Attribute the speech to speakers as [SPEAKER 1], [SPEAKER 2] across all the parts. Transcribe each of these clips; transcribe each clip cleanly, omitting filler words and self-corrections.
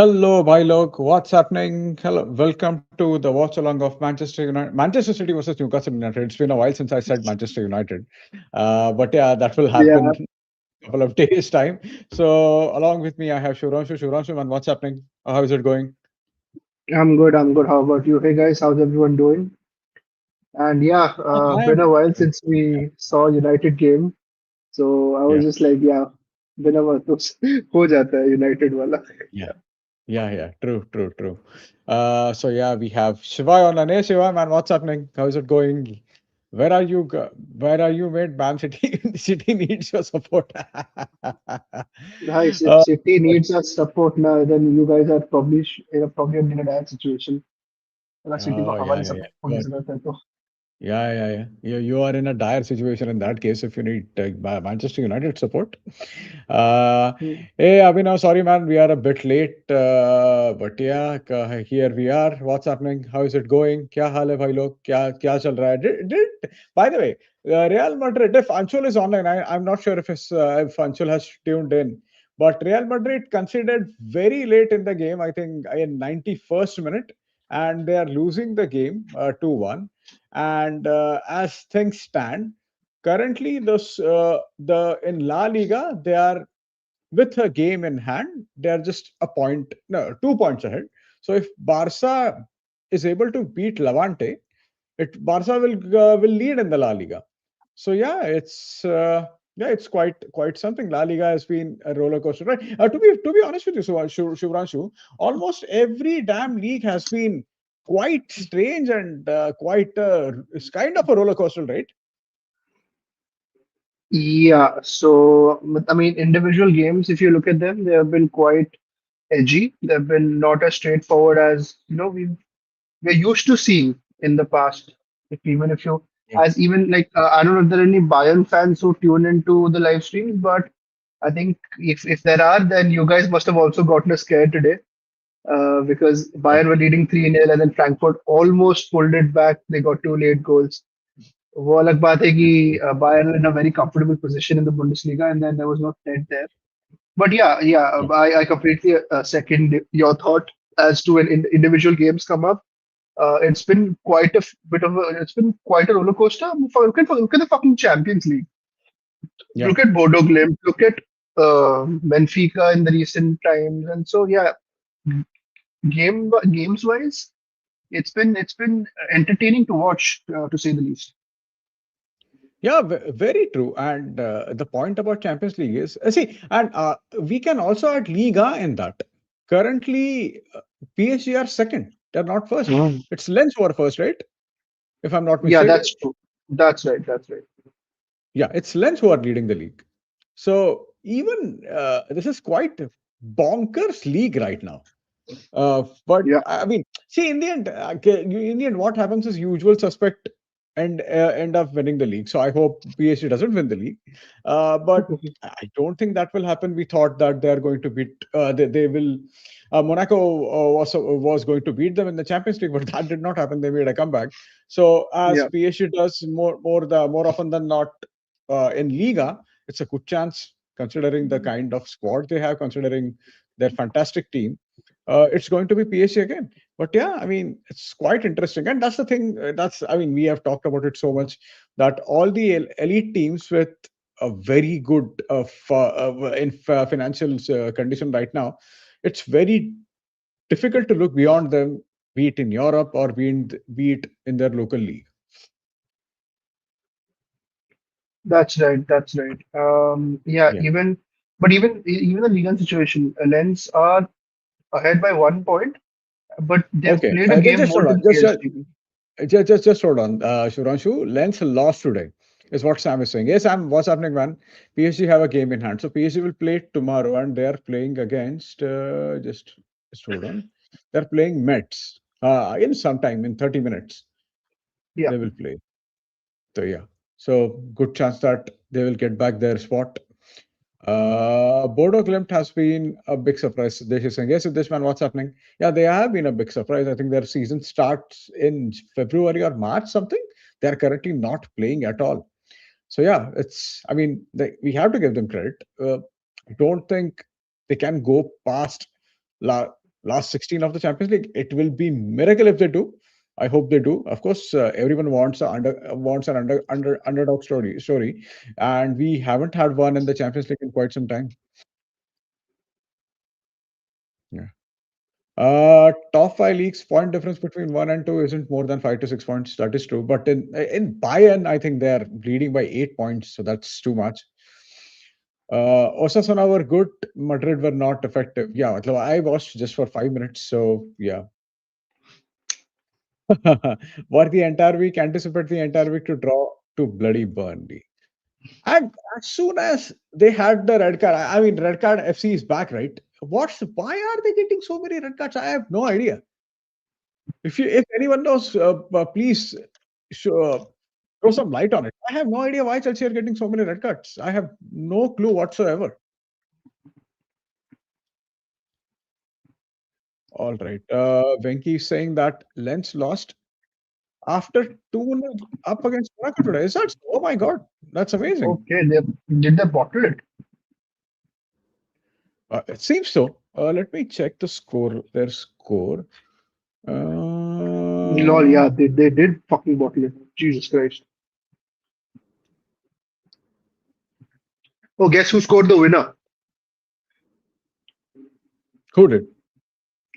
[SPEAKER 1] Hello, Bylog. What's happening? Hello, welcome to the watch along of Manchester United, Manchester City versus Newcastle United. It's been a while since I said Manchester United, but yeah, that will
[SPEAKER 2] Yeah,
[SPEAKER 1] happen in a couple of days' time. So, along with me, I have Shuranshu. Shuranshu, man, what's happening? How is it going?
[SPEAKER 2] I'm good. I'm good. How about you? Hey guys, how's everyone doing? And yeah,
[SPEAKER 1] I
[SPEAKER 2] been
[SPEAKER 1] am.
[SPEAKER 2] a while since we saw United game. So I was
[SPEAKER 1] Yeah,
[SPEAKER 2] just like, yeah, been a while. तो हो जाता है United वाला.
[SPEAKER 1] yeah, yeah. True, true, true. So yeah, we have Shiva on. Hey, Shiva, man, what's happening? How is it going? Where are you? Where are you, mate? Man City, City needs your support.
[SPEAKER 2] Guys, if
[SPEAKER 1] uh,
[SPEAKER 2] City needs our support now, then you guys are probably probably in a bad situation. अगर City को
[SPEAKER 1] oh,
[SPEAKER 2] हमारी
[SPEAKER 1] yeah.
[SPEAKER 2] support की जरूरत है तो
[SPEAKER 1] Yeah. You are in a dire situation in that case if you need Manchester United support. Uh, hey, Abhinav, sorry, man, we are a bit late. But yeah, here we are. What's happening? How is it going? क्या हाल है भाई लोग? क्या चल रहा है? By the way, Real Madrid, if Anshul is online, I'm not sure if Anshul has tuned in. But Real Madrid considered very late in the game, I think in 91st minute, and they are losing the game 2-1. And as things stand, currently the in La Liga they are with a game in hand. They are just a point, no, 2 points ahead. So if Barca is able to beat Levante, it Barca will lead in the La Liga. So yeah, it's quite something. La Liga has been a roller coaster, right? To be honest with you, Shivranshu, almost every damn league has been quite strange and quite it's kind of a roller coaster, right?
[SPEAKER 2] yeah. So I mean, individual games, if you look at them, they have been quite edgy. They've been not as straightforward as we're used to seeing in the past. If even if you,
[SPEAKER 1] Yeah.
[SPEAKER 2] as even like I don't know if there are any Bayern fans who tune into the live streams, but I think if there are, then you guys must have also gotten a scare today because
[SPEAKER 1] Yeah.
[SPEAKER 2] Bayern were leading 3-0 and then Frankfurt almost pulled it back. They got two late goals. वो अलग बात है कि Bayern in a very comfortable position in the Bundesliga and then there was no threat there. But
[SPEAKER 1] Yeah.
[SPEAKER 2] I completely second your thought as to when individual games come up. It's been quite a bit of a it's been quite a roller coaster. Look at the fucking Champions League.
[SPEAKER 1] Yeah.
[SPEAKER 2] Look at Bodo Glimt. Look at Benfica in the recent times. And so yeah, games wise, it's been entertaining to watch to say the least.
[SPEAKER 1] Yeah, very true. And the point about Champions League is, see, and we can also add Liga in that. Currently, PSG are second. They're not first. It's Lens who are first, right? If I'm not
[SPEAKER 2] Yeah,
[SPEAKER 1] mistaken.
[SPEAKER 2] that's true. That's right. That's right.
[SPEAKER 1] Yeah, it's Lens who are leading the league. So even this is quite a bonkers league right now. But
[SPEAKER 2] Yeah.
[SPEAKER 1] I mean, see, in the end, what happens is usual suspect and end up winning the league. So I hope PSG doesn't win the league. But I don't think that will happen. We thought that they are going to beat. They will. Monaco was going to beat them in the Champions League, but that did not happen. They made a comeback. So as
[SPEAKER 2] Yeah.
[SPEAKER 1] PSG does more often than not in Liga, it's a good chance considering the kind of squad they have, considering their fantastic team. It's going to be PSG again. But yeah, I mean, it's quite interesting, and that's the thing. I mean, we have talked about it so much that all the elite teams with a very good financial condition right now, it's very difficult to look beyond them, be it in Europe or be it in their local league.
[SPEAKER 2] That's right. That's right. Yeah.
[SPEAKER 1] Yeah.
[SPEAKER 2] Even the Ligan situation, Lens are ahead by 1 point, but they've
[SPEAKER 1] Okay.
[SPEAKER 2] played a game
[SPEAKER 1] Just
[SPEAKER 2] more
[SPEAKER 1] hold on.
[SPEAKER 2] than PSG.
[SPEAKER 1] Just hold on, Shuranshu. Lens lost today, is what Sam is saying. Yes, Sam, what's happening, man? PSG have a game in hand, so PSG will play tomorrow, and they are playing against. Just hold on. They're playing Mets. In some time, in 30 minutes,
[SPEAKER 2] Yeah,
[SPEAKER 1] they will play. So yeah, so good chance that they will get back their spot. Bodo Glimt has been a big surprise. They should saying, yes, this man, what's happening? Yeah, they have been a big surprise. I think their season starts in February or March, something. They are currently not playing at all. So yeah, I mean, we have to give them credit. I don't think they can go past La. last 16 of the Champions League. It will be miracle if they do. I hope they do. Of course, everyone wants an underdog story, and we haven't had one in the Champions League in quite some time. Yeah. Top five leagues point difference between one and two isn't more than 5 to 6 points. That is true. But in Bayern, I think they're leading by 8 points, so that's too much. Osasuna were good. Madrid were not effective. Yeah, मतलब I watched just for 5 minutes, so yeah. For the entire week, anticipate the entire week to draw to bloody Burnley. And as soon as they had the red card, I mean, red card FC is back, right? Why are they getting so many red cards? I have no idea. If anyone knows, please throw some light on it. I have no idea why Chelsea are getting so many red cards. I have no clue whatsoever. All right. Venki is saying that Lens lost after 2-0 up against Monaco today. Is that so? Oh my God, that's amazing.
[SPEAKER 2] Okay, did they bottle it?
[SPEAKER 1] It seems so. Let me check their score.
[SPEAKER 2] Lol,
[SPEAKER 1] Uh,
[SPEAKER 2] yeah, they did fucking bottle it. Jesus Christ. Oh, guess who scored the winner?
[SPEAKER 1] who did?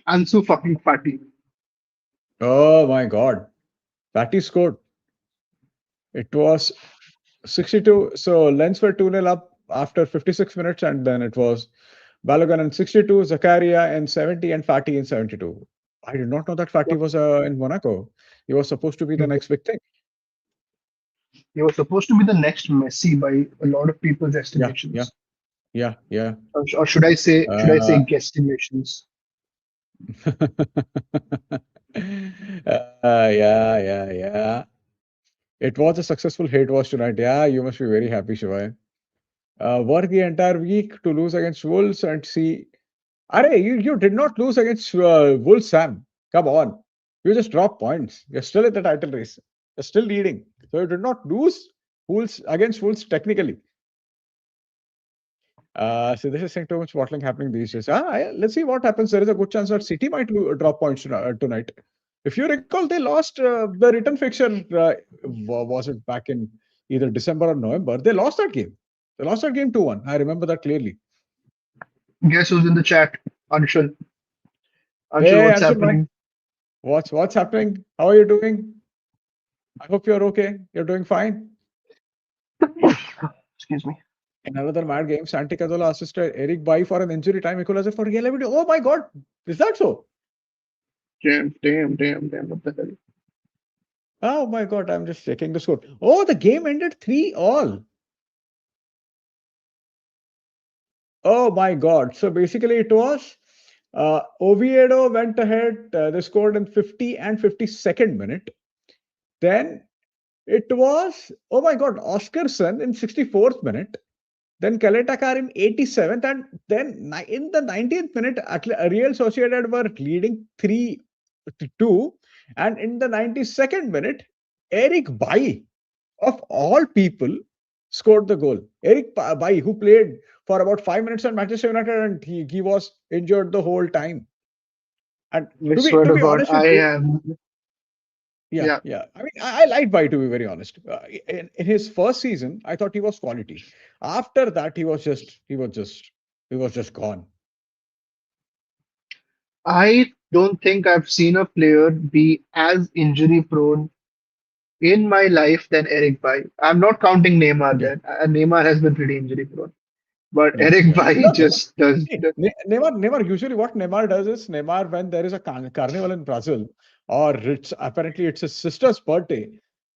[SPEAKER 2] Ansu fucking Fati.
[SPEAKER 1] Oh my God. Patty scored. It was 62. So Lens were 2-0 up after 56 minutes, and then it was Balogun in 62, Zakaria in 70, and Fatih in 72. I did not know that Fatih
[SPEAKER 2] Yep.
[SPEAKER 1] was in Monaco. He was supposed to be
[SPEAKER 2] He
[SPEAKER 1] the
[SPEAKER 2] was
[SPEAKER 1] next big thing.
[SPEAKER 2] he was supposed to be the next Messi by a lot of people's
[SPEAKER 1] Yeah, yeah,
[SPEAKER 2] estimations.
[SPEAKER 1] yeah, yeah.
[SPEAKER 2] Or should I say
[SPEAKER 1] Uh,
[SPEAKER 2] guesstimations?
[SPEAKER 1] yeah, yeah, yeah. It was a successful hate watch tonight. Yeah, you must be very happy, Shivai. Work the entire week to lose against Wolves and see. Arey, you did not lose against Wolves, Sam. Come on. You just dropped points. You're still in the title race. You're still leading. So you did not lose Wolves against Wolves technically. So this is saying too much bottling happening these days. Let's see what happens. There is a good chance that City might drop points tonight. If you recall, they lost the return fixture. Was it back in either December or November? They lost that game. They lost that game 2-1. I remember that clearly.
[SPEAKER 2] Guess who's in the chat? Anshul. Anshul,
[SPEAKER 1] Hey,
[SPEAKER 2] what's
[SPEAKER 1] Anshul, bhai,
[SPEAKER 2] happening?
[SPEAKER 1] what's happening? How are you doing? I hope you're okay. You're doing fine.
[SPEAKER 2] Excuse me.
[SPEAKER 1] In another mad game, Santi Cazorla assisted Eric Bailly for an injury time equalizer for Real Madrid. Oh my God, is that so?
[SPEAKER 2] Damn. What the hell?
[SPEAKER 1] Oh my God, I'm just checking the score. Oh, the game ended 3-all. Oh my God. So basically, it was Oviedo went ahead. They scored in 50 and 52nd minute. Then it was, oh my God, Oscarson in 64th minute. Then Kaletakar in 87th. And then in the 19th minute, Real Sociedad were leading 3-2. And in the 92nd minute, Eric Bailly, of all people, scored the goal. Eric Bailly, who played for about 5 minutes at Manchester United, and he was injured the whole time. And
[SPEAKER 2] I
[SPEAKER 1] to be
[SPEAKER 2] swear
[SPEAKER 1] to
[SPEAKER 2] to
[SPEAKER 1] be
[SPEAKER 2] God,
[SPEAKER 1] honest with
[SPEAKER 2] I
[SPEAKER 1] you,
[SPEAKER 2] am.
[SPEAKER 1] yeah,
[SPEAKER 2] Yeah,
[SPEAKER 1] yeah. I mean, I like Bailly, to be very honest. In his first season, I thought he was quality. After that, he was just gone.
[SPEAKER 2] I don't think I've seen a player be as injury prone in my life than Eric Bai. I'm not counting Neymar
[SPEAKER 1] Yeah.
[SPEAKER 2] there. Neymar has been pretty injury prone, but
[SPEAKER 1] Yeah,
[SPEAKER 2] Eric
[SPEAKER 1] yeah.
[SPEAKER 2] Bai
[SPEAKER 1] No, Neymar.
[SPEAKER 2] just does.
[SPEAKER 1] See, Neymar. Usually, what Neymar does is Neymar, when there is a carnival in Brazil, or it's his sister's birthday,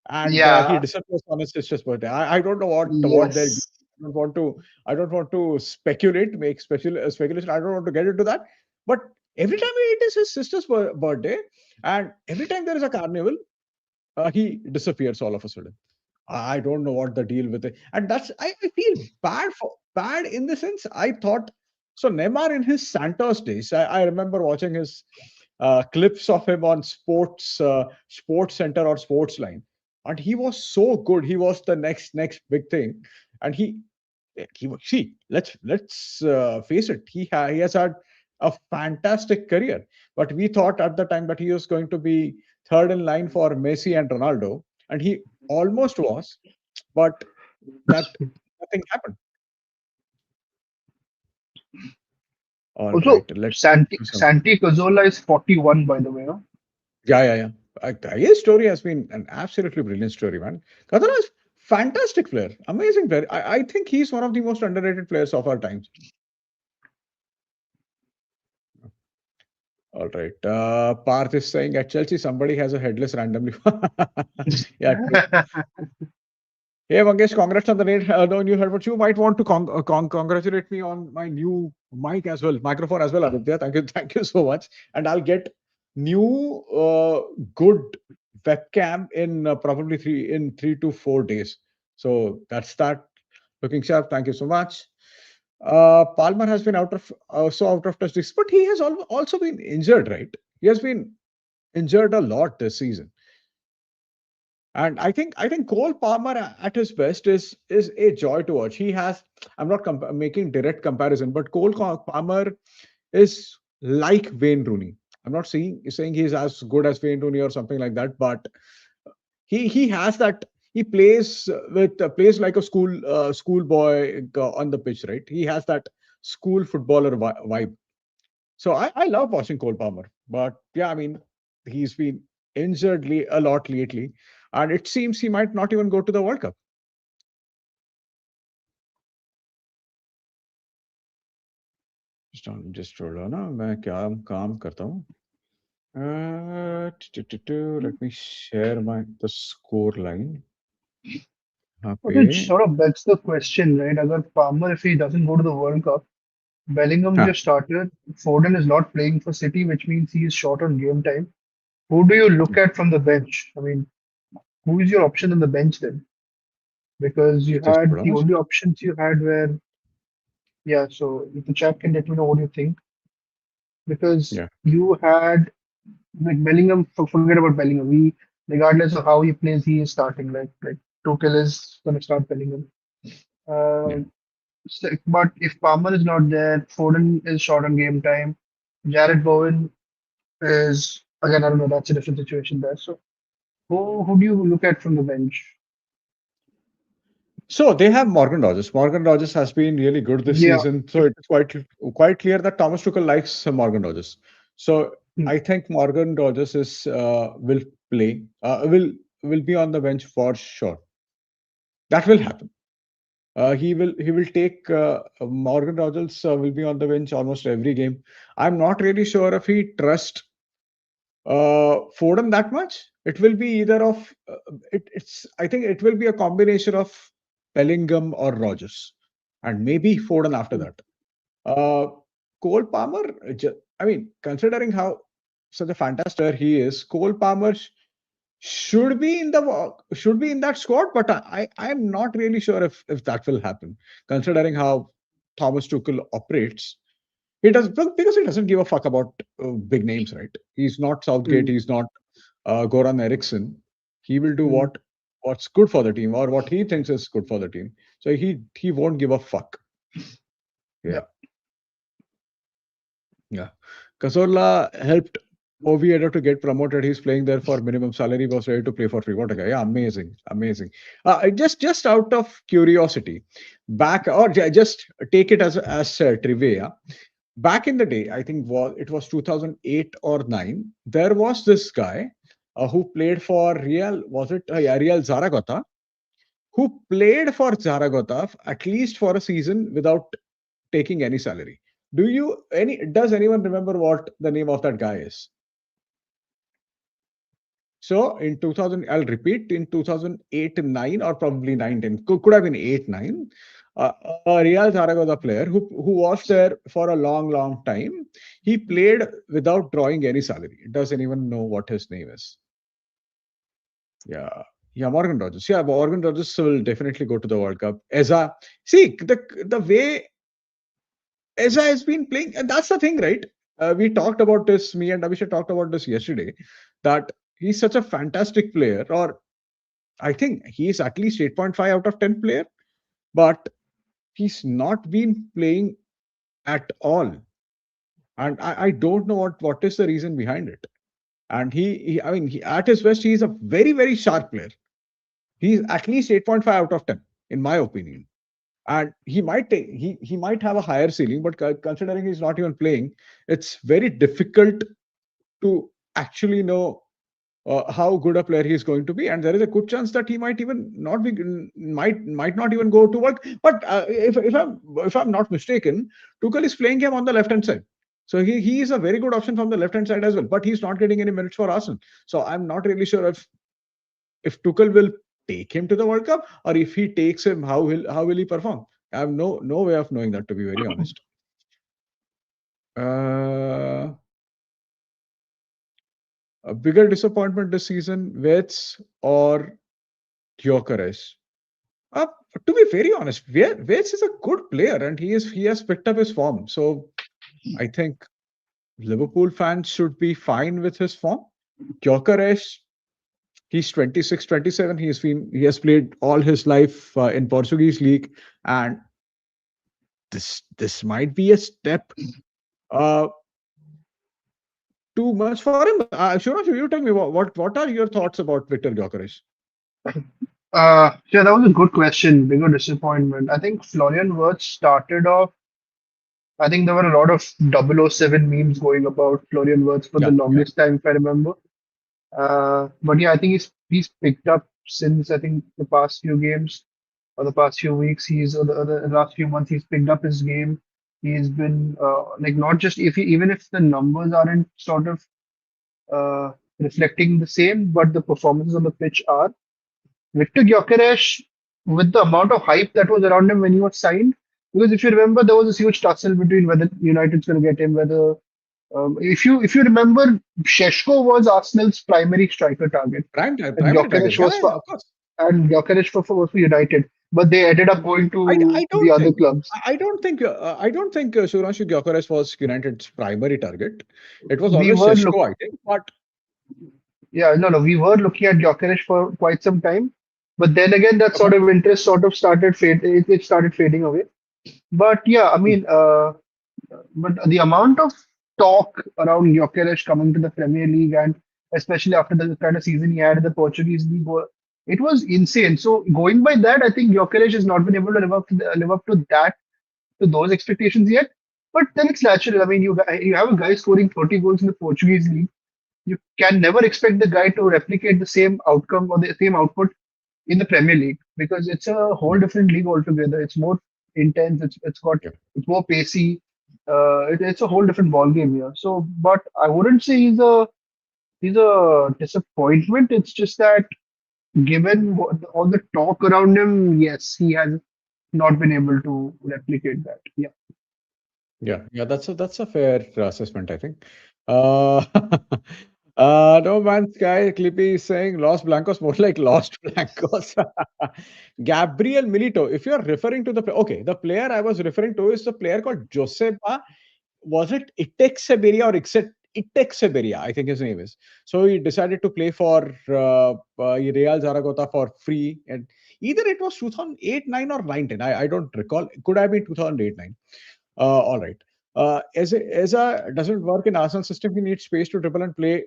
[SPEAKER 1] and he
[SPEAKER 2] Yeah.
[SPEAKER 1] disappears on his sister's birthday. I don't know what they're.
[SPEAKER 2] Yes.
[SPEAKER 1] I don't want to speculate, make speculation. I don't want to get into that. But every time it is his sister's birthday, and every time there is a carnival, he disappears all of a sudden. I don't know what the deal with it. And I feel bad in the sense I thought so Neymar in his Santos days, I remember watching his clips of him on Sports Center or Sports Line. And he was so good. He was the next big thing. And see, let's face it. He has had a fantastic career. But we thought at the time that he was going to be third in line for Messi and Ronaldo, and he almost was, but that nothing happened. All right,
[SPEAKER 2] Also,
[SPEAKER 1] let's
[SPEAKER 2] Santi
[SPEAKER 1] do some.
[SPEAKER 2] Santi Cazorla is 41, by the way. Huh?
[SPEAKER 1] Yeah, yeah, yeah. His story has been an absolutely brilliant story, man. Kaduna is fantastic player, amazing player. I think he's one of the most underrated players of our times. All right. Parth is saying at Chelsea somebody has a headless randomly. Yeah, true. Hey Mangesh, congrats on the no new headphones. You might want to congratulate me on my new mic as well, microphone as well, Aditya. Thank you so much. And I'll get new good webcam in probably 3 to 4 days. So that's that. Looking sharp. Thank you so much. Palmer has been out of touch this, but he has also been injured, right? He has been injured a lot this season. And I think Cole Palmer at his best is a joy to watch. He has I'm not making direct comparison, but Palmer is like Wayne Rooney. I'm not saying he's as good as Wayne Rooney or something like that, but he has that. He plays like a schoolboy on the pitch, right? He has that school footballer vibe. So I love watching Cole Palmer, but yeah, I mean, he's been injured a lot lately, and it seems he might not even go to the World Cup. Just hold on, ना मैं क्या काम करता हूँ. Let me share the score line. यहाँ
[SPEAKER 2] But
[SPEAKER 1] पे.
[SPEAKER 2] it sort of begs the question, right? Agar Palmer, if he doesn't go to the World Cup, Bellingham
[SPEAKER 1] हाँ,
[SPEAKER 2] just started. Foden is not playing for City, which means he is short on game time. Who do you look at from the bench? I mean, who is your option on the bench then? Because you
[SPEAKER 1] just
[SPEAKER 2] had
[SPEAKER 1] hold on.
[SPEAKER 2] the only options you had were, yeah, so if the chat can let me know what you think. Because
[SPEAKER 1] Yeah,
[SPEAKER 2] you had like Bellingham, forget about Bellingham. Regardless of how he plays, he is starting. Like Tuchel is going to start Bellingham.
[SPEAKER 1] yeah.
[SPEAKER 2] Um, but if Palmer is not there, Foden is short on game time. Jared Bowen is again, I don't know. That's a different situation there. So who do you look at from the bench?
[SPEAKER 1] So they have Morgan Rogers. Morgan Rogers has been really good this
[SPEAKER 2] Yeah.
[SPEAKER 1] season. So it's quite clear that Thomas Tuchel likes Morgan Rogers. So
[SPEAKER 2] Hmm.
[SPEAKER 1] I think Morgan Rogers will play will be on the bench for sure. That will happen. He will take Morgan Rogers will be on the bench almost every game. I'm not really sure if he trusts Foden that much. It will be either of it's. I think it will be a combination of Bellingham or Rogers, and maybe Foden after that. Uh, Cole Palmer. I mean, considering how such a fantastic player he is, Cole Palmer should be in that squad, but I'm not really sure if that will happen, considering how Thomas Tuchel operates. He does because he doesn't give a fuck about big names, right? He's not Southgate.
[SPEAKER 2] Hmm.
[SPEAKER 1] He's not Goran Eriksson. He will do
[SPEAKER 2] Hmm.
[SPEAKER 1] what's good for the team or what he thinks is good for the team. So he won't give a fuck.
[SPEAKER 2] Yeah.
[SPEAKER 1] Yeah, yeah. Cazorla helped Oviedo to get promoted. He's playing there for minimum salary. Was ready to play for free. What a guy! Yeah, amazing, amazing. Just out of curiosity, back or just take it as trivia. Back in the day, I think it was 2008 or 9. There was this guy who played for Real. Was it yeah, Real Zaragoza? Who played for Zaragoza at least for a season without taking any salary. Does anyone remember what the name of that guy is? So in 2000, I'll repeat, in 2008 and 9 or probably 9 10, could have been 8 9, uh, a Real Zaragoza player who was there for a long time. He played without drawing any salary. Does anyone know what his name is? Yeah. Yeah, Morgan Rogers. Yeah, Morgan Rogers will definitely go to the World Cup. Eza, see the way Eza has been playing, and that's the thing, right? We talked about this. Me and Abhishek talked about this yesterday. That he's such a fantastic player, or I think he's at least 8.5 out of 10 player, but he's not been playing at all. and I don't know what is the reason behind it. And I mean, at his best, he is a very, very sharp player. He's at least 8.5 out of 10, in my opinion. And he might have a higher ceiling, but considering he's not even playing, it's very difficult to actually know how good a player he is going to be, and there is a good chance that he might even not be might not even go to work. But if I'm not mistaken, Tuchel is playing him on the left hand side, so he is a very good option from the left hand side as well. But he's not getting any minutes for Arsenal, so I'm not really sure if Tuchel will take him to the World Cup, or if he takes him, how will he perform? I have no way of knowing that, to be very honest. Uh, a bigger disappointment this season, Wets or Gyökeres? Uh, to be very honest, Wets is a good player and he has picked up his form. So I think Liverpool fans should be fine with his form. Gyökeres, he's 26, 27. He has played all his life in Portuguese league, and this might be a step uh, too much for him. Shivanshu, you tell me what are your thoughts about Victor Gyökeres?
[SPEAKER 2] Yeah, that was a good question. Bigger disappointment. I think Florian Wirtz started off. I think there were a lot of 007 memes going about Florian Wirtz for the
[SPEAKER 1] Yeah, yeah.
[SPEAKER 2] longest time, if I remember. But yeah, I think he's picked up since I think the past few games or the past few weeks. The last few months he's picked up his game. He's been like not just even if the numbers aren't sort of uh, reflecting the same, but the performances on the pitch are. Victor Gyökeres, with the amount of hype that was around him when he was signed, because if you remember, there was this huge tussle between whether United's going to get him, whether if you remember, Sheshko was Arsenal's primary striker target, and
[SPEAKER 1] Primary target.
[SPEAKER 2] Gyökeres
[SPEAKER 1] Yeah,
[SPEAKER 2] was
[SPEAKER 1] yeah,
[SPEAKER 2] for
[SPEAKER 1] of course.
[SPEAKER 2] was for United, but they ended up going
[SPEAKER 1] I
[SPEAKER 2] to the
[SPEAKER 1] don't
[SPEAKER 2] other
[SPEAKER 1] think.
[SPEAKER 2] clubs.
[SPEAKER 1] I don't think Suranshu Gyökeres was United's primary target. It was
[SPEAKER 2] We
[SPEAKER 1] always
[SPEAKER 2] were look,
[SPEAKER 1] Sheshko, I think. But
[SPEAKER 2] yeah, no, we were looking at Gyökeres for quite some time, but then again, that
[SPEAKER 1] okay.
[SPEAKER 2] sort of interest sort of it started fading away. But yeah, I mean, but the amount of talk around Gyökeres coming to the Premier League, and especially after the kind of season he had in the Portuguese league, it was insane. So going by that, I think Gyökeres has not been able to live up to those expectations yet. But then it's natural. I mean, you have a guy scoring 30 goals in the Portuguese league. You can never expect the guy to replicate the same outcome or the same output in the Premier League, because it's a whole different league altogether. It's more intense.
[SPEAKER 1] Yeah.
[SPEAKER 2] It's more pacey. It's a whole different ball game here. So, but I wouldn't say he's a disappointment. It's just that given all the talk around him, yes, he has not been able to replicate that. Yeah.
[SPEAKER 1] Yeah, that's a fair assessment, I think. Uh, no man, Sky Clippy is saying Los Blancos more like Lost Blancos. Gabriel Milito, if you're referring to okay, the player I was referring to is the player called Josepa. Was it Itexeberia or Itexeberia? I think his name is. So he decided to play for Real Zaragoza for free, and either it was 2008, 9, or 19. I don't recall. It could have been 2008, 9. All right. Eza doesn't work in Arsenal system. He needs space to dribble and play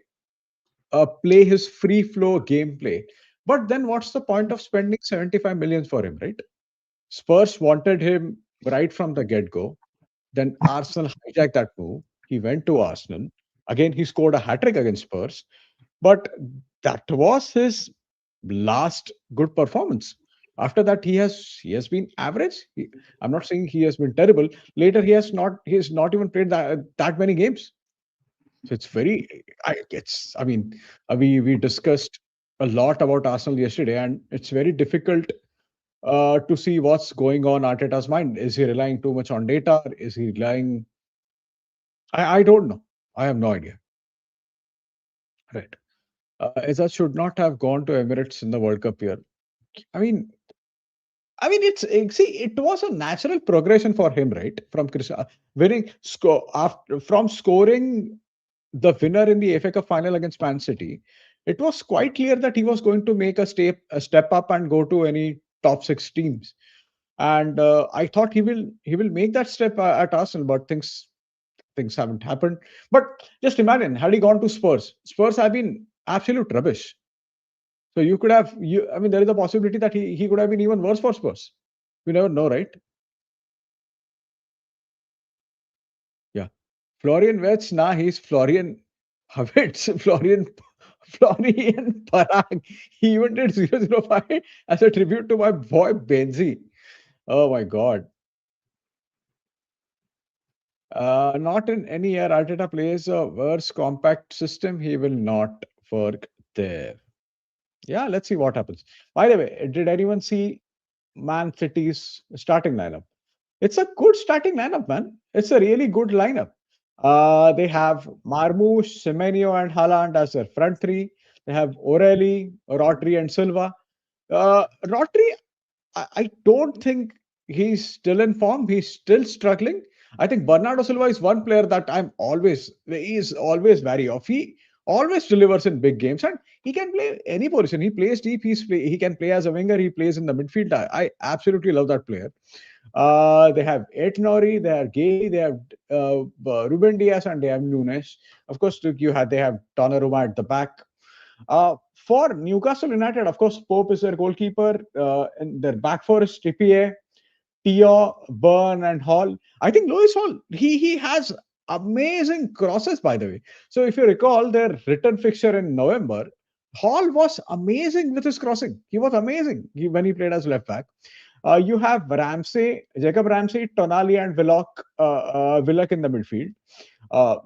[SPEAKER 1] his free flow gameplay. But then what's the point of spending 75 million for him, right? Spurs wanted him right from the get go. Then Arsenal hijacked that move. He went to Arsenal. Again, he scored a hat trick against Spurs. But that was his last good performance. After that, he has been average. I'm not saying he has been terrible. Later, he has not even played that many games. So it's very. I mean, we discussed a lot about Arsenal yesterday, and it's very difficult to see what's going on Arteta's mind. Is he relying too much on data? Is he relying? I don't know. I have no idea. Right. Izzat should not have gone to Emirates in the World Cup year. I mean, see, it was a natural progression for him, right? From winning score after from scoring the winner in the FA Cup final against Man City. It was quite clear that he was going to make a step up and go to any top six teams. And I thought he will make that step at Arsenal, but things things haven't happened. But just imagine, had he gone to Spurs, Spurs have been absolute rubbish. So you could have, I mean, there is a possibility that he could have been even worse for Spurs. We never know, right? Yeah. Florian Wirtz, nah, he's Florian Havitz, Florian Parag. He even did 005 as a tribute to my boy Benzi. Oh my God. Not in any year Arteta plays a worse compact system, he will not work there. Yeah, let's see what happens. By the way, did anyone see Man City's starting lineup? It's a good starting lineup, man. It's a really good lineup. They have Marmoush, Semenyo, and Haaland as their front three. They have Orelli, Rodri, and Silva. Rodri, I don't think he's still in form. He's still struggling. I think Bernardo Silva is one player that he is always wary of. He always delivers in big games and he can play any position. He plays deep. He can play as a winger. He plays in the midfield. I absolutely love that player. They have Etnori, they have Gay, they have Ruben Diaz, and they have Nunes. Of course, they have Donnarumma at the back. For Newcastle United, of course, Pope is their goalkeeper. And their back four is Trippier, Tio, Byrne, and Hall. I think Lewis Hall, he has amazing crosses, by the way. So if you recall their return fixture in November, Hall was amazing with his crossing. He was amazing when he played as left back. You have Jacob Ramsey, Tonali, and Willock in the midfield.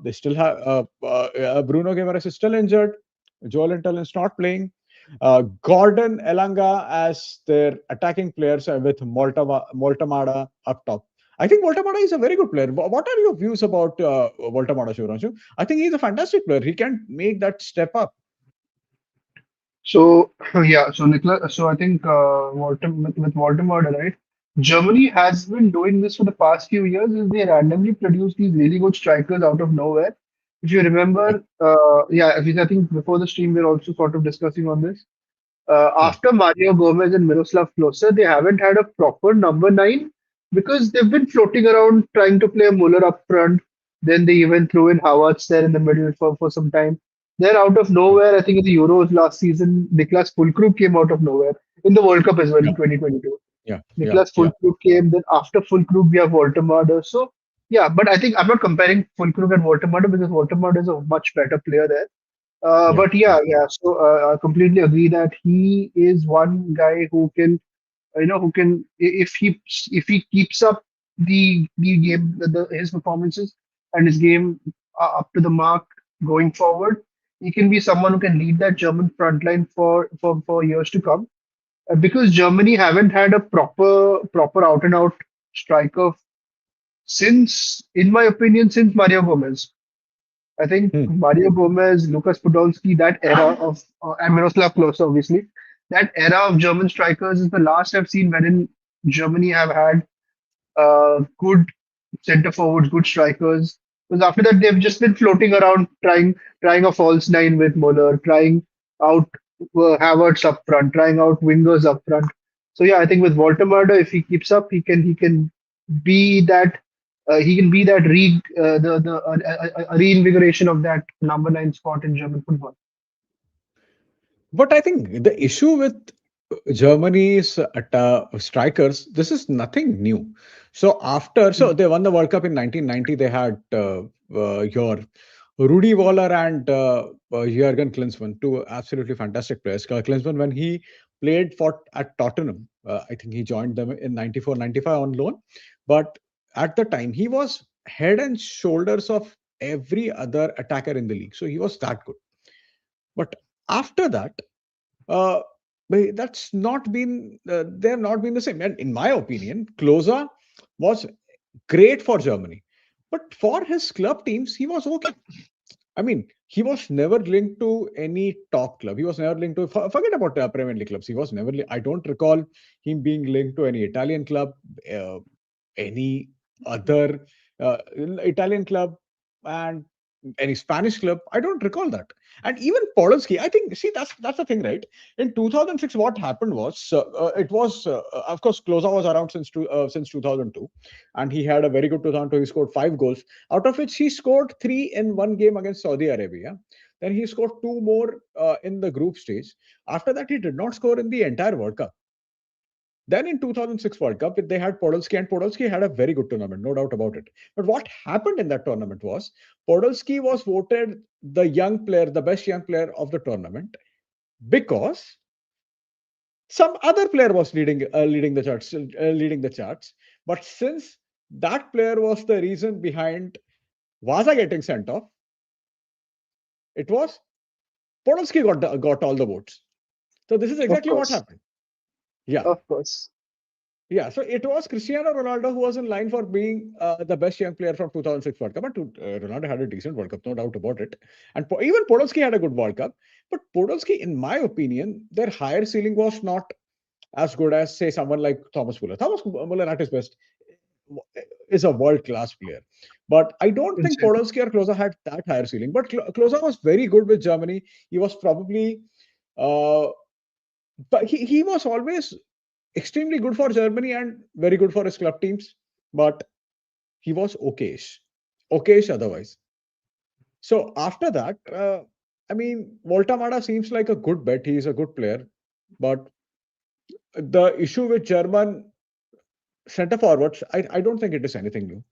[SPEAKER 1] They still have Bruno Guimaraes is still injured. Joel is not playing. Gordon Elanga as their attacking players with Moltamada up top. I think Voltamada is a very good player. What are your views about Voltamada, Shivranshu? I think he's a fantastic player. He can make that step up.
[SPEAKER 2] So yeah, so Nicola, so I think with Voldemort, right? Germany has been doing this for the past few years. Is they randomly produce these really good strikers out of nowhere. If you
[SPEAKER 1] Yeah,
[SPEAKER 2] remember, yeah, I think before the stream we are also sort of discussing on this.
[SPEAKER 1] yeah,
[SPEAKER 2] After Mario Gomez and Miroslav Klose, they haven't had a proper number nine because they've been floating around trying to play Muller up front. Then they even threw in Havertz there in the middle for some time. Then out of
[SPEAKER 1] yeah,
[SPEAKER 2] nowhere, I think in the Euros last season, Niklas Füllkrug came out of nowhere. In the World Cup as well
[SPEAKER 1] yeah,
[SPEAKER 2] in 2022.
[SPEAKER 1] yeah, yeah,
[SPEAKER 2] Niklas
[SPEAKER 1] yeah,
[SPEAKER 2] Füllkrug came. Then after Füllkrug, we have Voltemade. So yeah, but I think I'm not comparing Füllkrug and Voltemade because Voltemade is a much better player there.
[SPEAKER 1] yeah,
[SPEAKER 2] But
[SPEAKER 1] yeah.
[SPEAKER 2] yeah, yeah. So I completely agree that he is one guy who can, who can if he keeps up the game, his performances and his game up to the mark going forward, he can be someone who can lead that German front line for years to come. Because Germany haven't had a proper out and out striker since, in my opinion, since Mario Gomez. I think
[SPEAKER 1] Hmm.
[SPEAKER 2] Mario Gomez, Lucas Podolski, that era of, and Miroslav Klose, obviously, that era of German strikers is the last I've seen wherein Germany have had good centre forwards, good strikers. Because after that, they've just been floating around trying a false nine with Muller, trying out Havertz up front, trying out wingers up front. So yeah, I think with Voltemade, if he keeps up, he can be that a reinvigoration of that number nine spot in German football.
[SPEAKER 1] But I think the issue with Germany's strikers, this is nothing new. So they won the World Cup in 1990. They had your Rudi Waller and Jurgen Klinsmann, two absolutely fantastic players. Klinsmann, when he played for at Tottenham, I think he joined them in 94, 95 on loan. But at the time, he was head and shoulders of every other attacker in the league. So he was that good. But after that, uh, that's not been they have not been the same. And in my opinion, Klose was great for Germany, but for his club teams, he was okay. I mean, he was never linked to any top club. He was never linked to forget about Premier League clubs. He was never. I don't recall him being linked to any Italian club, uh, any other Italian club, and any Spanish club. I don't recall that. And even Podolski, I think. See, that's the thing, right? In 2006, what happened was it was of course Klose was around since 2002, and he had a very good 2002. He scored 5 goals, out of which he scored three in one game against Saudi Arabia. Then he scored two more in the group stage. After that, he did not score in the entire World Cup. Then in 2006 World Cup, they had Podolski, and Podolski had a very good tournament, no doubt about it. But what happened in that tournament was Podolski was voted the young player, the best young player of the tournament, because some other player was leading the charts. But since that player was the reason behind Vaza getting sent off, it was Podolski got all the votes. So this is
[SPEAKER 2] Of
[SPEAKER 1] exactly what
[SPEAKER 2] course.
[SPEAKER 1] happened. Yeah.
[SPEAKER 2] Of course.
[SPEAKER 1] Yeah, so it was Cristiano Ronaldo who was in line for being the best young player from 2006 World Cup. But Ronaldo had a decent World Cup, no doubt about it. And even Podolski had a good World Cup. But Podolski, in my opinion, their higher ceiling was not as good as, say, someone like Thomas Muller. Thomas Muller, at his best, is a world-class player. But I don't think
[SPEAKER 2] Exactly.
[SPEAKER 1] Podolski or Klose had that higher ceiling. But Klose was very good with Germany. He was probably, uh, but he was always extremely good for Germany and very good for his club teams, but he was okayish, okayish otherwise. So after that, I mean, Voltamada seems like a good bet. He is a good player, but the issue with German centre forwards, I don't think it is anything new.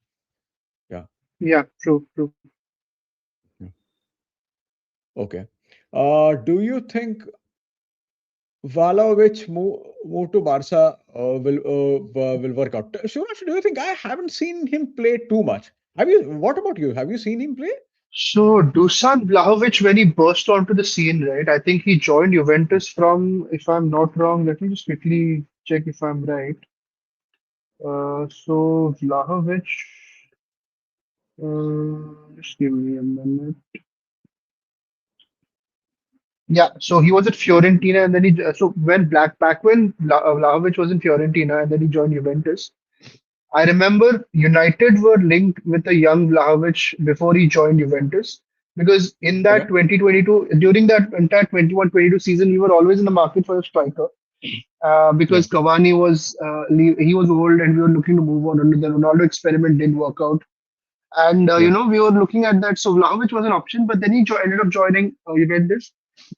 [SPEAKER 1] Yeah.
[SPEAKER 2] Yeah, true, true.
[SPEAKER 1] Yeah. Okay. Do you think Vlahovic move to Barca will work out? Shivash, do you think? I haven't seen him play too much. Have you? What about you? Have you seen him play?
[SPEAKER 2] So Dusan Vlahovic, when he burst onto the scene, right? I think he joined Juventus from, if I'm not wrong, let me just quickly check if I'm right. So Vlahovic, just give me a minute. Yeah, so he was at Fiorentina, and then so when back when Vlahovic was in Fiorentina, and then he joined Juventus. I remember United were linked with a young Vlahovic before he joined Juventus, because in that
[SPEAKER 1] Okay.
[SPEAKER 2] 2022, during that entire 21-22 season, we were always in the market for a striker,
[SPEAKER 1] Yeah.
[SPEAKER 2] because Cavani was he was old and we were looking to move on. And the Ronaldo experiment didn't work out, and
[SPEAKER 1] Yeah.
[SPEAKER 2] we were looking at that. So Vlahovic was an option, but then he ended up joining Juventus.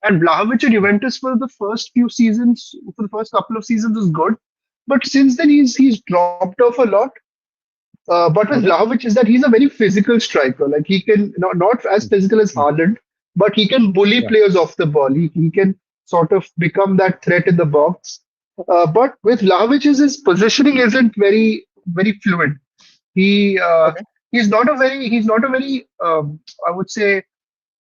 [SPEAKER 2] And Vlahovic at Juventus for the first few seasons, for the first couple of seasons, was good, but since then he's dropped off a lot. But with
[SPEAKER 1] Okay.
[SPEAKER 2] Vlahovic is that he's a very physical striker. Like he can not as
[SPEAKER 1] Mm,
[SPEAKER 2] physical as
[SPEAKER 1] mm.
[SPEAKER 2] Haaland, but he can bully
[SPEAKER 1] Yeah.
[SPEAKER 2] players off the ball. He can sort of become that threat in the box. But with Vlahovic, his positioning isn't very fluid. He
[SPEAKER 1] Okay.
[SPEAKER 2] he's not a very I would say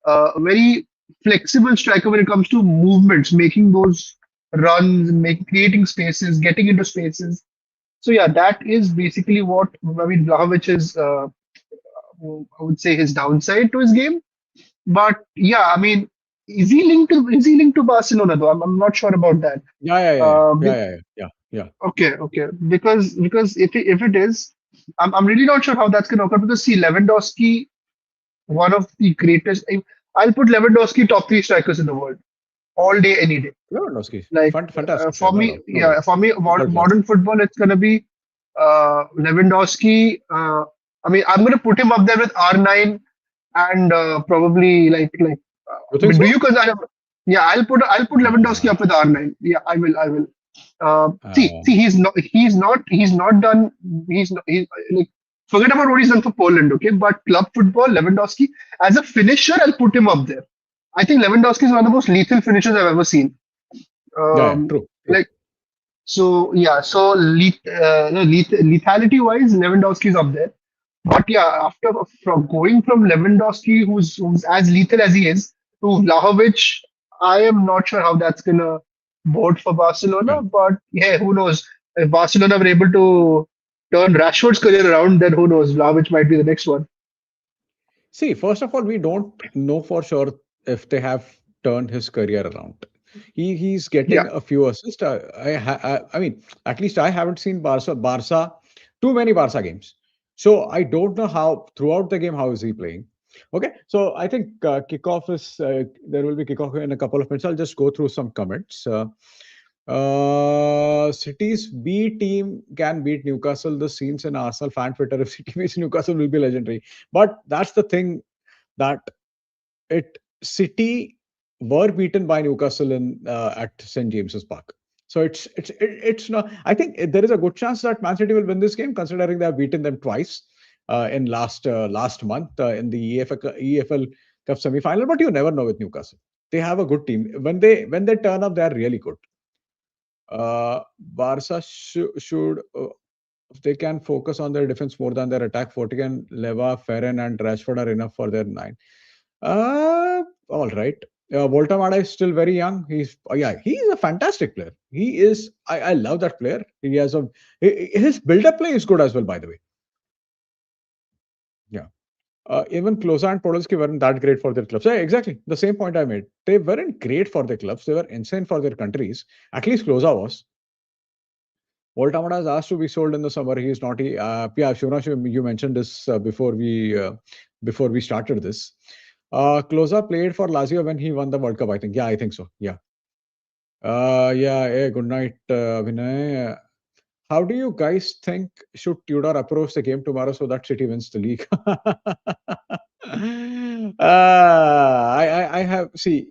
[SPEAKER 2] a very flexible striker when it comes to movements, making those runs, creating spaces, getting into spaces. So yeah, that is basically what I mean. Vlahovic is, I would say, his downside to his game. But yeah, I mean, is he linked to Barcelona though? I'm not sure about that.
[SPEAKER 1] Yeah. Yeah. Yeah.
[SPEAKER 2] Uh,
[SPEAKER 1] Yeah.
[SPEAKER 2] be-
[SPEAKER 1] Yeah. Yeah. Yeah. Yeah.
[SPEAKER 2] okay, because if it is, I'm really not sure how that's going to occur, because see, Lewandowski, one of the greatest. I'll put Lewandowski top three strikers in the world all day, any day.
[SPEAKER 1] Lewandowski,
[SPEAKER 2] Like
[SPEAKER 1] fantastic player,
[SPEAKER 2] for
[SPEAKER 1] no
[SPEAKER 2] me,
[SPEAKER 1] doubt, no doubt.
[SPEAKER 2] yeah, for me,
[SPEAKER 1] World class.
[SPEAKER 2] modern football, it's gonna be Lewandowski. I mean, I'm gonna put him up there with R9 and probably
[SPEAKER 1] You
[SPEAKER 2] I
[SPEAKER 1] think
[SPEAKER 2] mean, do
[SPEAKER 1] so?
[SPEAKER 2] you consider? Yeah, I'll put Lewandowski
[SPEAKER 1] Uh,
[SPEAKER 2] up with R9. Yeah, I will.
[SPEAKER 1] uh,
[SPEAKER 2] He's not done. He's like, forget about what he's done for Poland, okay? But club football, Lewandowski as a finisher, I'll put him up there. I think Lewandowski is one of the most lethal finishers I've ever seen.
[SPEAKER 1] yeah, yeah,
[SPEAKER 2] Um,
[SPEAKER 1] true, true.
[SPEAKER 2] like so, yeah. So no, lethality wise, Lewandowski is up there. But yeah, after from going from Lewandowski, who's as lethal as he is, to Vlahovic, I am not sure how that's gonna board for
[SPEAKER 1] Yeah.
[SPEAKER 2] Barcelona. But yeah, who knows? If Barcelona were able to turn Rashford's career around, then who knows? Vlahovic might be the next one.
[SPEAKER 1] See, first of all, we don't know for sure if they have turned his career around. He's
[SPEAKER 2] Yeah,
[SPEAKER 1] getting a few assists. I mean, at least I haven't seen Barca too many Barca games, so I don't know how throughout the game how is he playing. Okay, so I think kickoff is there will be kickoff in a couple of minutes. I'll just go through some comments. City's B team can beat Newcastle. The scenes in Arsenal fan Twitter if City beats Newcastle will be legendary. But that's the thing that it City were beaten by Newcastle in at St James's Park. So it's not. I think there is a good chance that Man City will win this game, considering they have beaten them twice in last month in the EFL Cup semi final. But you never know with Newcastle. They have a good team. When they turn up, they are really good. Barca should if they can focus on their defense more than their attack. Fortigan, Leva, Ferran, and Rashford are enough for their nine. All right. Voltamada is still very young. He's a fantastic player. He is. I love that player. He has his build-up play is good as well. By the way, yeah. Even Klose and Podolski weren't that great for their clubs. Yeah, exactly. The same point I made. They weren't great for their clubs. They were insane for their countries. At least Klose was. Voltamada is asked to be sold in the summer. He is not. Yeah, Shivnash, you mentioned this before we started this. Klose played for Lazio when he won the World Cup. I think. Yeah, I think so. Yeah. Yeah. Hey, good night, Vinay. How do you guys think should Tudor approach the game tomorrow so that City wins the league? I have see.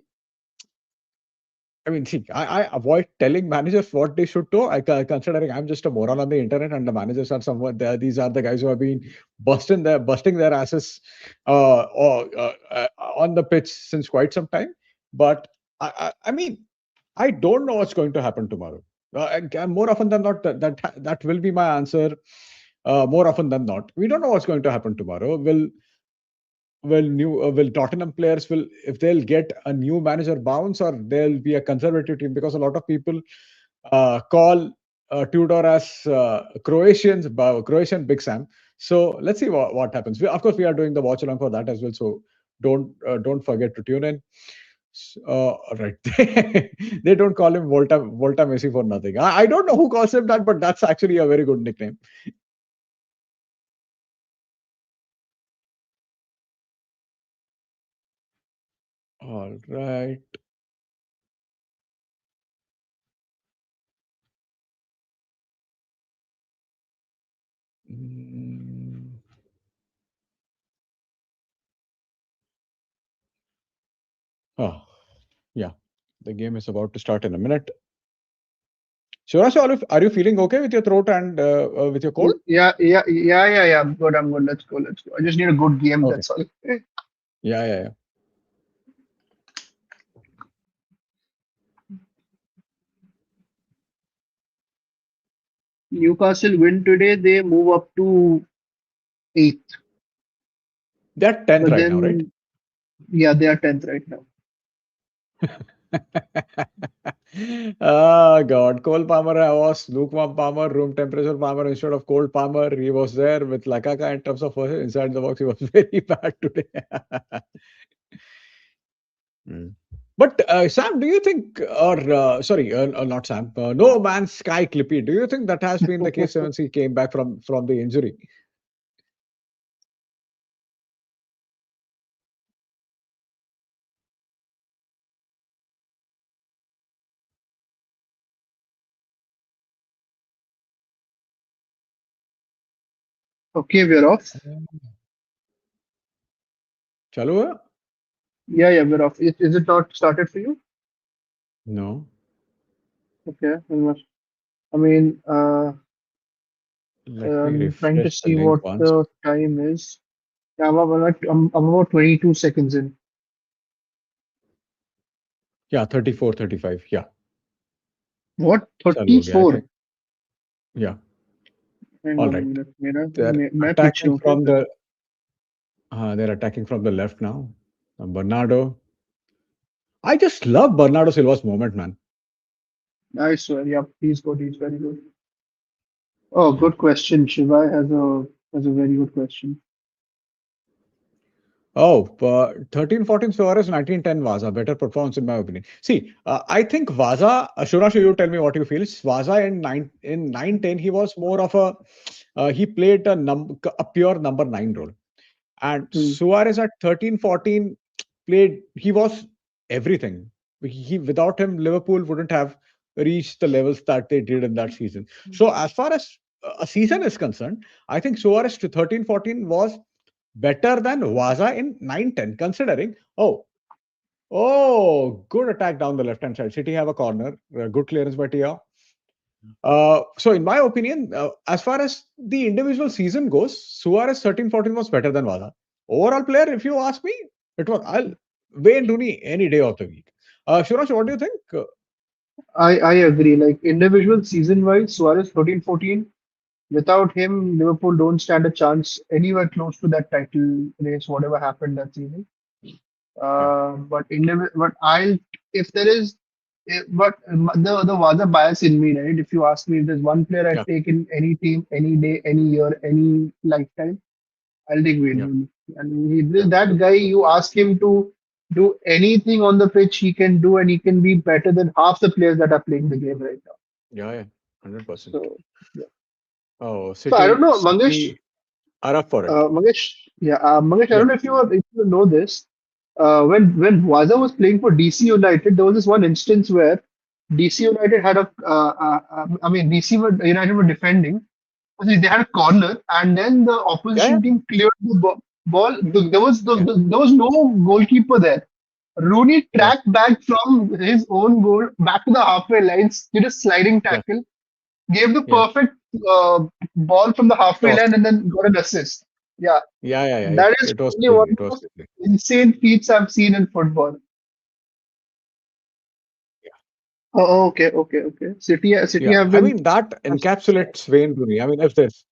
[SPEAKER 1] I mean, see, I avoid telling managers what they should do. Considering I'm just a moron on the internet, and the managers are someone. These are the guys who have been busting their asses on the pitch since quite some time. But I mean, I don't know what's going to happen tomorrow. More often than not, that will be my answer. More often than not, we don't know what's going to happen tomorrow. Will Tottenham players will if they'll get a new manager bounce or they'll be a conservative team because a lot of people call Tudor as Croatian Big Sam. So let's see what happens. Of course, we are doing the watch along for that as well. So don't forget to tune in. Right, they don't call him Volta Messi for nothing. I don't know who calls him that, but that's actually a very good nickname. All right. Mm, oh, yeah. The game is about to start in a minute. Shivraj, are you feeling okay with your throat and with your cold?
[SPEAKER 2] Yeah. I'm good. I'm good. Let's go. Let's go. I just need a good game.
[SPEAKER 1] Okay.
[SPEAKER 2] That's all.
[SPEAKER 1] Yeah.
[SPEAKER 2] Newcastle win today. They move up to eighth.
[SPEAKER 1] They're 10th
[SPEAKER 2] But
[SPEAKER 1] right now, right?
[SPEAKER 2] then, yeah, they are 10th right now.
[SPEAKER 1] Oh God, Cole Palmer was lukewarm Palmer, room temperature Palmer instead of cold Palmer. He was there with Lakaka in terms of inside the box. He was very bad today. Hmm. But Sam, do you think, or sorry, not Sam, No Man's Sky Clippy, do you think that has been the case since he came back from the injury?
[SPEAKER 2] Okay, we're off.
[SPEAKER 1] Chalu hai?
[SPEAKER 2] Yeah, we're off. Is it not started for you?
[SPEAKER 1] No.
[SPEAKER 2] Okay, we must. I mean,
[SPEAKER 1] Let me
[SPEAKER 2] I'm trying to
[SPEAKER 1] refresh the
[SPEAKER 2] see
[SPEAKER 1] link
[SPEAKER 2] what
[SPEAKER 1] once.
[SPEAKER 2] the time is. Yeah, I'm about 22 seconds in.
[SPEAKER 1] Yeah, 34, 35. Yeah.
[SPEAKER 2] What?
[SPEAKER 1] Chalu ho gaya, I
[SPEAKER 2] 34?
[SPEAKER 1] think. Yeah.
[SPEAKER 2] Hang
[SPEAKER 1] All
[SPEAKER 2] on a
[SPEAKER 1] right.
[SPEAKER 2] minute. मेरा
[SPEAKER 1] They're
[SPEAKER 2] मैं पीछे
[SPEAKER 1] attacking
[SPEAKER 2] हूँ क्या
[SPEAKER 1] from
[SPEAKER 2] फिर?
[SPEAKER 1] they're attacking from the left now. Bernardo. I just love Bernardo Silva's moment, man.
[SPEAKER 2] I swear, yeah, he's good. He's very good. Oh,
[SPEAKER 1] Yeah.
[SPEAKER 2] good question. Shiva has a very good question.
[SPEAKER 1] Oh, 13, 14 Suarez, 19, 10 Vaza. Better performance in my opinion. See, I think Vaza, Shurash, you tell me what you feel. Vaza in 9, 10, he was more of he played a pure number 9 role. And
[SPEAKER 2] Hmm.
[SPEAKER 1] Suarez at 13, 14 played, he was everything. Without him, Liverpool wouldn't have reached the levels that they did in that season. So, as far as a season is concerned, I think Suarez to 13, 14 was better than Waza in 9, 10. Considering, good attack down the left hand side. City have a corner, good clearance by Tia. So, in my opinion, as far as the individual season goes, Suarez 13 14 was better than Wada. Overall player, if you ask me, it was Wayne Rooney any day of the week. Shurash, what do you think?
[SPEAKER 2] I agree. Like individual season wise, Suarez 13-14. Without him, Liverpool don't stand a chance anywhere close to that title race, whatever happened that season.
[SPEAKER 1] Yeah,
[SPEAKER 2] But I'll if there is, but the was a bias in me, right? If you ask me if there's one player
[SPEAKER 1] yeah,
[SPEAKER 2] I'd take in any team, any day, any year, any lifetime, I'll take Wayne
[SPEAKER 1] yeah,
[SPEAKER 2] Rooney. And
[SPEAKER 1] yeah,
[SPEAKER 2] that guy, you ask him to do anything on the pitch, he can do, and he can be better than half the players that are playing the game right now.
[SPEAKER 1] yeah, 100%.
[SPEAKER 2] So, yeah.
[SPEAKER 1] Oh,
[SPEAKER 2] So I don't know, Mangesh.
[SPEAKER 1] City are up for it.
[SPEAKER 2] Mangesh, I
[SPEAKER 1] Yeah,
[SPEAKER 2] don't know if you know this. When Waza was playing for DC United, there was this one instance where DC United had United were defending. They had a corner, and then the
[SPEAKER 1] yeah, yeah,
[SPEAKER 2] opposition team cleared the ball. There was no goalkeeper there. Rooney
[SPEAKER 1] yeah,
[SPEAKER 2] tracked back from his own goal back to the halfway lines, did a sliding
[SPEAKER 1] yeah,
[SPEAKER 2] tackle, gave the
[SPEAKER 1] yeah.
[SPEAKER 2] perfect ball from the halfway
[SPEAKER 1] Toss.
[SPEAKER 2] line, and then got an assist. Yeah,
[SPEAKER 1] Yeah.
[SPEAKER 2] that is
[SPEAKER 1] It was
[SPEAKER 2] only one
[SPEAKER 1] crazy.
[SPEAKER 2] of
[SPEAKER 1] It was
[SPEAKER 2] those
[SPEAKER 1] crazy.
[SPEAKER 2] insane feats I've seen in football.
[SPEAKER 1] Yeah,
[SPEAKER 2] Oh, okay. City
[SPEAKER 1] yeah.
[SPEAKER 2] have
[SPEAKER 1] I
[SPEAKER 2] been,
[SPEAKER 1] mean, that encapsulates Wayne Rooney. I mean, if there's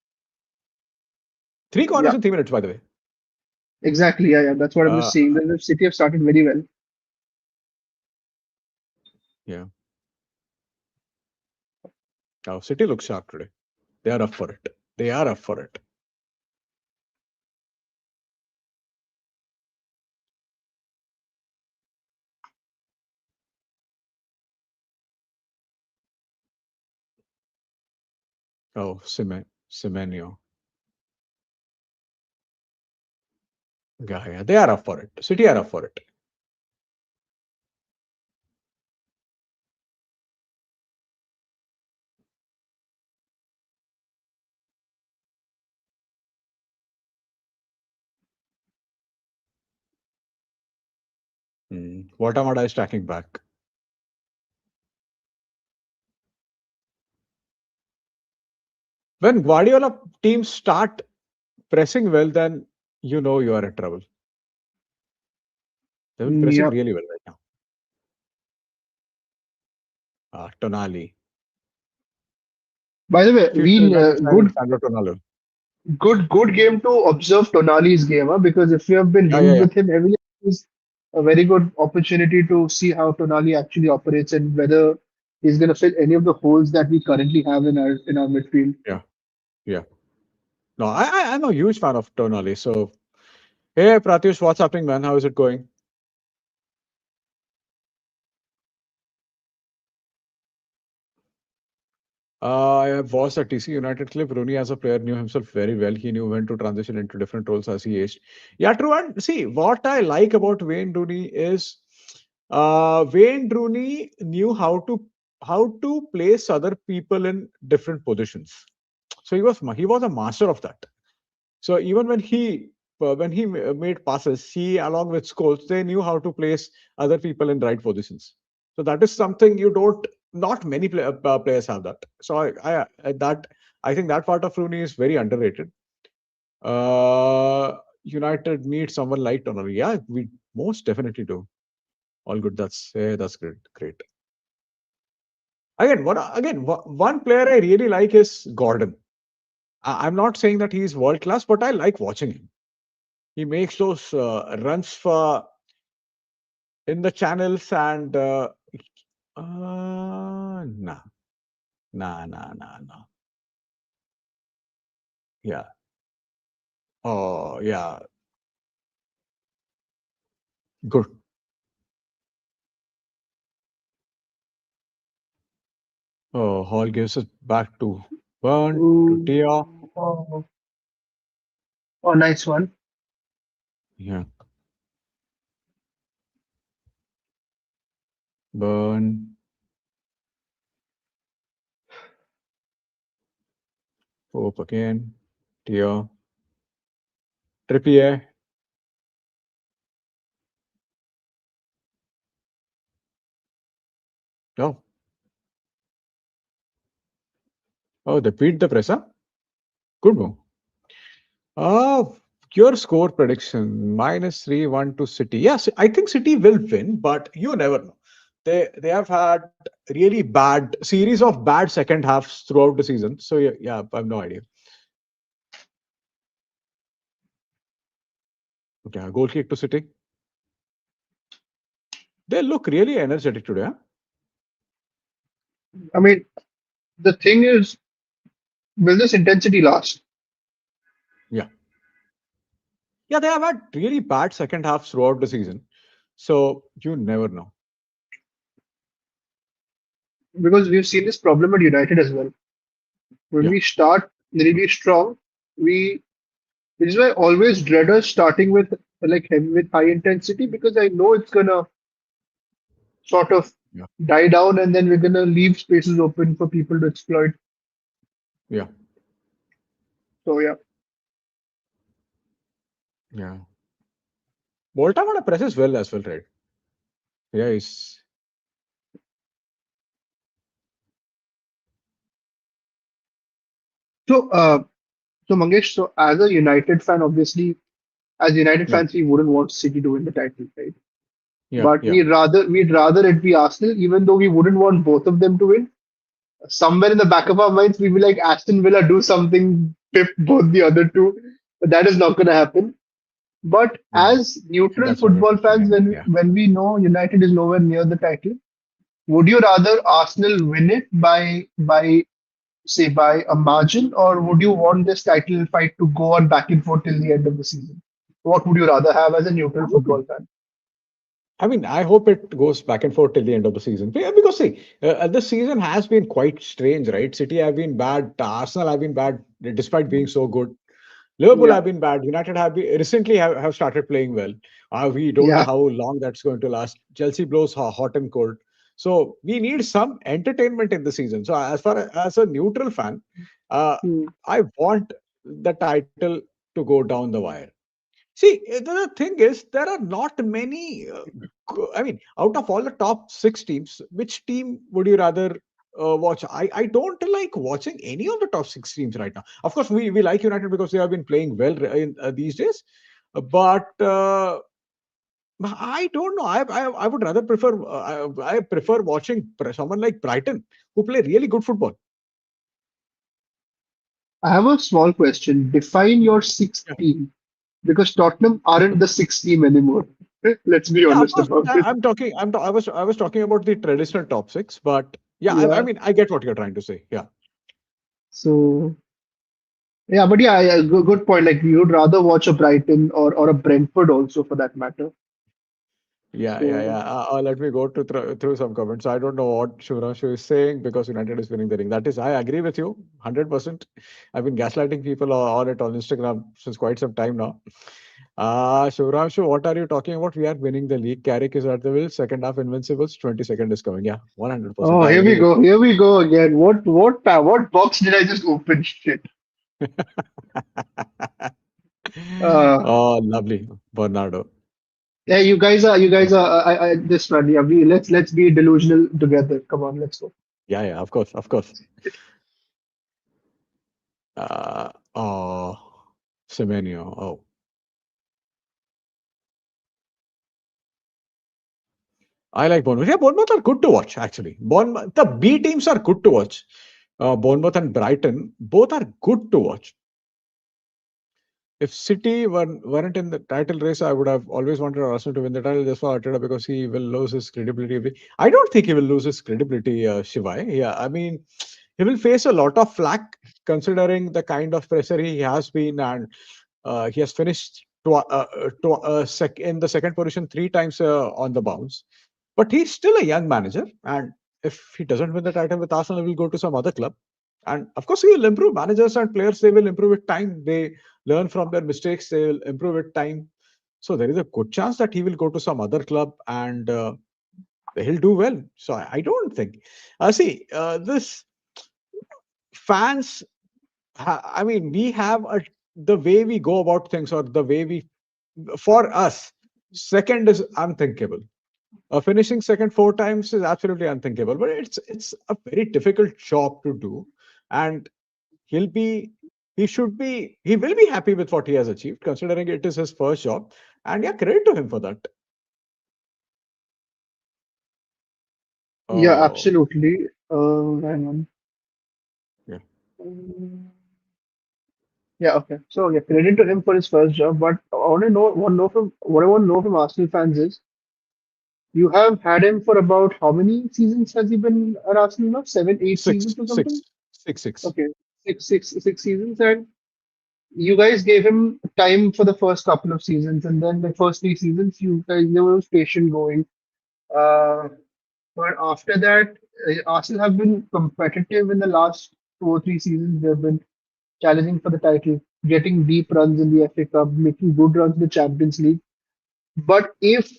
[SPEAKER 1] three corners
[SPEAKER 2] yeah,
[SPEAKER 1] in 3 minutes, by the way.
[SPEAKER 2] exactly. Yeah. That's what I'm just
[SPEAKER 1] Uh,
[SPEAKER 2] saying. The City have started very well.
[SPEAKER 1] yeah. Oh, City looks sharp today. They are up for it. They are up for it. Oh, Semenyo. Yeah. They are up for it. City are up for it. Watamada is tracking back. When Guardiola teams start pressing well, then you know you are in trouble. They've been pressing
[SPEAKER 2] Yeah.
[SPEAKER 1] really well right now. Tonali.
[SPEAKER 2] By the way,
[SPEAKER 1] Future United signing
[SPEAKER 2] good
[SPEAKER 1] Sandro Tonali.
[SPEAKER 2] good game to observe Tonali's game, huh? Because if you have been linked
[SPEAKER 1] Yeah.
[SPEAKER 2] with him heavily, it's a very good opportunity to see how Tonali actually operates and whether he's going to fill any of the holes that we currently have in our midfield.
[SPEAKER 1] Yeah. Yeah. No, I'm a huge fan of Tonali. So, hey, Pratyush, what's happening, man? How is it going? I have watched a TC United clip. Rooney, as a player, knew himself very well. He knew when to transition into different roles as he aged. Yeah, true. And see, what I like about Wayne Rooney is Wayne Rooney knew how to place other people in different positions. So he was a master of that. So even when he made passes, he along with Scholes, they knew how to place other people in right positions. So that is something you don't. Not many players have that. So I think that part of Rooney is very underrated. United need someone like Tonali. Yeah, we most definitely do. All good. That's great. Great. One player I really like is Gordon. I'm not saying that he's world class, but I like watching him. He makes those runs for in the channels and nah, nah. Yeah. Oh, yeah. Good. Oh, Hall gives it back to Burn to Tia.
[SPEAKER 2] Ooh, oh, nice one.
[SPEAKER 1] Yeah. Burn. Hope again. Tear. Trippier. Oh. Oh, they beat the press, huh? Good move. Uh, your score prediction -3-1 to City. Yes, I think City will win, but you never know. They have had really bad series of bad second halves throughout the season. So yeah, yeah, I have no idea. Okay, goal kick to City. They look really energetic today. Huh?
[SPEAKER 2] I mean, the thing is, will this intensity last?
[SPEAKER 1] Yeah, yeah, they have had really bad second halves throughout the season. So you never know.
[SPEAKER 2] Because we've seen this problem at United as well. When
[SPEAKER 1] Yeah,
[SPEAKER 2] we start really strong, we which is why I always dread us starting with with high intensity because I know it's gonna sort of
[SPEAKER 1] yeah,
[SPEAKER 2] die down and then we're gonna leave spaces open for people to exploit.
[SPEAKER 1] yeah,
[SPEAKER 2] So yeah.
[SPEAKER 1] yeah. Volta want to press as well, right? Yeah, he's
[SPEAKER 2] So so Mangesh, so as a United fan, obviously as United
[SPEAKER 1] yeah,
[SPEAKER 2] fans, we wouldn't want City to win the title, right?
[SPEAKER 1] yeah,
[SPEAKER 2] But
[SPEAKER 1] yeah,
[SPEAKER 2] we'd rather it be Arsenal, even though we wouldn't want both of them to win. Somewhere in the back of our minds, we be like Aston Villa do something, pip both the other two, but that is not going to happen. But
[SPEAKER 1] yeah.
[SPEAKER 2] as neutral
[SPEAKER 1] That's not going to
[SPEAKER 2] football
[SPEAKER 1] happen.
[SPEAKER 2] fans,
[SPEAKER 1] Yeah,
[SPEAKER 2] when
[SPEAKER 1] yeah.
[SPEAKER 2] when we know United is nowhere near the title, would you rather Arsenal win it by a margin, or would you want this title fight to go on back and forth till the end of the season? What would you rather have as a neutral football fan?
[SPEAKER 1] I mean, I hope it goes back and forth till the end of the season. Because see, this season has been quite strange, right? City have been bad, Arsenal have been bad, despite being so good. Liverpool
[SPEAKER 2] Yeah,
[SPEAKER 1] have been bad. United have been, recently have started playing well. We don't know
[SPEAKER 2] yeah.
[SPEAKER 1] how long that's going to last. Chelsea blows hot and cold. So we need some entertainment in the season. So as far as a neutral fan, uh,
[SPEAKER 2] Hmm.
[SPEAKER 1] I want the title to go down the wire. See, the thing is, there are not many. I mean, out of all the top six teams, which team would you rather watch? I don't like watching any of the top six teams right now. Of course, we like United because they have been playing well these days. But I don't know. I would rather prefer. I prefer watching someone like Brighton who play really good football.
[SPEAKER 2] I have a small question. Define your sixth
[SPEAKER 1] Yeah,
[SPEAKER 2] team because Tottenham aren't the sixth team anymore. Let's be
[SPEAKER 1] yeah. Of
[SPEAKER 2] honest
[SPEAKER 1] course,
[SPEAKER 2] about it.
[SPEAKER 1] I'm talking. I was talking about the traditional top six, but yeah, I
[SPEAKER 2] Yeah.
[SPEAKER 1] mean, I get what you're trying to say. Yeah.
[SPEAKER 2] So yeah, but yeah, good point. Like you would rather watch a Brighton or a Brentford also for that matter.
[SPEAKER 1] Yeah, yeah,
[SPEAKER 2] So
[SPEAKER 1] yeah. Let me go through some comments. I don't know what Shivranshu is saying because United is winning the ring. That is, I agree with you 100%. I've been gaslighting people on it on Instagram since quite some time now. Shivranshu, what are you talking about? We are winning the league. Carrick is at the wheel. Second half invincibles. 22nd is coming. Yeah, 100%.
[SPEAKER 2] oh,
[SPEAKER 1] I
[SPEAKER 2] here
[SPEAKER 1] agree
[SPEAKER 2] we
[SPEAKER 1] with
[SPEAKER 2] go. Here we go again. What box did I just open? Shit.
[SPEAKER 1] you.
[SPEAKER 2] Uh,
[SPEAKER 1] Oh, lovely. Bernardo.
[SPEAKER 2] yeah, you guys are. This one. Yeah, let's be delusional together. Come on, let's go.
[SPEAKER 1] Yeah, yeah, of course, of course. Oh, Semenyo. Oh. I like Bournemouth. Yeah, Bournemouth are good to watch, actually. Bournemouth, the B teams are good to watch. Bournemouth and Brighton, both are good to watch. If City weren't in the title race, I would have always wanted Arsenal to win the title just for Arteta because he will lose his credibility. I don't think he will lose his credibility, Shivai. Yeah, I mean, he will face a lot of flack considering the kind of pressure he has been, and he has finished in the second position three times on the bounce. But he's still a young manager, and if he doesn't win the title with Arsenal, he will go to some other club. And of course, he will improve. Managers and players, they will improve with time. They learn from their mistakes. They will improve with time. So there is a good chance that he will go to some other club and he'll do well. So I don't think. See, this fans. I mean, we have the way we go about things, or the way we. For us, second is unthinkable. Finishing second four times is absolutely unthinkable. But it's a very difficult job to do, and he'll be. He should be. He will be happy with what he has achieved, considering it is his first job. And yeah, credit to him for that.
[SPEAKER 2] Yeah,
[SPEAKER 1] Oh,
[SPEAKER 2] absolutely. Hang on.
[SPEAKER 1] yeah.
[SPEAKER 2] Um, Yeah, okay. So yeah, credit to him for his first job. But I want to know from what I want to know from Arsenal fans is you have had him for about how many seasons has he been at Arsenal now? Seven, eight
[SPEAKER 1] Six,
[SPEAKER 2] seasons or something?
[SPEAKER 1] six, six, six.
[SPEAKER 2] Okay, six seasons, and you guys gave him time for the first couple of seasons, and then the first 3 seasons, you guys there was patient going. Uh, but after that, Arsenal have been competitive in the last 2 or 3 seasons. They've been challenging for the title, getting deep runs in the FA Cup, making good runs in the Champions League. But if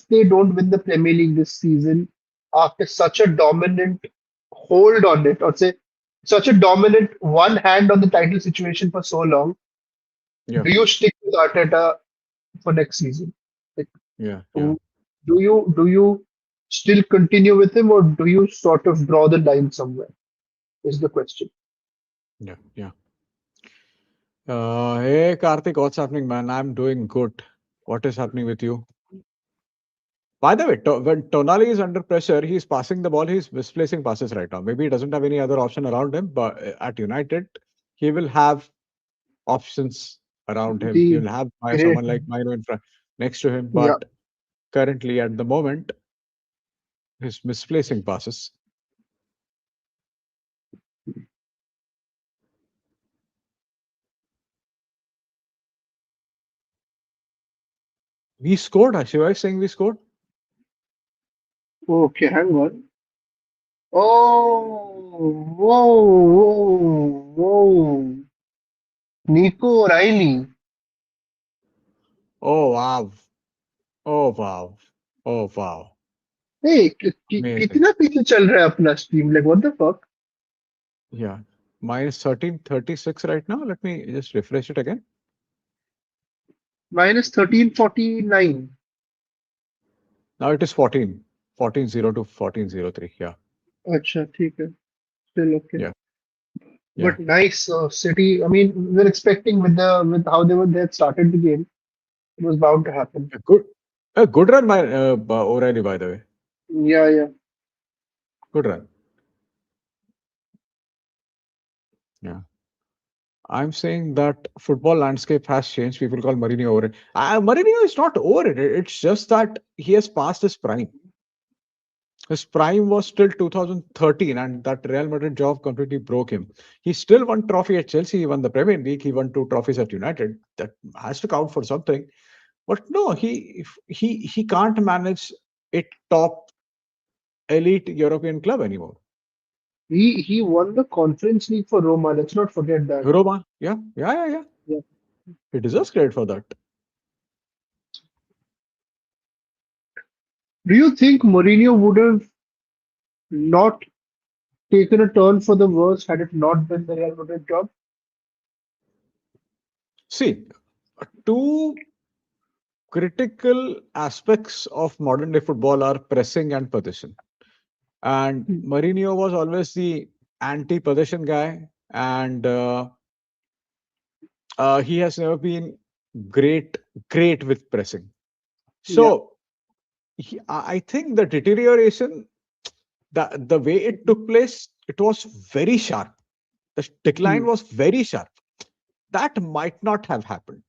[SPEAKER 2] they don't win the Premier League this season after such a dominant hold on it, or say such a dominant one hand on the title situation for so long,
[SPEAKER 1] Yeah,
[SPEAKER 2] do you stick with Arteta for next season? Like,
[SPEAKER 1] yeah, yeah,
[SPEAKER 2] do do you still continue with him, or do you sort of draw the line somewhere? Is the question.
[SPEAKER 1] yeah, yeah. Hey Karthik, what's happening, man? I'm doing good. What is happening with you? By the way, when Tonali is under pressure, he's passing the ball, he's misplacing passes right now. Maybe he doesn't have any other option around him, but at United, he will have options around him. He
[SPEAKER 2] The
[SPEAKER 1] will have
[SPEAKER 2] great,
[SPEAKER 1] someone like Mino in front next to him,
[SPEAKER 2] yeah.
[SPEAKER 1] but currently at the moment, he's misplacing passes. We scored, Shiva is saying we scored.
[SPEAKER 2] Okay, hang on. Oh, whoa, whoa. Nico O'Reilly.
[SPEAKER 1] Oh wow. Oh wow. Oh wow.
[SPEAKER 2] Hey,
[SPEAKER 1] Amazing.
[SPEAKER 2] कितना पीछे चल रहा है अपना team? Like what the fuck?
[SPEAKER 1] Yeah. Minus 1336 right now. Let me just refresh it again.
[SPEAKER 2] Minus 1349.
[SPEAKER 1] Now it is 14. 1402 to 1403. Yeah.
[SPEAKER 2] अच्छा ठीक है. Still okay.
[SPEAKER 1] Yeah. Yeah.
[SPEAKER 2] But nice City. I mean, we were expecting with how they had started the game, it was bound to happen.
[SPEAKER 1] Good. A good run by O'Reilly, by the way.
[SPEAKER 2] Yeah, yeah.
[SPEAKER 1] Good run. Yeah. I'm saying that football landscape has changed. People call Mourinho over it. Mourinho is not over it. It's just that he has passed his prime. His prime was till 2013, and that Real Madrid job completely broke him. He still won trophy at Chelsea. He won the Premier League. He won two trophies at United. That has to count for something. But no, he can't manage a top elite European club anymore.
[SPEAKER 2] He won the Conference League for Roma. Let's not forget that.
[SPEAKER 1] Roma, yeah, yeah, yeah, yeah.
[SPEAKER 2] Yeah.
[SPEAKER 1] He deserves credit for that.
[SPEAKER 2] Do you think Mourinho would have not taken a turn for the worse had it not been the Real Madrid job?
[SPEAKER 1] See, two critical aspects of modern day football are pressing and possession. And
[SPEAKER 2] Hmm.
[SPEAKER 1] Mourinho was always the anti-possession guy, and he has never been great with pressing.
[SPEAKER 2] Yeah,
[SPEAKER 1] So I think the deterioration, the way it took place, it was very sharp. The decline
[SPEAKER 2] hmm.
[SPEAKER 1] was very sharp. That might not have happened.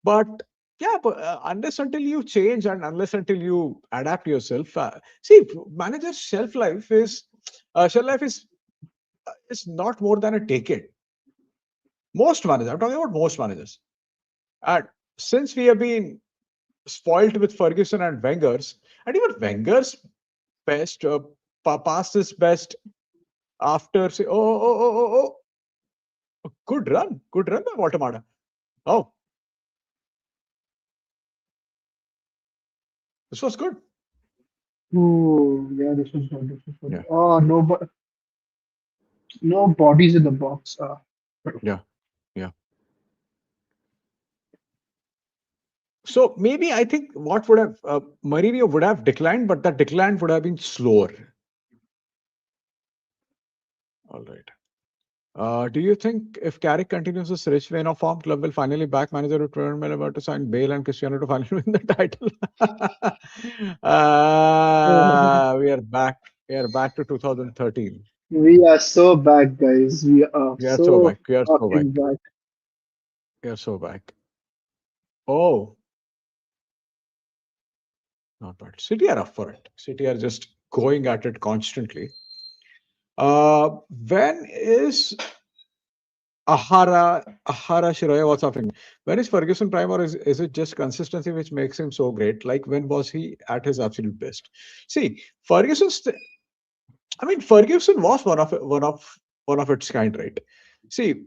[SPEAKER 1] But yeah, but, unless until you change and unless until you adapt yourself, see, manager's shelf life is not more than a decade. Most managers, I'm talking about most managers. And since we have been spoilt with Ferguson and Wenger's, and even Wenger's best, past his best after, say, good run by Walter. Oh, This was good.
[SPEAKER 2] Oh, yeah, this was good. This was good.
[SPEAKER 1] Yeah,
[SPEAKER 2] Oh, no, no bodies in the box.
[SPEAKER 1] yeah, yeah. So maybe I think what would have Mourinho would have declined, but that decline would have been slower. All right. Do you think if Carrick continues this rich vein of form, club will finally back manager to tournament about to sign Bale and Cristiano to finally win the title? We are back. We are back to 2013.
[SPEAKER 2] We are so back, guys. We are
[SPEAKER 1] We are so
[SPEAKER 2] so
[SPEAKER 1] back. We are so back.
[SPEAKER 2] fucking back.
[SPEAKER 1] We are so back. Oh, not bad. City are up for it. City are just going at it constantly. When is Ahara Shiroya, what's happening? When is Ferguson prime, or is it just consistency which makes him so great? Like when was he at his absolute best? See, Ferguson was one of its kind, right? See,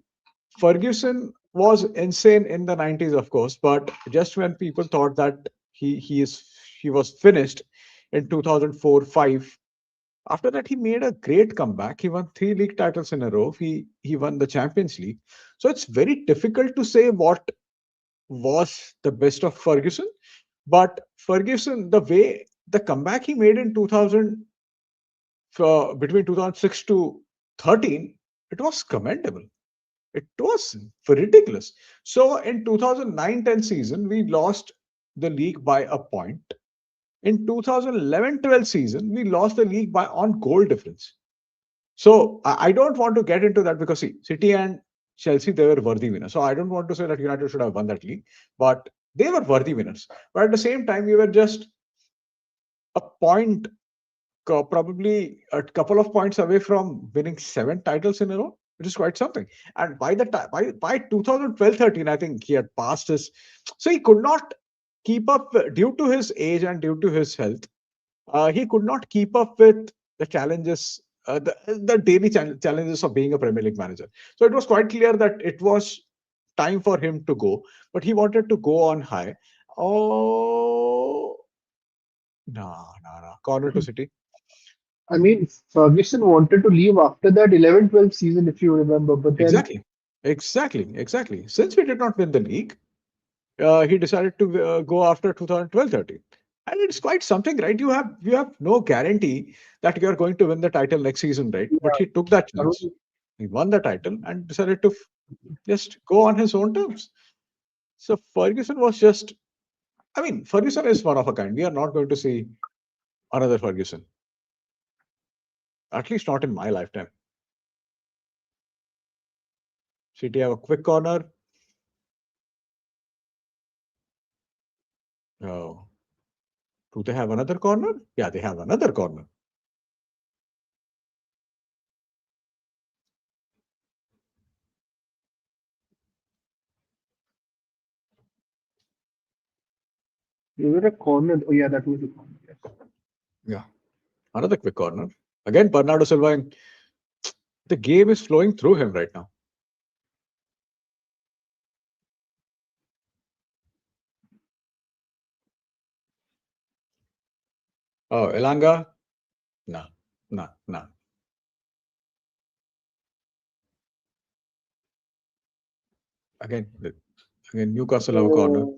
[SPEAKER 1] Ferguson was insane in the 90s, of course, but just when people thought that he was finished in 2004-5, after that, he made a great comeback. He won three league titles in a row. He won the Champions League. So it's very difficult to say what was the best of Ferguson. But Ferguson, the way the comeback he made in 2000 between 2006 to 13, it was commendable. It was ridiculous. So in 2009-10 season, we lost the league by a point. In 2011-12 season, we lost the league by on goal difference. So I don't want to get into that because see, City and Chelsea, they were worthy winners. So I don't want to say that United should have won that league, but they were worthy winners. But at the same time, we were just a point, probably a couple of points away from winning seven titles in a row, which is quite something. And by the time by 2012-13, I think he had passed his, so he could not keep up due to his age and due to his health. He could not keep up with the challenges, the daily challenges of being a Premier League manager. So it was quite clear that it was time for him to go, but he wanted to go on high. Oh, no, no, no. Corner to City.
[SPEAKER 2] I mean, Ferguson wanted to leave after that 11-12 season, if you remember, but then
[SPEAKER 1] Exactly. Exactly. Exactly. Since we did not win the league, he decided to go after 2012-13. And it's quite something, right? You have no guarantee that you are going to win the title next season, right? But he took that
[SPEAKER 2] I
[SPEAKER 1] chance.
[SPEAKER 2] mean,
[SPEAKER 1] He won the title and decided to just go on his own terms. So Ferguson was just, Ferguson is one of a kind. We are not going to see another Ferguson, at least not in my lifetime. City have a quick corner. Oh, do they have another corner? Yeah, they have another corner.
[SPEAKER 2] we were a corner. Oh, yeah, that was a corner. Yes.
[SPEAKER 1] Yeah, another quick corner. Again, Bernardo Silva, and the game is flowing through him right now. Oh, Elanga? No, no, no. Again, again, Newcastle have a corner.
[SPEAKER 2] Oh,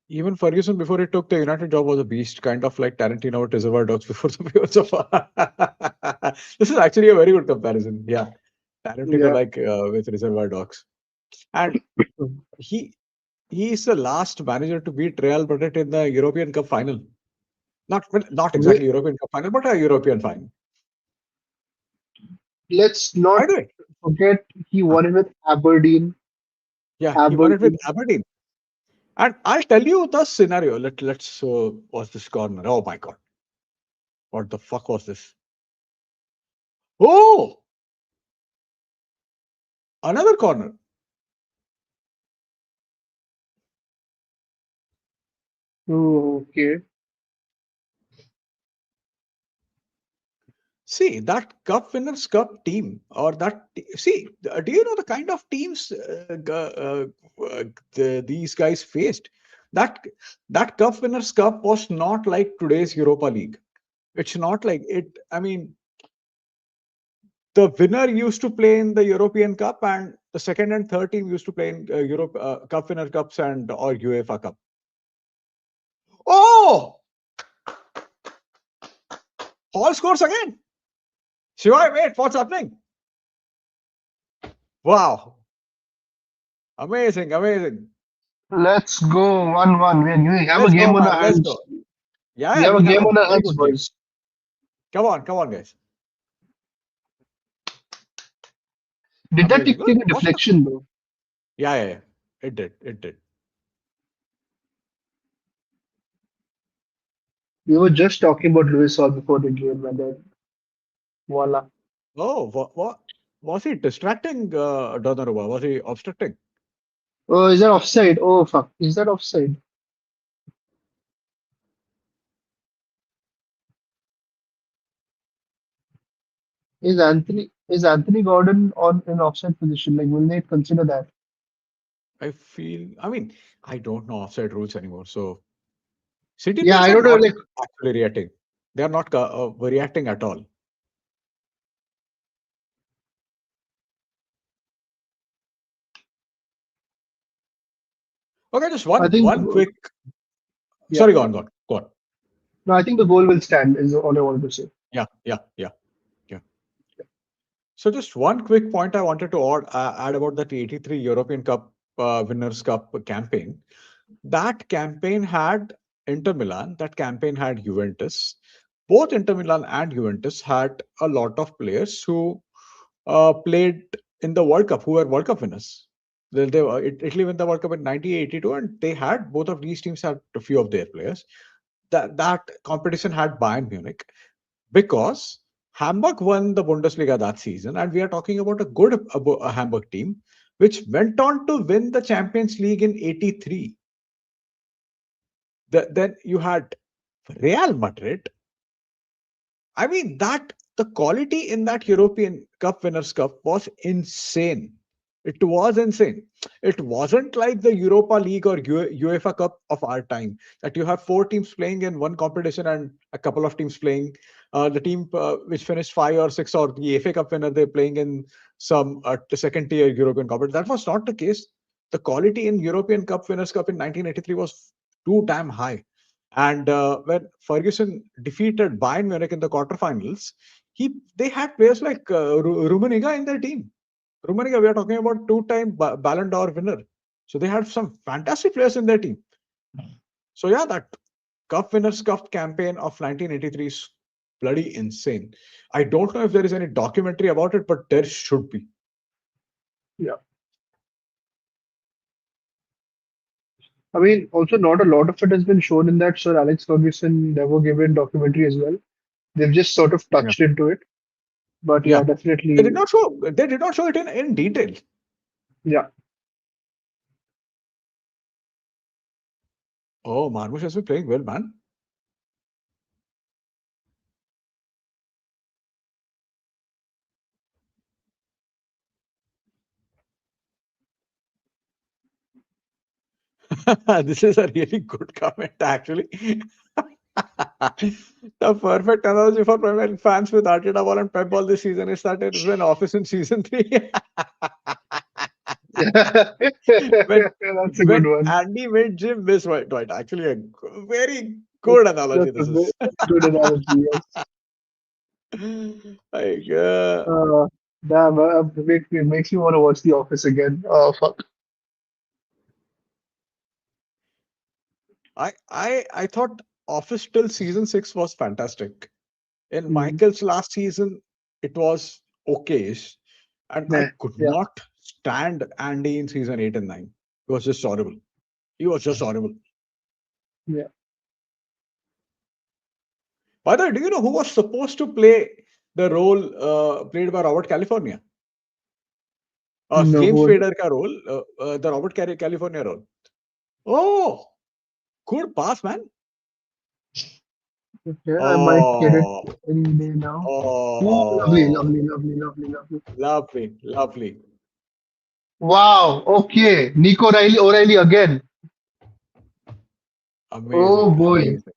[SPEAKER 1] Even Ferguson, before he took the United job, was a beast, kind of like Tarantino with Reservoir Dogs before the Pillars of This is actually a very good comparison. Yeah, Tarantino
[SPEAKER 2] yeah.
[SPEAKER 1] like with Reservoir Dogs, and he he is the last manager to beat Real Madrid in the European Cup final. Not
[SPEAKER 2] We,
[SPEAKER 1] exactly European Cup final, but a European final.
[SPEAKER 2] let's
[SPEAKER 1] By
[SPEAKER 2] not
[SPEAKER 1] the way,
[SPEAKER 2] forget he
[SPEAKER 1] uh,
[SPEAKER 2] won it with Aberdeen.
[SPEAKER 1] yeah, he won it with
[SPEAKER 2] Aberdeen.
[SPEAKER 1] Aberdeen. And I'll tell you the scenario. Let's watch this corner. Oh my God, what the fuck was this? Oh, another corner.
[SPEAKER 2] Oh, okay.
[SPEAKER 1] See that Cup Winners' Cup team, or see, do you know the kind of teams these guys faced? That that Cup Winners' Cup was not like today's Europa League. It's not like it. I mean, the winner used to play in the European Cup, and the second and third team used to play in Europe Cup Winner Cups and or UEFA Cup. Oh, Hall scores again. Shiva, wait, what's happening? Wow, amazing, amazing.
[SPEAKER 2] Let's go 1-1. We have a
[SPEAKER 1] Let's go,
[SPEAKER 2] game on our
[SPEAKER 1] man. Let's
[SPEAKER 2] hands.
[SPEAKER 1] go. Yeah,
[SPEAKER 2] We
[SPEAKER 1] yeah,
[SPEAKER 2] have a
[SPEAKER 1] we have
[SPEAKER 2] game
[SPEAKER 1] a
[SPEAKER 2] on our
[SPEAKER 1] very
[SPEAKER 2] hands,
[SPEAKER 1] good game.
[SPEAKER 2] boys.
[SPEAKER 1] Guys.
[SPEAKER 2] Did that
[SPEAKER 1] Amazing.
[SPEAKER 2] take a
[SPEAKER 1] What's the?
[SPEAKER 2] deflection though?
[SPEAKER 1] Yeah, yeah, yeah. It did. It did.
[SPEAKER 2] We were just talking about Lewis Hall before the game, and then voila.
[SPEAKER 1] Oh, what was he distracting Donnarumma? Was he obstructing?
[SPEAKER 2] Oh, is that offside? Oh, fuck. Is that offside? Is Anthony Gordon on an offside position? Like, will they consider that?
[SPEAKER 1] I feel. I mean, I don't know offside rules anymore. So City
[SPEAKER 2] Yeah,
[SPEAKER 1] players
[SPEAKER 2] I
[SPEAKER 1] are
[SPEAKER 2] don't know.
[SPEAKER 1] not
[SPEAKER 2] Like,
[SPEAKER 1] actually reacting. They are not reacting at all. Okay, just
[SPEAKER 2] I
[SPEAKER 1] one
[SPEAKER 2] think
[SPEAKER 1] one quick.
[SPEAKER 2] yeah.
[SPEAKER 1] Sorry, go on.
[SPEAKER 2] No, I think the goal will stand. Is all I wanted to say.
[SPEAKER 1] Yeah. So just one quick point I wanted to add about that 83 European Cup Winners' Cup campaign. That campaign had Inter Milan, that campaign had Juventus. Both Inter Milan and Juventus had a lot of players who played in the World Cup, who were World Cup winners. Italy won the World Cup in 1982, and they had both of these teams had a few of their players. That competition had Bayern Munich because Hamburg won the Bundesliga that season, and we are talking about a good Hamburg team, which went on to win the Champions League in '83. Then you had Real Madrid. I mean, that the quality in that European Cup Winners' Cup was insane. It was insane. It wasn't like the Europa League or UEFA Cup of our time that you have four teams playing in one competition and a couple of teams playing. The team which finished five or six or the FA Cup winner, they're playing in some second tier European competition. That was not the case. The quality in European Cup Winners' Cup in 1983 was too damn high. And when Ferguson defeated Bayern Munich in the quarterfinals, they had players like Rummenigge in their team. Rummenigge, we are talking about two-time Ballon d'Or winner. So they had some fantastic players in their team. So yeah, that Cup Winners' Cup campaign of 1983 is bloody insane. I don't know if there is any documentary about it, but there should be.
[SPEAKER 2] Yeah. I mean, also not a lot of it has been shown in that Sir Alex Ferguson never given documentary as well. They've just sort of
[SPEAKER 1] Yeah.
[SPEAKER 2] touched into it. But yeah,
[SPEAKER 1] Yeah. They did
[SPEAKER 2] definitely.
[SPEAKER 1] not show. They did not show it in detail.
[SPEAKER 2] Yeah.
[SPEAKER 1] Oh, Marmoush has been playing well, man. This is a really good comment, actually. The perfect analogy for Premier League fans with Arteta Ball and Pep Ball this season is that it was an office in season three. when
[SPEAKER 2] That's a good
[SPEAKER 1] when
[SPEAKER 2] one.
[SPEAKER 1] Andy made Jim miss Dwight. Actually, a very good analogy.
[SPEAKER 2] That's a
[SPEAKER 1] This is.
[SPEAKER 2] good analogy. Yes.
[SPEAKER 1] Like,
[SPEAKER 2] Uh, Damn, makes me want to watch The Office again. Oh fuck.
[SPEAKER 1] I thought Office till season six was fantastic. In
[SPEAKER 2] Mm.
[SPEAKER 1] Michael's last season, it was okayish, and I
[SPEAKER 2] Yeah.
[SPEAKER 1] could
[SPEAKER 2] Yeah.
[SPEAKER 1] not stand Andy in season eight and nine. He was just horrible. He was just horrible.
[SPEAKER 2] Yeah.
[SPEAKER 1] By the way, do you know who was supposed to play the role played by Robert California?
[SPEAKER 2] No, who
[SPEAKER 1] James
[SPEAKER 2] was it?
[SPEAKER 1] Spader ka role, the Robert California role. Oh, good pass, man.
[SPEAKER 2] Okay, I might get it
[SPEAKER 1] Oh,
[SPEAKER 2] any day now. Oh, lovely,
[SPEAKER 1] oh,
[SPEAKER 2] lovely, lovely, lovely, lovely.
[SPEAKER 1] lovely, lovely.
[SPEAKER 2] Wow. Okay. Nico O'Reilly again. Oh
[SPEAKER 1] Amazing,
[SPEAKER 2] boy.
[SPEAKER 1] amazing,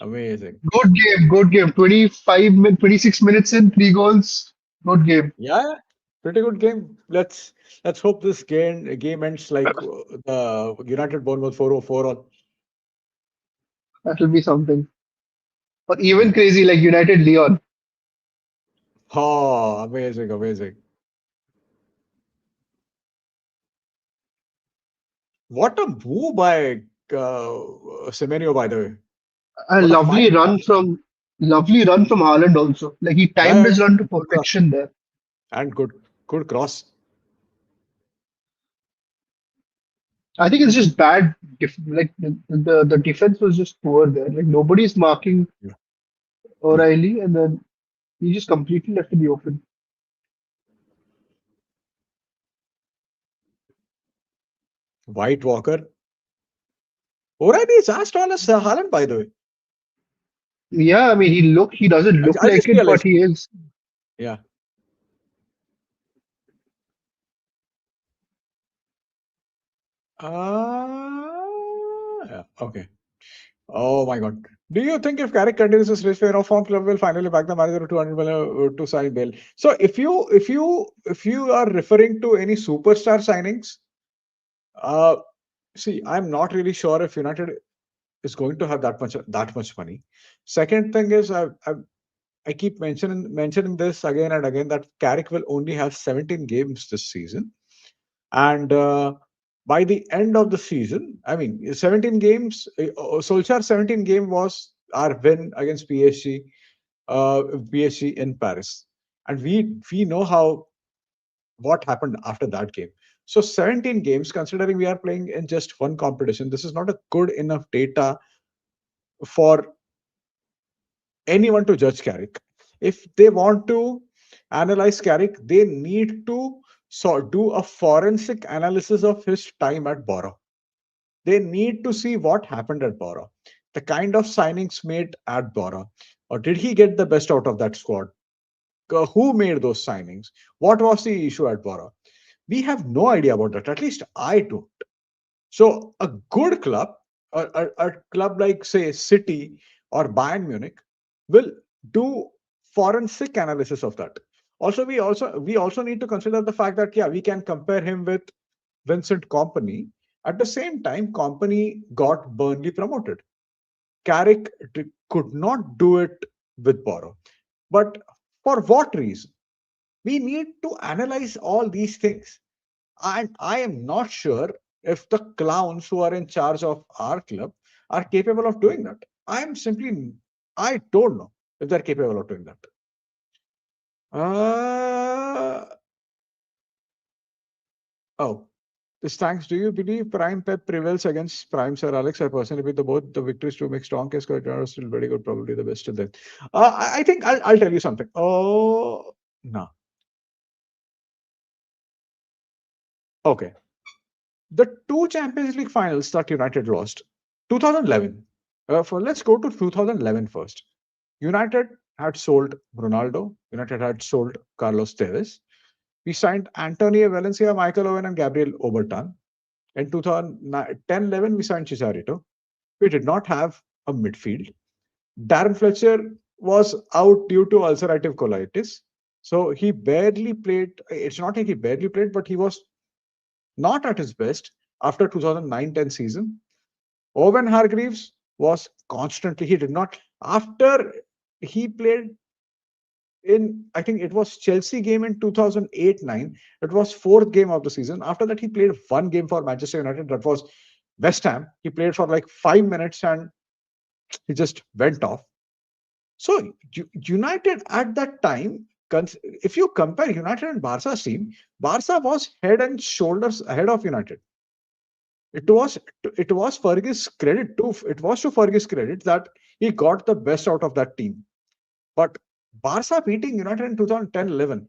[SPEAKER 1] amazing.
[SPEAKER 2] Good game, good game. 25 minutes, 26 minutes in, 3 goals. Good game.
[SPEAKER 1] Yeah, pretty good game. Let's hope this game ends like the United Bournemouth 4-4 on.
[SPEAKER 2] That will be something. Or even
[SPEAKER 1] Yeah.
[SPEAKER 2] crazy like United Leon.
[SPEAKER 1] Oh, amazing, amazing. What a move by Semenyo, by the way.
[SPEAKER 2] A
[SPEAKER 1] What a fine
[SPEAKER 2] lovely run from Haaland also. Like he
[SPEAKER 1] yeah,
[SPEAKER 2] timed
[SPEAKER 1] yeah,
[SPEAKER 2] his run to
[SPEAKER 1] good cross
[SPEAKER 2] perfection there.
[SPEAKER 1] and good cross.
[SPEAKER 2] I think it's just bad. Like the defense was just poor there. Like nobody's marking
[SPEAKER 1] Yeah. Yeah.
[SPEAKER 2] O'Reilly, and then he just completely left in the open.
[SPEAKER 1] White Walker. O'Reilly is as tall as Haaland, by the way.
[SPEAKER 2] Yeah, I mean he doesn't look
[SPEAKER 1] I
[SPEAKER 2] like
[SPEAKER 1] just
[SPEAKER 2] it, but
[SPEAKER 1] realized.
[SPEAKER 2] he is.
[SPEAKER 1] Yeah. Yeah. Okay. Oh my God. Do you think if Carrick continues his race for form, club will finally back the manager to 200 million to sign Bale? So if you are referring to any superstar signings, uh, see, I'm not really sure if United is going to have that much money. Second thing is I keep mentioning this again and again that Carrick will only have 17 games this season, and by the end of the season, I mean 17 games. Solskjaer's 17 game was our win against PSG in Paris, and we know how what happened after that game. So 17 games, considering we are playing in just one competition, this is not a good enough data for anyone to judge Carrick. If they want to analyze Carrick, they need to do a forensic analysis of his time at Borough. They need to see what happened at Borough, the kind of signings made at Borough, or did he get the best out of that squad? Who made those signings? What was the issue at Borough? We have no idea about that. At least I don't. So a good club, a club like say City or Bayern Munich, will do forensic analysis of that. Also, we also need to consider the fact that yeah, we can compare him with Vincent Company. At the same time, Company got Burnley promoted. Carrick could not do it with Borough. But for what reason? We need to analyze all these things. And I am not sure if the clowns who are in charge of our club are capable of doing that. I don't know if they're capable of doing that. Uh, oh, this thanks. Do you believe Prime Pep prevails against Prime Sir Alex? I personally believe both the victories to make strong case because are still very good, probably the best of them. I think I'll tell you something. Oh, no. Okay. The two Champions League finals that United lost, 2011. Let's go to 2011 first. United had sold Ronaldo. United had sold Carlos Tevez. We signed Antonio Valencia, Michael Owen, and Gabriel Obertan. In 2010-11, we signed Chicharito. We did not have a midfield. Darren Fletcher was out due to ulcerative colitis. So he barely played. It's not like he barely played, but he was not at his best after 2009-10 season. Owen Hargreaves was constantly, he did not, after he played in, I think it was Chelsea game in 2008-9, it was fourth game of the season. After that, he played one game for Manchester United, that was West Ham. He played for like 5 minutes and he just went off. So United at that time, if you compare United and Barca's team, Barca was head and shoulders ahead of United. It was it was Fergie's credit too. It was to Fergie's credit that he got the best out of that team. But Barca beating United in 2010-11,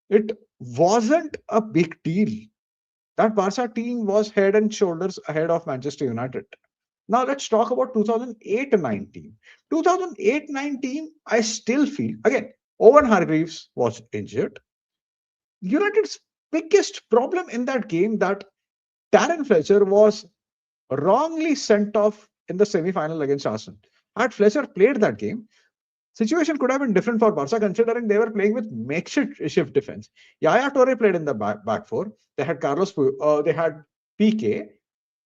[SPEAKER 1] it wasn't a big deal. That Barca team was head and shoulders ahead of Manchester United. Now let's talk about 2008-9 team. 2008-9 team, I still feel again, Owen Hargreaves was injured. United's biggest problem in that game that Darren Fletcher was wrongly sent off in the semi-final against Arsenal. Had Fletcher played that game, situation could have been different for Barca considering they were playing with makeshift defense. Yaya Toure played in the back four. They had they had PK,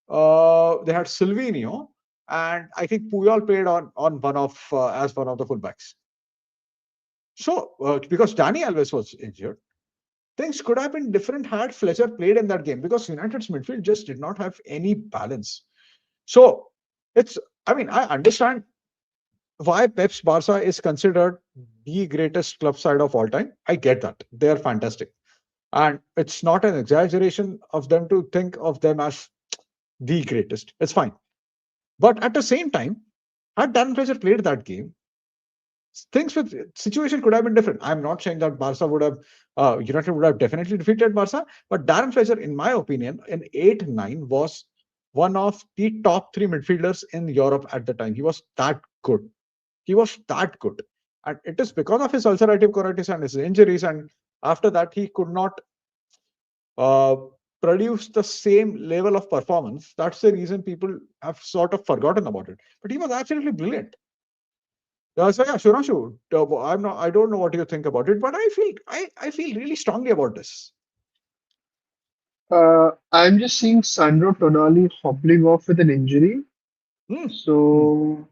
[SPEAKER 1] they had Silvinho, and I think Puyol played on one of as one of the fullbacks. So because Dani Alves was injured, things could have been different had Fletcher played in that game because United's midfield just did not have any balance. So it's, I mean, I understand why Pep's Barca is considered the greatest club side of all time. I get that. They are fantastic. And it's not an exaggeration of them to think of them as the greatest. It's fine. But at the same time, had Darren Fletcher played that game, things with situation could have been different. I'm not saying that Barca would have United would have definitely defeated Barca, but Darren Fletcher, in my opinion, in 8-9 was one of the top three midfielders in Europe at the time. He was that good. He was that good. And it is because of his ulcerative colitis and his injuries. And after that, he could not uh, produce the same level of performance. That's the reason people have sort of forgotten about it. But he was absolutely brilliant. So yeah, Shuranshu, I'm not. I don't know what you think about it, but I feel really strongly about this.
[SPEAKER 2] I'm just seeing Sandro Tonali hobbling off with an injury.
[SPEAKER 1] Hmm. Hmm.
[SPEAKER 2] So,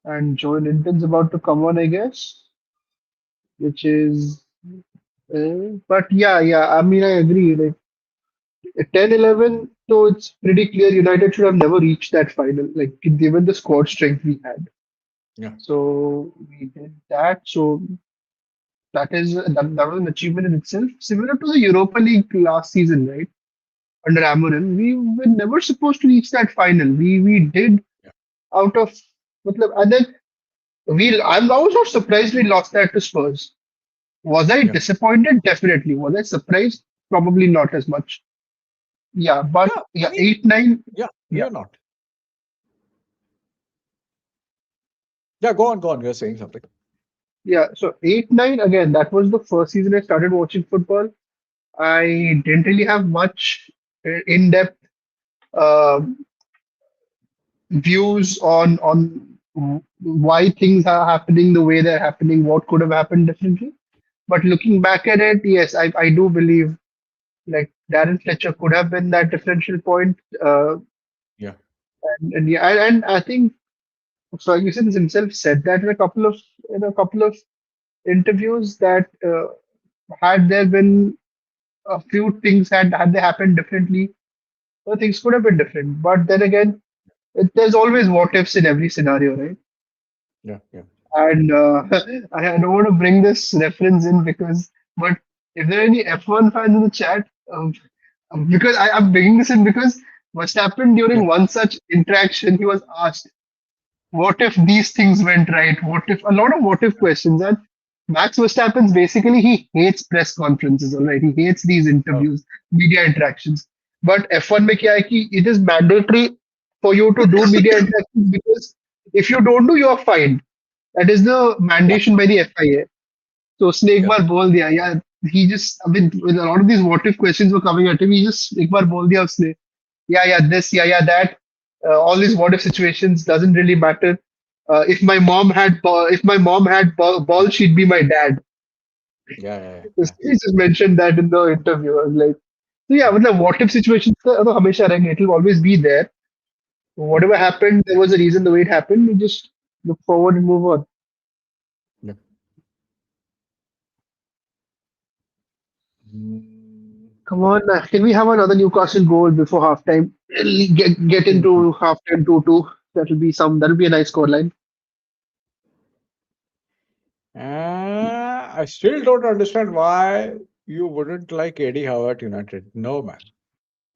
[SPEAKER 2] and Joe Linton's about to come on, I guess, which is, but yeah, I mean, I agree. Like 10-11, so it's pretty clear United should have never reached that final, like given the squad strength we had.
[SPEAKER 1] Yeah.
[SPEAKER 2] So we did that. So that was an achievement in itself. Similar to the Europa League last season, right? Under Amorim, we were never supposed to reach that final. We did
[SPEAKER 1] Yeah.
[SPEAKER 2] out of and then I was not surprised we lost that to Spurs. Was I
[SPEAKER 1] Yeah.
[SPEAKER 2] disappointed? Definitely. Was I surprised? Probably not as much. Yeah, but
[SPEAKER 1] Yeah. I
[SPEAKER 2] yeah,
[SPEAKER 1] mean,
[SPEAKER 2] 8-9.
[SPEAKER 1] yeah.
[SPEAKER 2] Yeah.
[SPEAKER 1] You're not. Yeah. Go on. Go on. You're saying something.
[SPEAKER 2] Yeah. So 8-9 again, that was the first season I started watching football. I didn't really have much in-depth uh, views on why things are happening the way they're happening, what could have happened differently. But looking back at it, yes, I do believe like Darren Fletcher could have been that differential point.
[SPEAKER 1] Yeah.
[SPEAKER 2] And yeah, and I think Ferguson himself said that in a couple of interviews that had there been a few things had they happened differently, things could have been different. But then again, there's always what ifs in every scenario, right?
[SPEAKER 1] Yeah. Yeah.
[SPEAKER 2] And I don't want to bring this reference in but if there are any F1 fans in the chat, because I'm bringing this in because what happened
[SPEAKER 1] Yeah.
[SPEAKER 2] during one such interaction, he was asked, what if these things went right? What if a lot of what if questions? And Max Verstappen's basically he hates press conferences, all right? He hates these
[SPEAKER 1] Oh.
[SPEAKER 2] interviews, media interactions. But F1 में क्या है कि it is mandatory for you to do media interactions because if you don't do, you're fined. That is the
[SPEAKER 1] Yeah.
[SPEAKER 2] mandation by the FIA. तो उसने एक
[SPEAKER 1] Yeah.
[SPEAKER 2] बार बोल दिया यार he just I mean a lot of these what if questions were coming at him. He just एक बार बोल दिया उसने yeah this yeah that all these what if situations doesn't really matter. If my mom had ball, she'd be my dad.
[SPEAKER 1] Yeah. Yeah.
[SPEAKER 2] He
[SPEAKER 1] Yeah.
[SPEAKER 2] just mentioned that in the interview. I was like, so yeah,
[SPEAKER 1] Yeah.
[SPEAKER 2] मतलब what if situations तो हमेशा रहेंगे. It will always be there.
[SPEAKER 1] Yeah.
[SPEAKER 2] Whatever happened, there was a reason the way it happened. We just look forward and move on.
[SPEAKER 1] Yeah. Mm.
[SPEAKER 2] Come on, can we have another Newcastle goal before halftime? Get
[SPEAKER 1] Mhm.
[SPEAKER 2] into halftime 2-2. That'll be a nice scoreline.
[SPEAKER 1] I still don't understand why you wouldn't like Eddie Howe at United. No, man.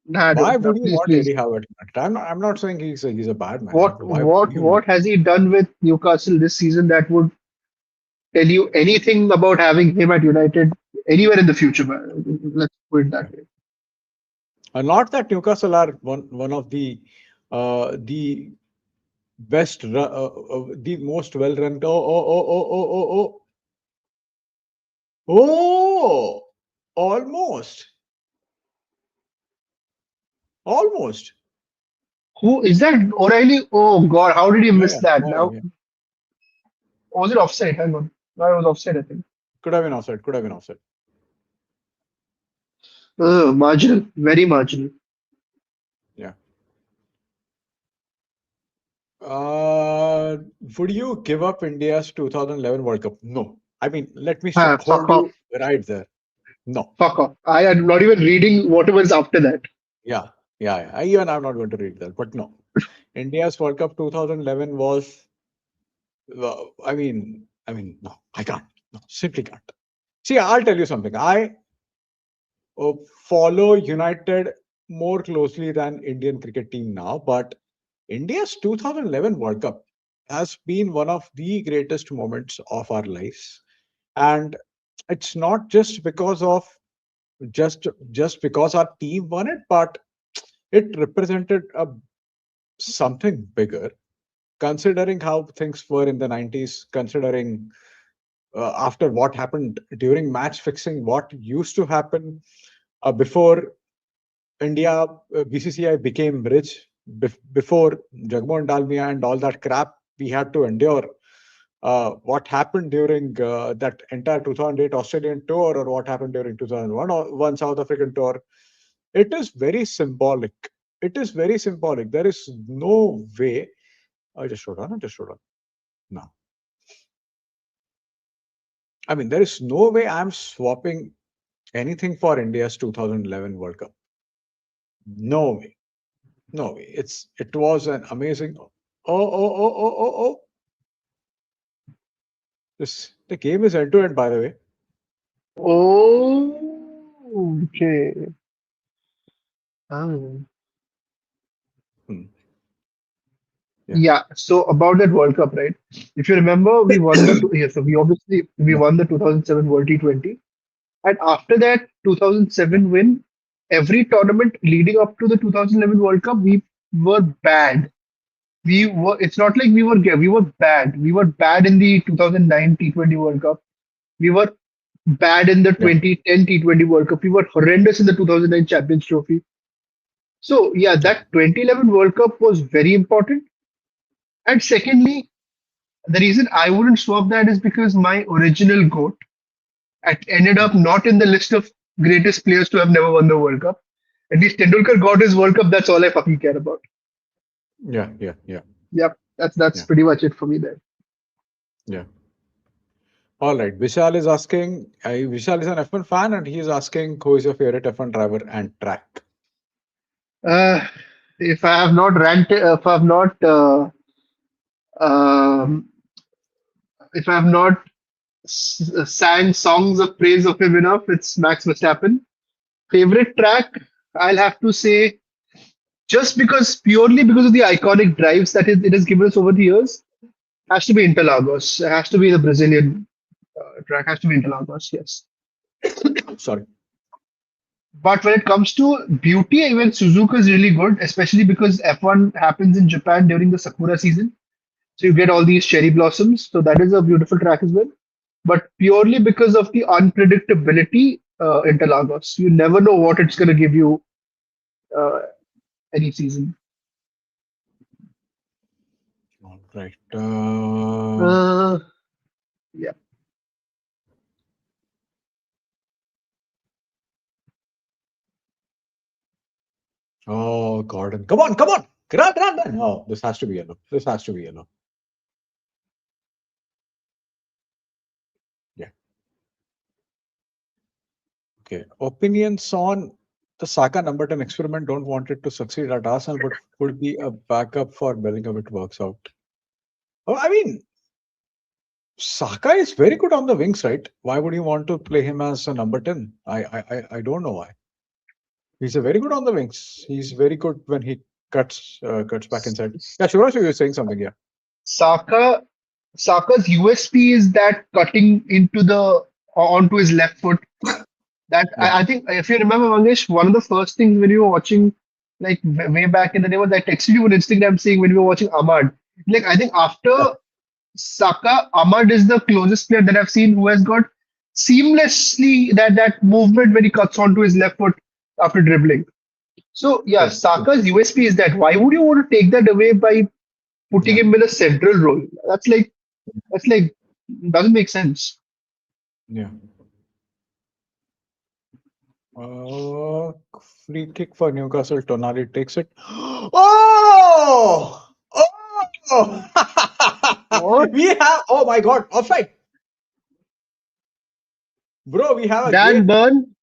[SPEAKER 2] Nah,
[SPEAKER 1] Why
[SPEAKER 2] no,
[SPEAKER 1] would you
[SPEAKER 2] please,
[SPEAKER 1] want
[SPEAKER 2] please.
[SPEAKER 1] Eddie Howe at United? I'm not saying he's a bad manager.
[SPEAKER 2] What
[SPEAKER 1] But why would
[SPEAKER 2] what
[SPEAKER 1] you want?
[SPEAKER 2] what has he done with Newcastle this season that would tell you anything about having him at United anywhere in the future? Man? Let's put it that way.
[SPEAKER 1] Not that Newcastle are one of the the most well run. Oh, almost, almost.
[SPEAKER 2] Who is that? O'Reilly? Oh God, how did you
[SPEAKER 1] Yeah,
[SPEAKER 2] miss
[SPEAKER 1] yeah,
[SPEAKER 2] that?
[SPEAKER 1] yeah,
[SPEAKER 2] Now,
[SPEAKER 1] yeah.
[SPEAKER 2] was it offside? Hang on. No, it was offside, I think.
[SPEAKER 1] Could have been offside. Could have been offside.
[SPEAKER 2] Marginal, very marginal.
[SPEAKER 1] Yeah. Uh, would you give up India's 2011 World Cup? No. I mean, let me
[SPEAKER 2] Fuck
[SPEAKER 1] hold
[SPEAKER 2] off.
[SPEAKER 1] you right there. No.
[SPEAKER 2] Fuck off. I am not even reading whatever's after that.
[SPEAKER 1] Yeah. Yeah. Yeah. Even I'm not going to read that, but no. India's World Cup 2011 was, no, I can't. No, simply can't. See, I'll tell you something. I uh, follow United more closely than Indian cricket team now, but India's 2011 World Cup has been one of the greatest moments of our lives, and it's not just because of just because our team won it, but it represented something bigger. Considering how things were in the 90s, considering after what happened during match fixing, what used to happen before India, BCCI became rich before Jagmohan Dalmia and all that crap we had to endure. What happened during that entire 2008 Australian tour, or what happened during 2001 or one South African tour, it is very symbolic. It is very symbolic. There is no way. I just showed on. I just showed on. No, I mean there is no way I'm swapping anything for India's 2011 World Cup. No way. No, it was an amazing. Oh! This the game is end to end, by the way.
[SPEAKER 2] Oh, okay. Um,
[SPEAKER 1] Hmm. Yeah,
[SPEAKER 2] yeah. So about that World Cup, right? If you remember, we won the yes. So we obviously we
[SPEAKER 1] yeah,
[SPEAKER 2] won the 2007 World T20, and after that
[SPEAKER 1] yeah,
[SPEAKER 2] 2007 win, every tournament leading up to the 2011 World Cup, we were bad. We were. It's not like we were. We were bad. We were bad in the 2009 T20 World Cup. We were bad in the
[SPEAKER 1] yeah,
[SPEAKER 2] 2010 T20 World Cup. We were horrendous in the 2009 Champions Trophy. So yeah,
[SPEAKER 1] yeah,
[SPEAKER 2] that 2011 World Cup was very important. And secondly, the reason I wouldn't swap that is because my original goat ended
[SPEAKER 1] hmm,
[SPEAKER 2] up not in the list of greatest players to have never won the World Cup. At least Tendulkar got his World Cup. That's all I fucking care about.
[SPEAKER 1] yeah, yeah, yeah,
[SPEAKER 2] Yep, that's
[SPEAKER 1] yeah,
[SPEAKER 2] pretty much it for me there.
[SPEAKER 1] yeah. All right. Vishal is asking. Vishal is an F1 fan, and he is asking who is your favorite F1 driver and track.
[SPEAKER 2] Uh, if I have not ranted, um, if I have not sang songs of praise of him enough, it's Max Verstappen. Favorite track, I'll have to say, just because purely because of the iconic drives that it has given us over the years, has to be Interlagos. It has to be the Brazilian track. Has to be Interlagos. Yes.
[SPEAKER 1] Sorry.
[SPEAKER 2] But when it comes to beauty, even Suzuka is really good, especially because F1 happens in Japan during the Sakura season. So you get all these cherry blossoms. So that is a beautiful track as well. But purely because of the unpredictability, Interlagos, you never know what it's going to give you uh, any season.
[SPEAKER 1] All right.
[SPEAKER 2] Uh, yeah.
[SPEAKER 1] Oh, Gordon. Come on, come on. Run, run, run. Oh, this has to be yellow. This has to be yellow. Yeah. Okay. Opinions on the Saka number 10 experiment. Don't want it to succeed at Arsenal, but could be a backup for Bellingham if it works out. Oh, I mean, Saka is very good on the wings, right? Why would you want to play him as a number 10? I don't know why. He's a very good on the wings. He's very good when he cuts back inside. Yeah, Shivash, you were saying something. Yeah,
[SPEAKER 2] Saka Saka's USP is that cutting into the onto his left foot. That
[SPEAKER 1] yeah,
[SPEAKER 2] I think if you remember, Mangesh, one of the first things when you were watching, like way back in the day, was I texted you on Instagram saying when we were watching Ahmad. Like I think
[SPEAKER 1] yeah,
[SPEAKER 2] after Saka, Ahmad is the closest player that I've seen who has got seamlessly that movement when he cuts onto his left foot after dribbling. So yeah,
[SPEAKER 1] True.
[SPEAKER 2] Saka's USP is that why would you want to take that away by putting
[SPEAKER 1] Yeah.
[SPEAKER 2] him in a central role? That's like doesn't make sense.
[SPEAKER 1] Yeah. Uh, Free kick for Newcastle. Tonali takes it. Oh! Oh!
[SPEAKER 2] What?
[SPEAKER 1] We have. Oh my God! Offside, bro. We have a
[SPEAKER 2] Dan
[SPEAKER 1] game.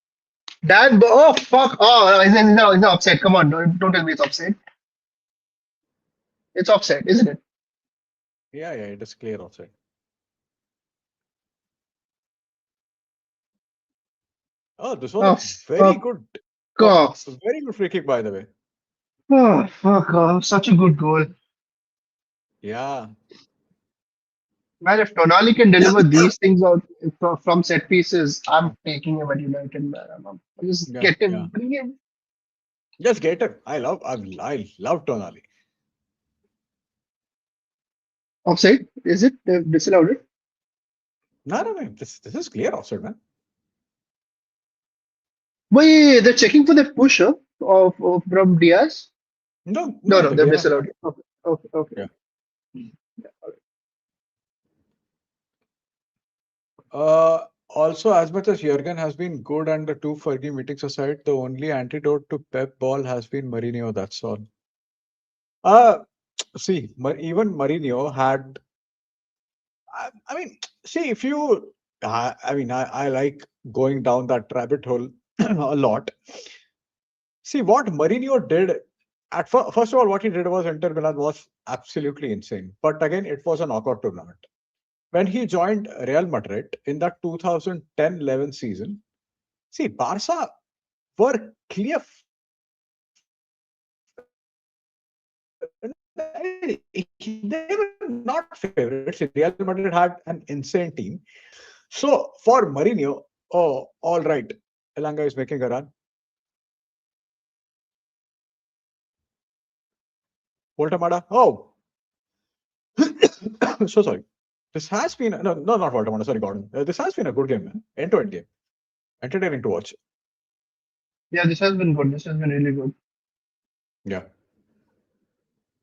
[SPEAKER 2] Burn, oh fuck! Oh, it's not offside. Come on, don't tell me it's offside. It's offside, isn't it?
[SPEAKER 1] Yeah, yeah. It is clear offside. Oh, this was a
[SPEAKER 2] Oh
[SPEAKER 1] very
[SPEAKER 2] fuck
[SPEAKER 1] good,
[SPEAKER 2] off!
[SPEAKER 1] very good free kick, by the way.
[SPEAKER 2] Oh fuck off! Such a good goal.
[SPEAKER 1] Yeah.
[SPEAKER 2] Man, if Tonali can deliver these things out from set pieces, I'm taking him at United, man. Just
[SPEAKER 1] Yeah,
[SPEAKER 2] get him,
[SPEAKER 1] yeah.
[SPEAKER 2] bring him.
[SPEAKER 1] Just get him. I love Tonali.
[SPEAKER 2] Offside? Is it? They've disallowed it?
[SPEAKER 1] No, no, no. This is clear offside, man.
[SPEAKER 2] Wait, they're checking for the push of from Diaz?
[SPEAKER 1] No,
[SPEAKER 2] No,
[SPEAKER 1] no.
[SPEAKER 2] no,
[SPEAKER 1] The
[SPEAKER 2] they've
[SPEAKER 1] VAR has
[SPEAKER 2] disallowed
[SPEAKER 1] not.
[SPEAKER 2] it. Okay, okay, okay.
[SPEAKER 1] Yeah. Also, as much as Jurgen has been good and the two Fergie meetings aside, the only antidote to Pep ball has been Mourinho. That's all. Uh, See, even Mourinho had. I mean, see, if you. I like going down that rabbit hole a lot. See, what Mourinho did first of all, what he did was Inter Milan was absolutely insane. But again, it was a knockout tournament. When he joined Real Madrid in that 2010-11 season, see, Barca were clear. They were not favorites. Real Madrid had an insane team. So for Mourinho, oh, all right, Elanga is making a run. Voltamada, oh, so sorry. This has been no, not Voltamada. Sorry, Gordon. This has been a good game, man. End-to-end game, entertaining to watch.
[SPEAKER 2] Yeah, this has been good. This has been really good.
[SPEAKER 1] Yeah.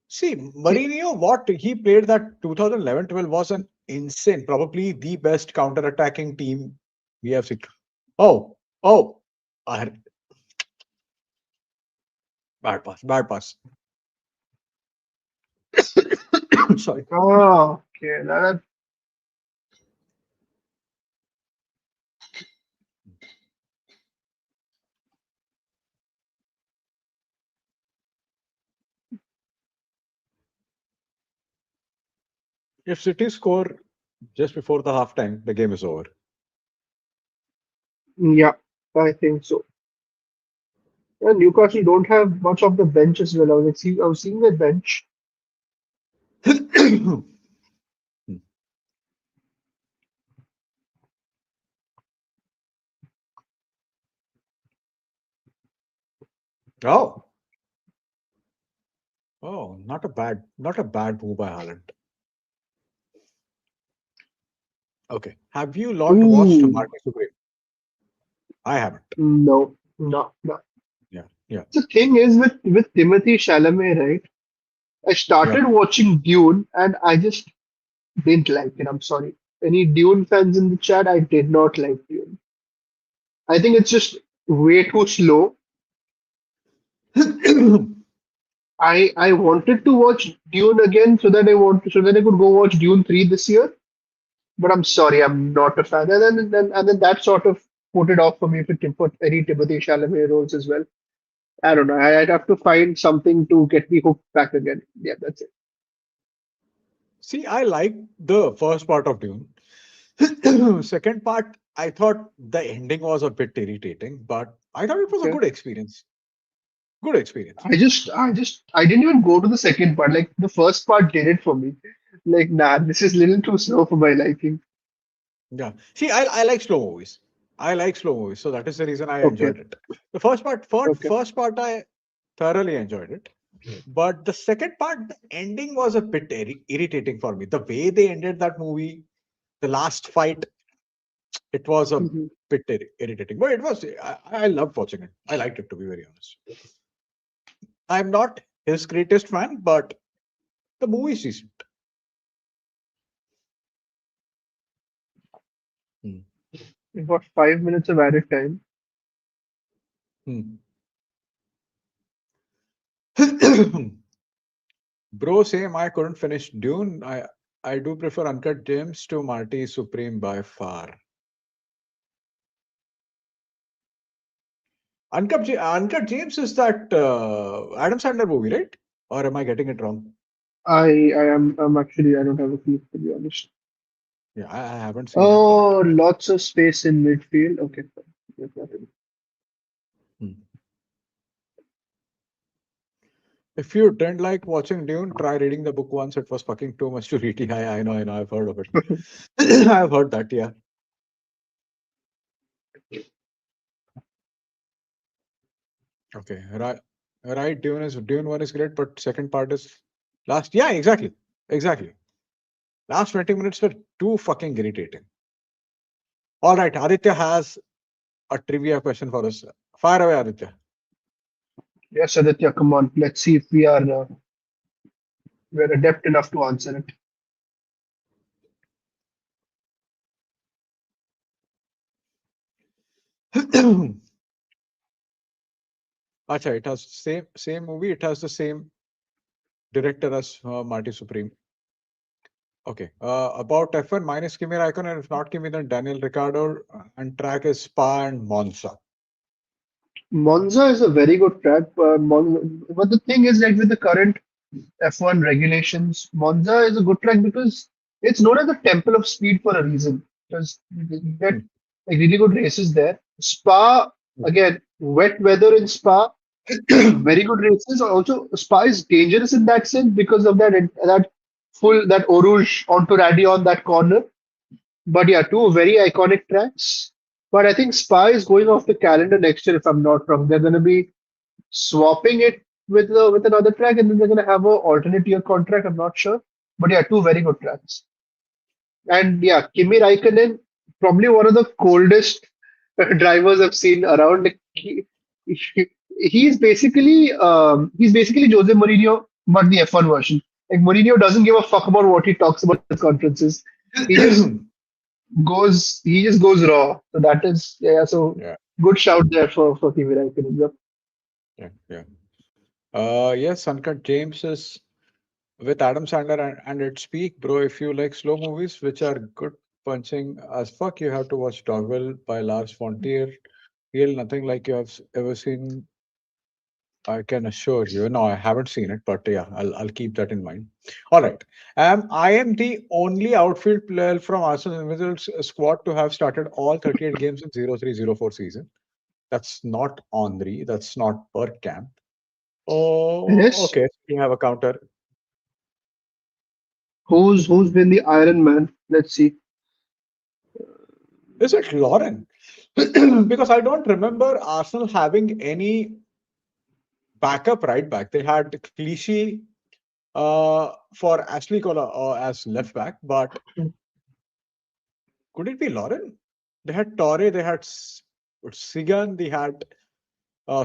[SPEAKER 1] See,
[SPEAKER 2] See,
[SPEAKER 1] Mourinho, what he played that 2011-12 was an insane, probably the best counter-attacking team we have seen. Oh, oh, I bad pass, bad pass. Sorry.
[SPEAKER 2] oh, okay.
[SPEAKER 1] If City score just before the halftime, the game is over.
[SPEAKER 2] Yeah, I think so. Yeah, Newcastle don't have much of the bench as well. I was seeing the bench.
[SPEAKER 1] Oh, oh, not a bad move by Haaland. Okay, have you lot watched
[SPEAKER 2] Ooh,
[SPEAKER 1] Marty Sugree? I haven't.
[SPEAKER 2] no, no, no.
[SPEAKER 1] Yeah, yeah,
[SPEAKER 2] The thing is with Timothy Chalamet, right? I
[SPEAKER 1] yeah.
[SPEAKER 2] started watching Dune and I just didn't like it. I'm sorry. Any Dune fans in the chat? I did not like Dune. I think it's just way too slow. I wanted to watch Dune again so that I could go watch Dune 3 this year. But I'm sorry, I'm not a fan. And then that sort of put it off for me if it put any Timothy Chalamet roles as well. I don't know. I'd have to find something to get me hooked back again. Yeah, that's it.
[SPEAKER 1] See, I like the first part of Dune. Second part, I thought the ending was a bit irritating, but I thought it was a
[SPEAKER 2] Okay.
[SPEAKER 1] good experience. Good experience.
[SPEAKER 2] I didn't even go to the second part. Like the first part did it for me. Like, nah, this is a little too slow for my liking.
[SPEAKER 1] Yeah. See, I like slow movies. I like slow movies, so that is the reason I
[SPEAKER 2] Okay,
[SPEAKER 1] enjoyed it. The first part,
[SPEAKER 2] okay.
[SPEAKER 1] first part, I thoroughly enjoyed it. But the second part, the ending was a bit irritating for me. The way they ended that movie, the last fight, it was a
[SPEAKER 2] Mhm.
[SPEAKER 1] bit irritating. But it was, I loved watching it. I liked it, to be very honest. I'm not his greatest fan, but the movie is decent. Hmm.
[SPEAKER 2] We've got 5 minutes of added time.
[SPEAKER 1] Hmm. Bro, same. I couldn't finish Dune. I do prefer Uncut Gems to Marty Supreme by far. Uncut James is that Adam Sandler movie, right? Or am I getting it wrong?
[SPEAKER 2] I'm actually, I don't have a clue, to be honest.
[SPEAKER 1] Yeah, I haven't seen it, but
[SPEAKER 2] Oh, lots of space in midfield. Okay, fine. Yes, nothing.
[SPEAKER 1] hmm. If you didn't like watching Dune, try reading the book once. It was fucking too much to read. I know, I know. I've heard of it. I've heard that. Yeah. Okay. Right. Right. Dune one is great, but second part is last. Yeah. Exactly. Exactly. Last 20 minutes were too fucking irritating. All right. Aditya has a trivia question for us. Fire away, Aditya.
[SPEAKER 2] Yes, Aditya, come on. Let's see if we're adept enough to answer it.
[SPEAKER 1] Acha, it has same movie. It has the same director as Marty Supreme. Okay. About F1 minus Kimi Raikkonen, and if not Kimi, then Daniel Ricciardo, and track is Spa and Monza.
[SPEAKER 2] Monza is a very good track, but the thing is, like with the current F1 regulations, Monza is a good track because it's known as the temple of speed for a reason. Because you get
[SPEAKER 1] Hmm.
[SPEAKER 2] like really good races there. Spa, again, wet weather in Spa, very good races. Also, Spa is dangerous in that sense because of that Eau Rouge onto Radion, that corner. But yeah, two very iconic tracks. But I think Spa is going off the calendar next year, if I'm not wrong. They're going to be swapping it with another track, and then they're going to have a alternate year contract. I'm not sure, but yeah, two very good tracks. And yeah, Kimi Raikkonen, probably one of the coldest drivers I've seen around. Like, he- he's basically Jose Mourinho, but the F1 version. Like Mourinho doesn't give a fuck about what he talks about in his conferences. He just he just goes raw. So that is, yeah. So
[SPEAKER 1] Yeah,
[SPEAKER 2] good shout there for Kimi Raikkonen. Yep.
[SPEAKER 1] yeah, yeah. Yes, Uncut James is with Adam Sandler and its peak, bro. If you like slow movies, which are good punching as fuck, you have to watch Dogville by Lars von Trier. Real nothing like you have ever seen. I can assure you. No, I haven't seen it, but yeah, I'll keep that in mind. All right. I am the only outfield player from Arsenal individual squad to have started all 38 games in 03-04 season. That's not Henri. That's not Bergkamp. Oh,
[SPEAKER 2] Yes.
[SPEAKER 1] okay. You have a counter.
[SPEAKER 2] Who's been the Iron Man? Let's see.
[SPEAKER 1] Is it Lauren? Because I don't remember Arsenal having any backup right back. They had Clichy for Ashley Cola as left back, but could it be Lauren? They had Torre, they had Sigan, they had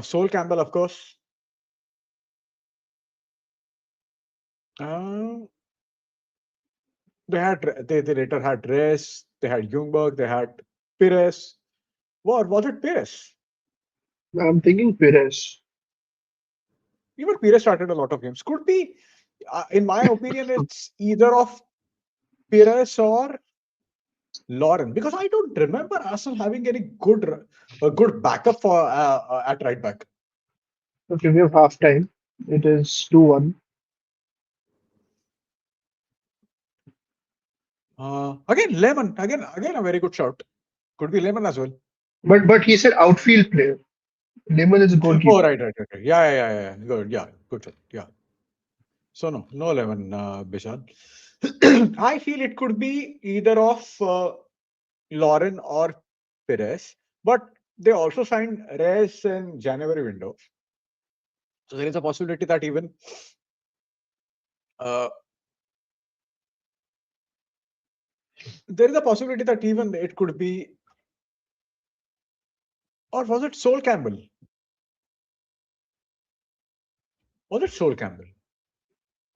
[SPEAKER 1] Sol Campbell, of course. Uh, they later had Reyes, they had Jungberg, they had Pires. What was it? Pires.
[SPEAKER 2] I'm thinking Perez.
[SPEAKER 1] Even Pires started a lot of games. Could be, in my opinion, it's either of Pires or Lauren, because I don't remember Arsenal having any a good backup for at right back.
[SPEAKER 2] Okay, we have half time. It is 2-1.
[SPEAKER 1] Again, Lemon. Again, a very good shout. Could be Lemon as well.
[SPEAKER 2] But he said outfield player. Lehman is a
[SPEAKER 1] Oh,
[SPEAKER 2] goalkeeper.
[SPEAKER 1] right. Yeah. Good. Yeah, good shot. Yeah. So no Lemon, Bishal. I feel it could be either of Lauren or Perez, but they also signed Reyes in January window. So there is a possibility that even uh, it could be, or was it Sol Campbell? Was it Sol Campbell?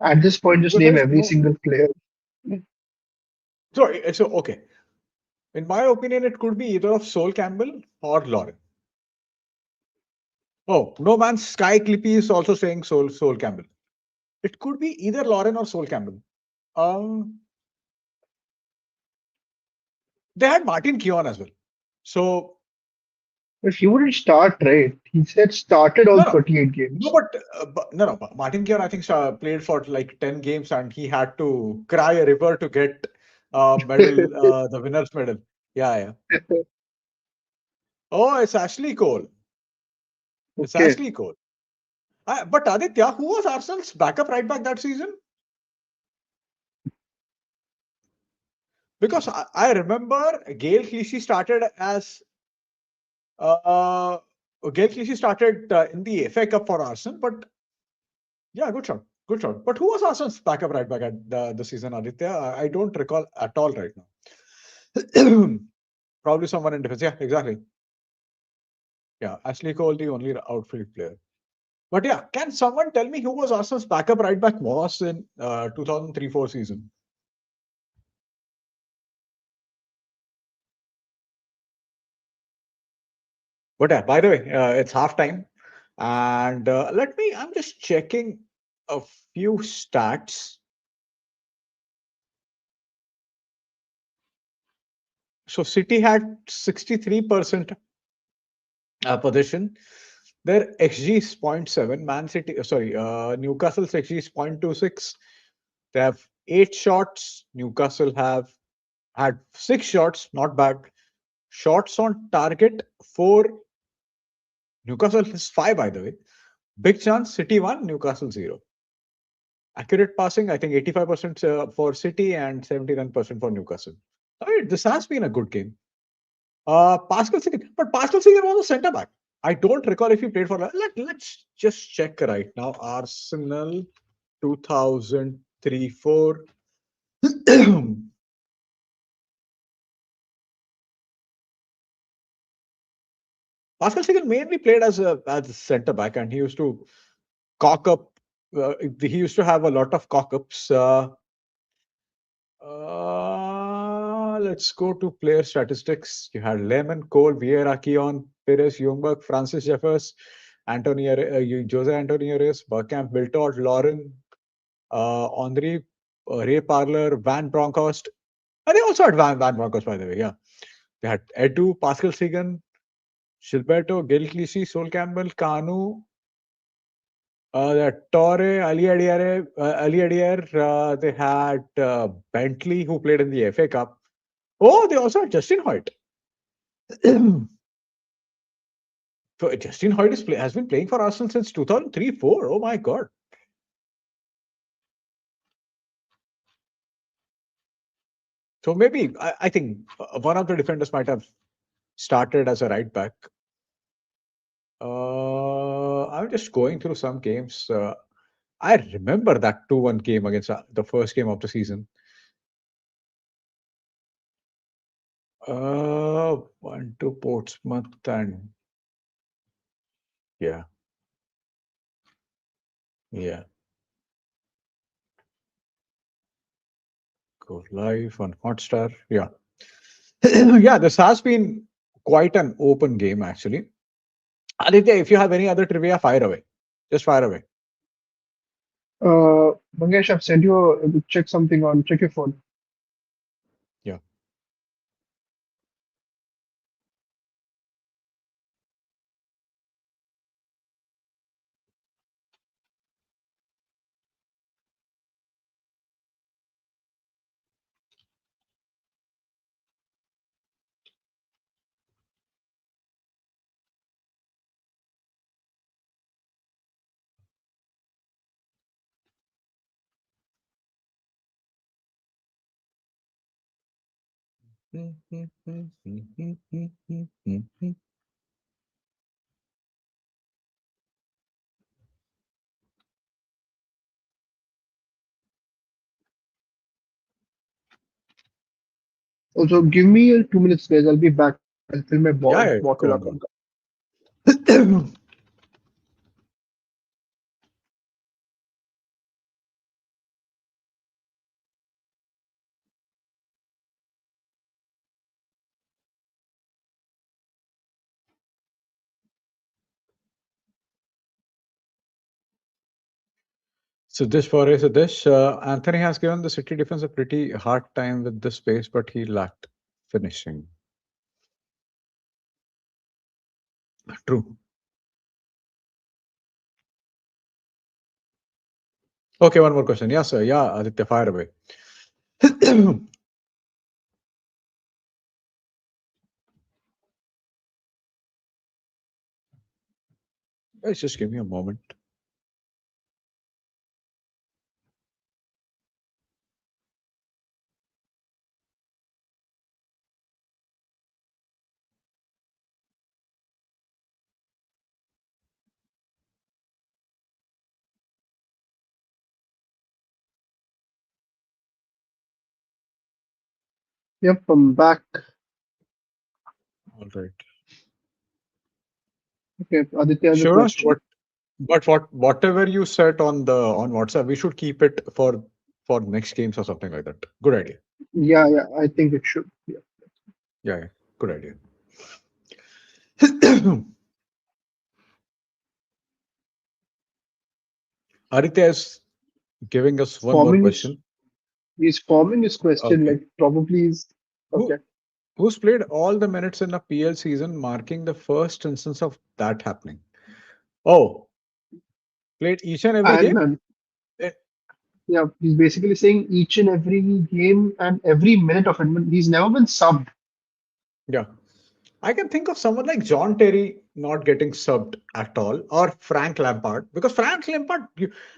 [SPEAKER 2] At this point, just
[SPEAKER 1] Because there
[SPEAKER 2] name
[SPEAKER 1] is
[SPEAKER 2] every
[SPEAKER 1] no.
[SPEAKER 2] single player.
[SPEAKER 1] So okay. In my opinion, it could be either of Sol Campbell or Lauren. Oh, no man, Sky Clippy is also saying Sol Campbell. It could be either Lauren or Sol Campbell. Um, they had Martin Keown as well. So
[SPEAKER 2] But he wouldn't start, right? He said started all
[SPEAKER 1] no, no,
[SPEAKER 2] 38
[SPEAKER 1] no,
[SPEAKER 2] games.
[SPEAKER 1] but Martin Keown I think played for like 10 games and he had to cry a river to get medal, the winners medal. Yeah, yeah. Oh, it's Ashley Cole. It's
[SPEAKER 2] Okay.
[SPEAKER 1] Ashley Cole. But Aditya, who was Arsenal's backup right back that season? Because I remember uh, Gail Clichy started in the FA Cup for Arsenal, but yeah, good shot, good shot. But who was Arsenal's backup right back at the season, Aditya? I don't recall at all right now. Probably someone in defense. Yeah, exactly. Yeah, Ashley Cole, the only outfield player. But yeah, can someone tell me who was Arsenal's backup right back was in 2003-4 season? But yeah, by the way, it's halftime. And I'm just checking a few stats. So City had 63% possession. Their XG is 0.7. Newcastle's XG is 0.26. They have 8 shots. Newcastle have had 6 shots, not bad. Shots on target, 4. Newcastle is 5, by the way. Big chance, City 1, Newcastle 0. Accurate passing, I think 85% for City and 79% for Newcastle. All right, this has been a good game. Pascal Singer was a centre back. I don't recall if he played for. Let's just check right now. Arsenal 2003-4. Pascal Singer mainly played as a centre back, and he used to cock up. He used to have a lot of cock ups. Let's go to player statistics. You had Lemon, Cole, Vieira, Keon, Perez, Ljungberg, Francis Jeffers, Jose Antonio Reyes, Bergkamp, Biltot, Lauren, Henri, Ray Parler, Van Bronckhorst. And they also had Van Bronckhorst, by the way. Yeah. They had Edu, Pascal Sagan, Gilberto, Gil Clichy, Sol Campbell, Kanu, Torre, Ali Adier. They had Bentley, who played in the FA Cup. Oh, they also had Justin Hoyt. So Justin Hoyt has been playing for Arsenal since 2003-4. Oh my God. So maybe I think one of the defenders might have started as a right back. I'm just going through some games. I remember that 2-1 game against the first game of the season. 1-2 Portsmouth and yeah, yeah. Go live on Hotstar. Yeah. Yeah, this has been quite an open game actually. Aditya, if you have any other trivia, fire away. Just fire away.
[SPEAKER 2] Mangesh, I've sent you check something on check your phone.
[SPEAKER 1] Yeah.
[SPEAKER 2] Also, give me 2 minutes, guys. I'll be back. I'll fill my
[SPEAKER 1] Yeah, yeah,
[SPEAKER 2] bottle
[SPEAKER 1] go
[SPEAKER 2] up.
[SPEAKER 1] on, go on. So this for is this. Anthony has given the City defense a pretty hard time with this space, but he lacked finishing. True. Okay, one more question. Yeah, sir. Yeah, Aditya, fire away. Guys, just give me a moment.
[SPEAKER 2] Yep, I'm back.
[SPEAKER 1] All right.
[SPEAKER 2] Okay, Aditya has a
[SPEAKER 1] Sure.
[SPEAKER 2] question.
[SPEAKER 1] Whatever you said on the on WhatsApp, we should keep it for next games or something like that. Good idea.
[SPEAKER 2] Yeah, yeah, I think it should. Yeah.
[SPEAKER 1] Yeah, yeah. Good idea. Aditya is giving us one more
[SPEAKER 2] Forming his,
[SPEAKER 1] question.
[SPEAKER 2] he's forming his question
[SPEAKER 1] Okay.
[SPEAKER 2] like probably is okay.
[SPEAKER 1] Who who's played all the minutes in a PL season, marking the first instance of that happening? Oh, played each and every game?
[SPEAKER 2] And
[SPEAKER 1] Eh,
[SPEAKER 2] yeah, he's basically saying each and every game and every minute of it. But he's never been subbed.
[SPEAKER 1] Yeah. I can think of someone like John Terry not getting subbed at all, or Frank Lampard, because Frank Lampard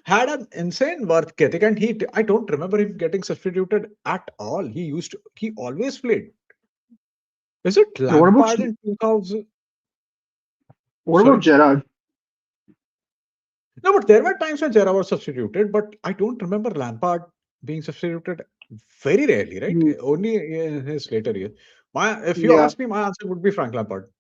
[SPEAKER 1] had an insane work ethic, and I don't remember him getting substituted at all. He always played. Is it
[SPEAKER 2] Yeah, what about
[SPEAKER 1] Lampard in 2000?
[SPEAKER 2] what about
[SPEAKER 1] Sorry.
[SPEAKER 2] Gerard?
[SPEAKER 1] No, but there were times when Gerrard was substituted, but I don't remember Lampard being substituted very rarely, right?
[SPEAKER 2] Hmm,
[SPEAKER 1] Only in his later years. If you
[SPEAKER 2] yeah,
[SPEAKER 1] ask me, my answer would be Frank Lampard.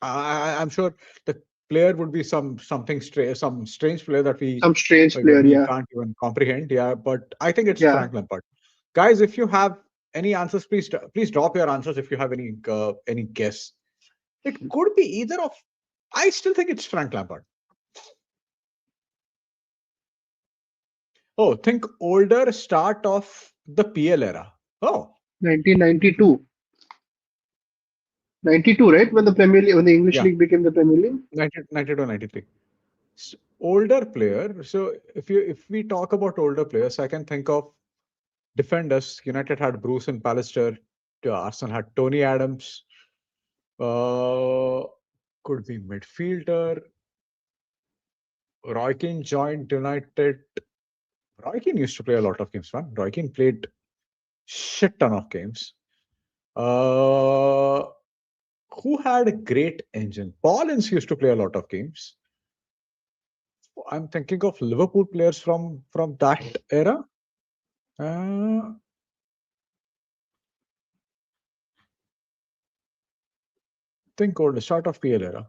[SPEAKER 1] I'm sure the player would be some strange player that
[SPEAKER 2] some strange player.
[SPEAKER 1] we
[SPEAKER 2] Yeah,
[SPEAKER 1] can't even comprehend. Yeah, but I think it's
[SPEAKER 2] yeah.
[SPEAKER 1] Frank Lampard. Guys, if you have any answers, please drop your answers. If you have any guess, it could be either of. I still think it's Frank Lampard. Oh, think older start of the PL era. Oh,
[SPEAKER 2] 1992, 92, right? When the Premier League, when the English
[SPEAKER 1] yeah,
[SPEAKER 2] League became the Premier League.
[SPEAKER 1] 92, 93. Older player. So if we talk about older players, I can think of defenders. United had Bruce and Pallister. Arsenal had Tony Adams. Uh, could be midfielder. Roy Keane joined United. Roy Keane used to play a lot of games, man. Roy Keane played shit ton of games. Uh, who had a great engine? Paul Ince used to play a lot of games. I'm thinking of Liverpool players from that era. Uh, think old start of PL era.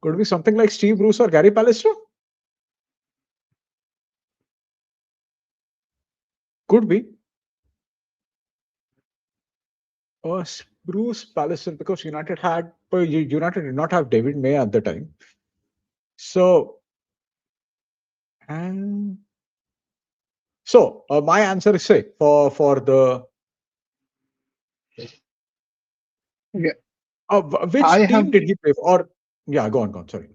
[SPEAKER 1] Could be something like Steve Bruce or Gary Pallister. Could be. Bruce Pallister because United did not have David May at the time. So and my answer is say for the
[SPEAKER 2] Okay, I
[SPEAKER 1] which
[SPEAKER 2] have
[SPEAKER 1] team did he play for? Or yeah, go on. Sorry.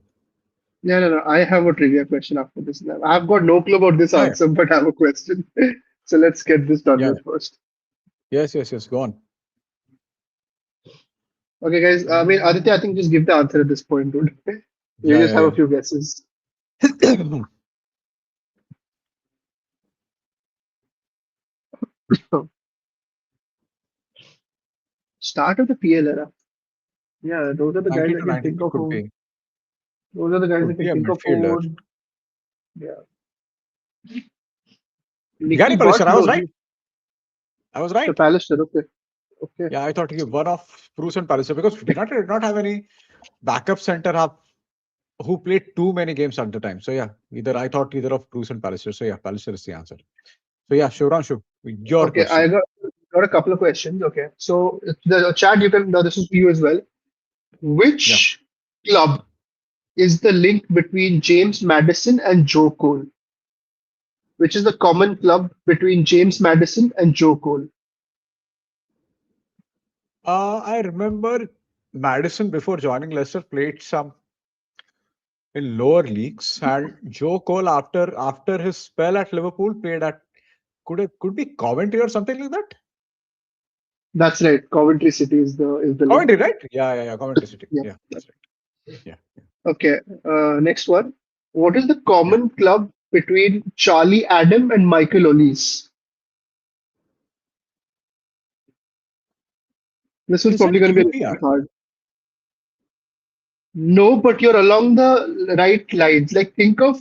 [SPEAKER 2] no, no, no. I have a trivia question after this. Now, I've got no clue about this
[SPEAKER 1] Yeah, yeah,
[SPEAKER 2] answer, but I have a question. So let's get this done
[SPEAKER 1] yeah.
[SPEAKER 2] with first.
[SPEAKER 1] Yes. Go on.
[SPEAKER 2] Okay, guys. I mean, Aditya, I think just give the answer at this point, dude. You
[SPEAKER 1] Yeah,
[SPEAKER 2] just have a
[SPEAKER 1] yeah,
[SPEAKER 2] few guesses.
[SPEAKER 1] yeah.
[SPEAKER 2] Start of the PL era. Yeah, those are the guys
[SPEAKER 1] 90
[SPEAKER 2] I
[SPEAKER 1] to
[SPEAKER 2] can think
[SPEAKER 1] 93
[SPEAKER 2] of. Those are the guys I
[SPEAKER 1] could be
[SPEAKER 2] can
[SPEAKER 1] a
[SPEAKER 2] think of who
[SPEAKER 1] midfielder.
[SPEAKER 2] would. Yeah,
[SPEAKER 1] Gary
[SPEAKER 2] Nicky
[SPEAKER 1] Pallister.
[SPEAKER 2] Butt.
[SPEAKER 1] I was
[SPEAKER 2] No,
[SPEAKER 1] right.
[SPEAKER 2] he
[SPEAKER 1] I was
[SPEAKER 2] the
[SPEAKER 1] right.
[SPEAKER 2] Pallister. Okay, okay.
[SPEAKER 1] Yeah, I thought he one of Bruce and Pallister because United did not have any backup center half who played too many games at the time. So yeah, either of Bruce and Pallister. So yeah, Pallister is the answer. So yeah, Shivranshu, your
[SPEAKER 2] Okay, I
[SPEAKER 1] question.
[SPEAKER 2] got a couple of questions. Okay, so the chat you can. This is for you as well.
[SPEAKER 1] Yeah.
[SPEAKER 2] Which club is the link between James Madison and Joe Cole? which is the common club between James Madison and Joe Cole.
[SPEAKER 1] I remember Madison before joining Leicester played some in lower leagues, and Joe Cole after his spell at Liverpool played at could be Coventry or something like that.
[SPEAKER 2] That's right. Coventry City is the league.
[SPEAKER 1] Coventry, right? Yeah. Coventry City.
[SPEAKER 2] Yeah.
[SPEAKER 1] Yeah, that's right. Yeah,
[SPEAKER 2] Okay. Next one. What is the
[SPEAKER 1] yeah.
[SPEAKER 2] common club between Charlie Adam and Michael Olise? This was
[SPEAKER 1] Is
[SPEAKER 2] probably
[SPEAKER 1] it
[SPEAKER 2] going to be a little
[SPEAKER 1] QPR?
[SPEAKER 2] bit hard. No, but you're along the right lines. Like, think of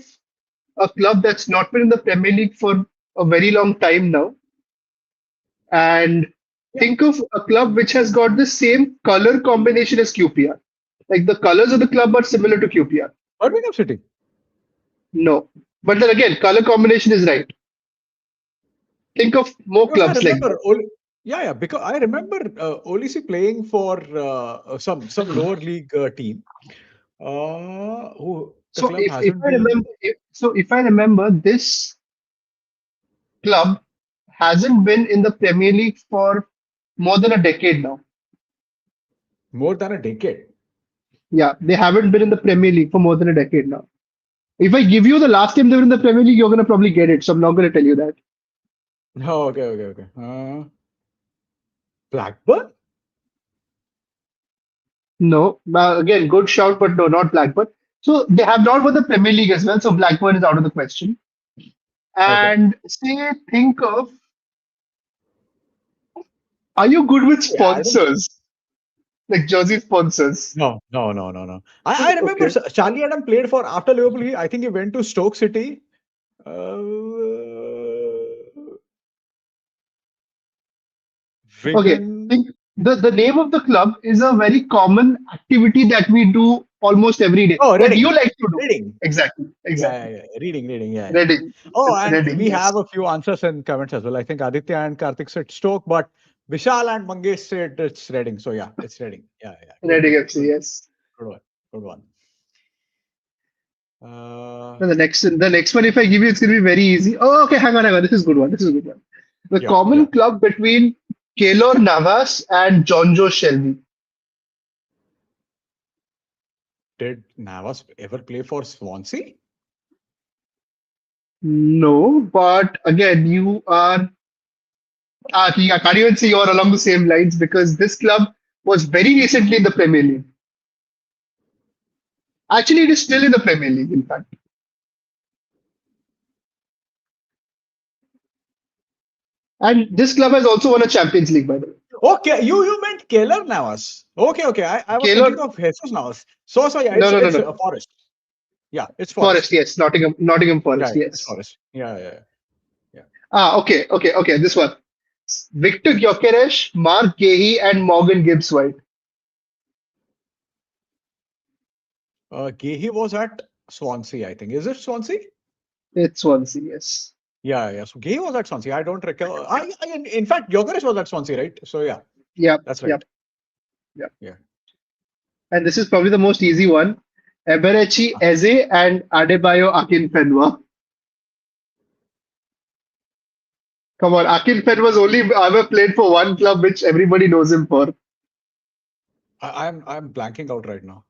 [SPEAKER 2] a club that's not been in the Premier League for a very long time now, and
[SPEAKER 1] Yeah,
[SPEAKER 2] think of a club which has got the same color combination as QPR. Like the colors of the club are similar to QPR.
[SPEAKER 1] Birmingham City.
[SPEAKER 2] No, but then again, color combination is right. Think of more
[SPEAKER 1] Because I
[SPEAKER 2] clubs like
[SPEAKER 1] remember,
[SPEAKER 2] that.
[SPEAKER 1] yeah, because I remember Olisi playing for some lower league team. Who the
[SPEAKER 2] So
[SPEAKER 1] club
[SPEAKER 2] if
[SPEAKER 1] hasn't
[SPEAKER 2] I
[SPEAKER 1] been
[SPEAKER 2] remember, if I remember, this club hasn't been in the Premier League for more than a decade now.
[SPEAKER 1] more than a decade.
[SPEAKER 2] Yeah, they haven't been in the Premier League for more than a decade now. If I give you the last time they were in the Premier League, you're gonna probably get it. So I'm not gonna tell you that.
[SPEAKER 1] Oh, okay. Blackburn?
[SPEAKER 2] No, again, good shout, but no, not Blackburn. So they have not won the Premier League as well. So Blackburn is out of the question.
[SPEAKER 1] Okay.
[SPEAKER 2] And say, think of, are you good with
[SPEAKER 1] Yeah, Adam.
[SPEAKER 2] sponsors, like jersey sponsors?
[SPEAKER 1] No. I remember
[SPEAKER 2] Okay,
[SPEAKER 1] Charlie Adam played for after Liverpool. I think he went to Stoke City. Uh,
[SPEAKER 2] okay.
[SPEAKER 1] Wigan.
[SPEAKER 2] Think the name of the club is a very common activity that we do almost every day.
[SPEAKER 1] Oh,
[SPEAKER 2] That you
[SPEAKER 1] Reading.
[SPEAKER 2] like to do.
[SPEAKER 1] Reading.
[SPEAKER 2] Exactly,
[SPEAKER 1] Yeah,
[SPEAKER 2] exactly.
[SPEAKER 1] yeah. Reading. Yeah.
[SPEAKER 2] Reading.
[SPEAKER 1] Oh,
[SPEAKER 2] It's
[SPEAKER 1] and
[SPEAKER 2] Reading.
[SPEAKER 1] we
[SPEAKER 2] Yes.
[SPEAKER 1] have a few answers in comments as well. I think Aditya and Karthik said Stoke, but Vishal and Mangesh said it's Reading. So yeah, it's Reading. Yeah.
[SPEAKER 2] Reading FC. Yes.
[SPEAKER 1] Good one. Good one. Uh,
[SPEAKER 2] Now the next one, if I give you, it's gonna be very easy. Oh, okay, hang on. This is a good one. This is a good one. The
[SPEAKER 1] yeah.
[SPEAKER 2] common club between Keylor Navas and John Joe Shelby.
[SPEAKER 1] Did Navas ever play for Swansea?
[SPEAKER 2] No, but again, you are. I can't even say you are along the same lines because this club was very recently in the Premier League. Actually, it is still in the Premier League, in fact. And this club has also won a Champions League, by the way.
[SPEAKER 1] Okay, you meant Keller Navas. Okay. I was
[SPEAKER 2] Keylor,
[SPEAKER 1] thinking of Jesus Navas. So yeah,
[SPEAKER 2] no, no, no,
[SPEAKER 1] it's
[SPEAKER 2] no.
[SPEAKER 1] a Forest. Yeah, it's
[SPEAKER 2] Forest,
[SPEAKER 1] Forest.
[SPEAKER 2] yes. Nottingham
[SPEAKER 1] Yeah,
[SPEAKER 2] Forest,
[SPEAKER 1] it's
[SPEAKER 2] yes.
[SPEAKER 1] Forest. Yeah.
[SPEAKER 2] Okay. This one. Victor Gyökeres, Mark Gahey, and Morgan Gibbs White.
[SPEAKER 1] Gehi was at Swansea, I think. Is it Swansea?
[SPEAKER 2] It's Swansea, yes.
[SPEAKER 1] Yeah. So Gehi was at Swansea. I don't recall. In fact, Gyökeres was at Swansea, right? So yeah,
[SPEAKER 2] Yep,
[SPEAKER 1] that's right.
[SPEAKER 2] yep, yep.
[SPEAKER 1] Yeah.
[SPEAKER 2] And this is probably the most easy one. Eberechi Eze and Adebayo Akinfenwa. Come on, Akinfenwa's only ever played for one club, which everybody knows him for.
[SPEAKER 1] I'm blanking out right now.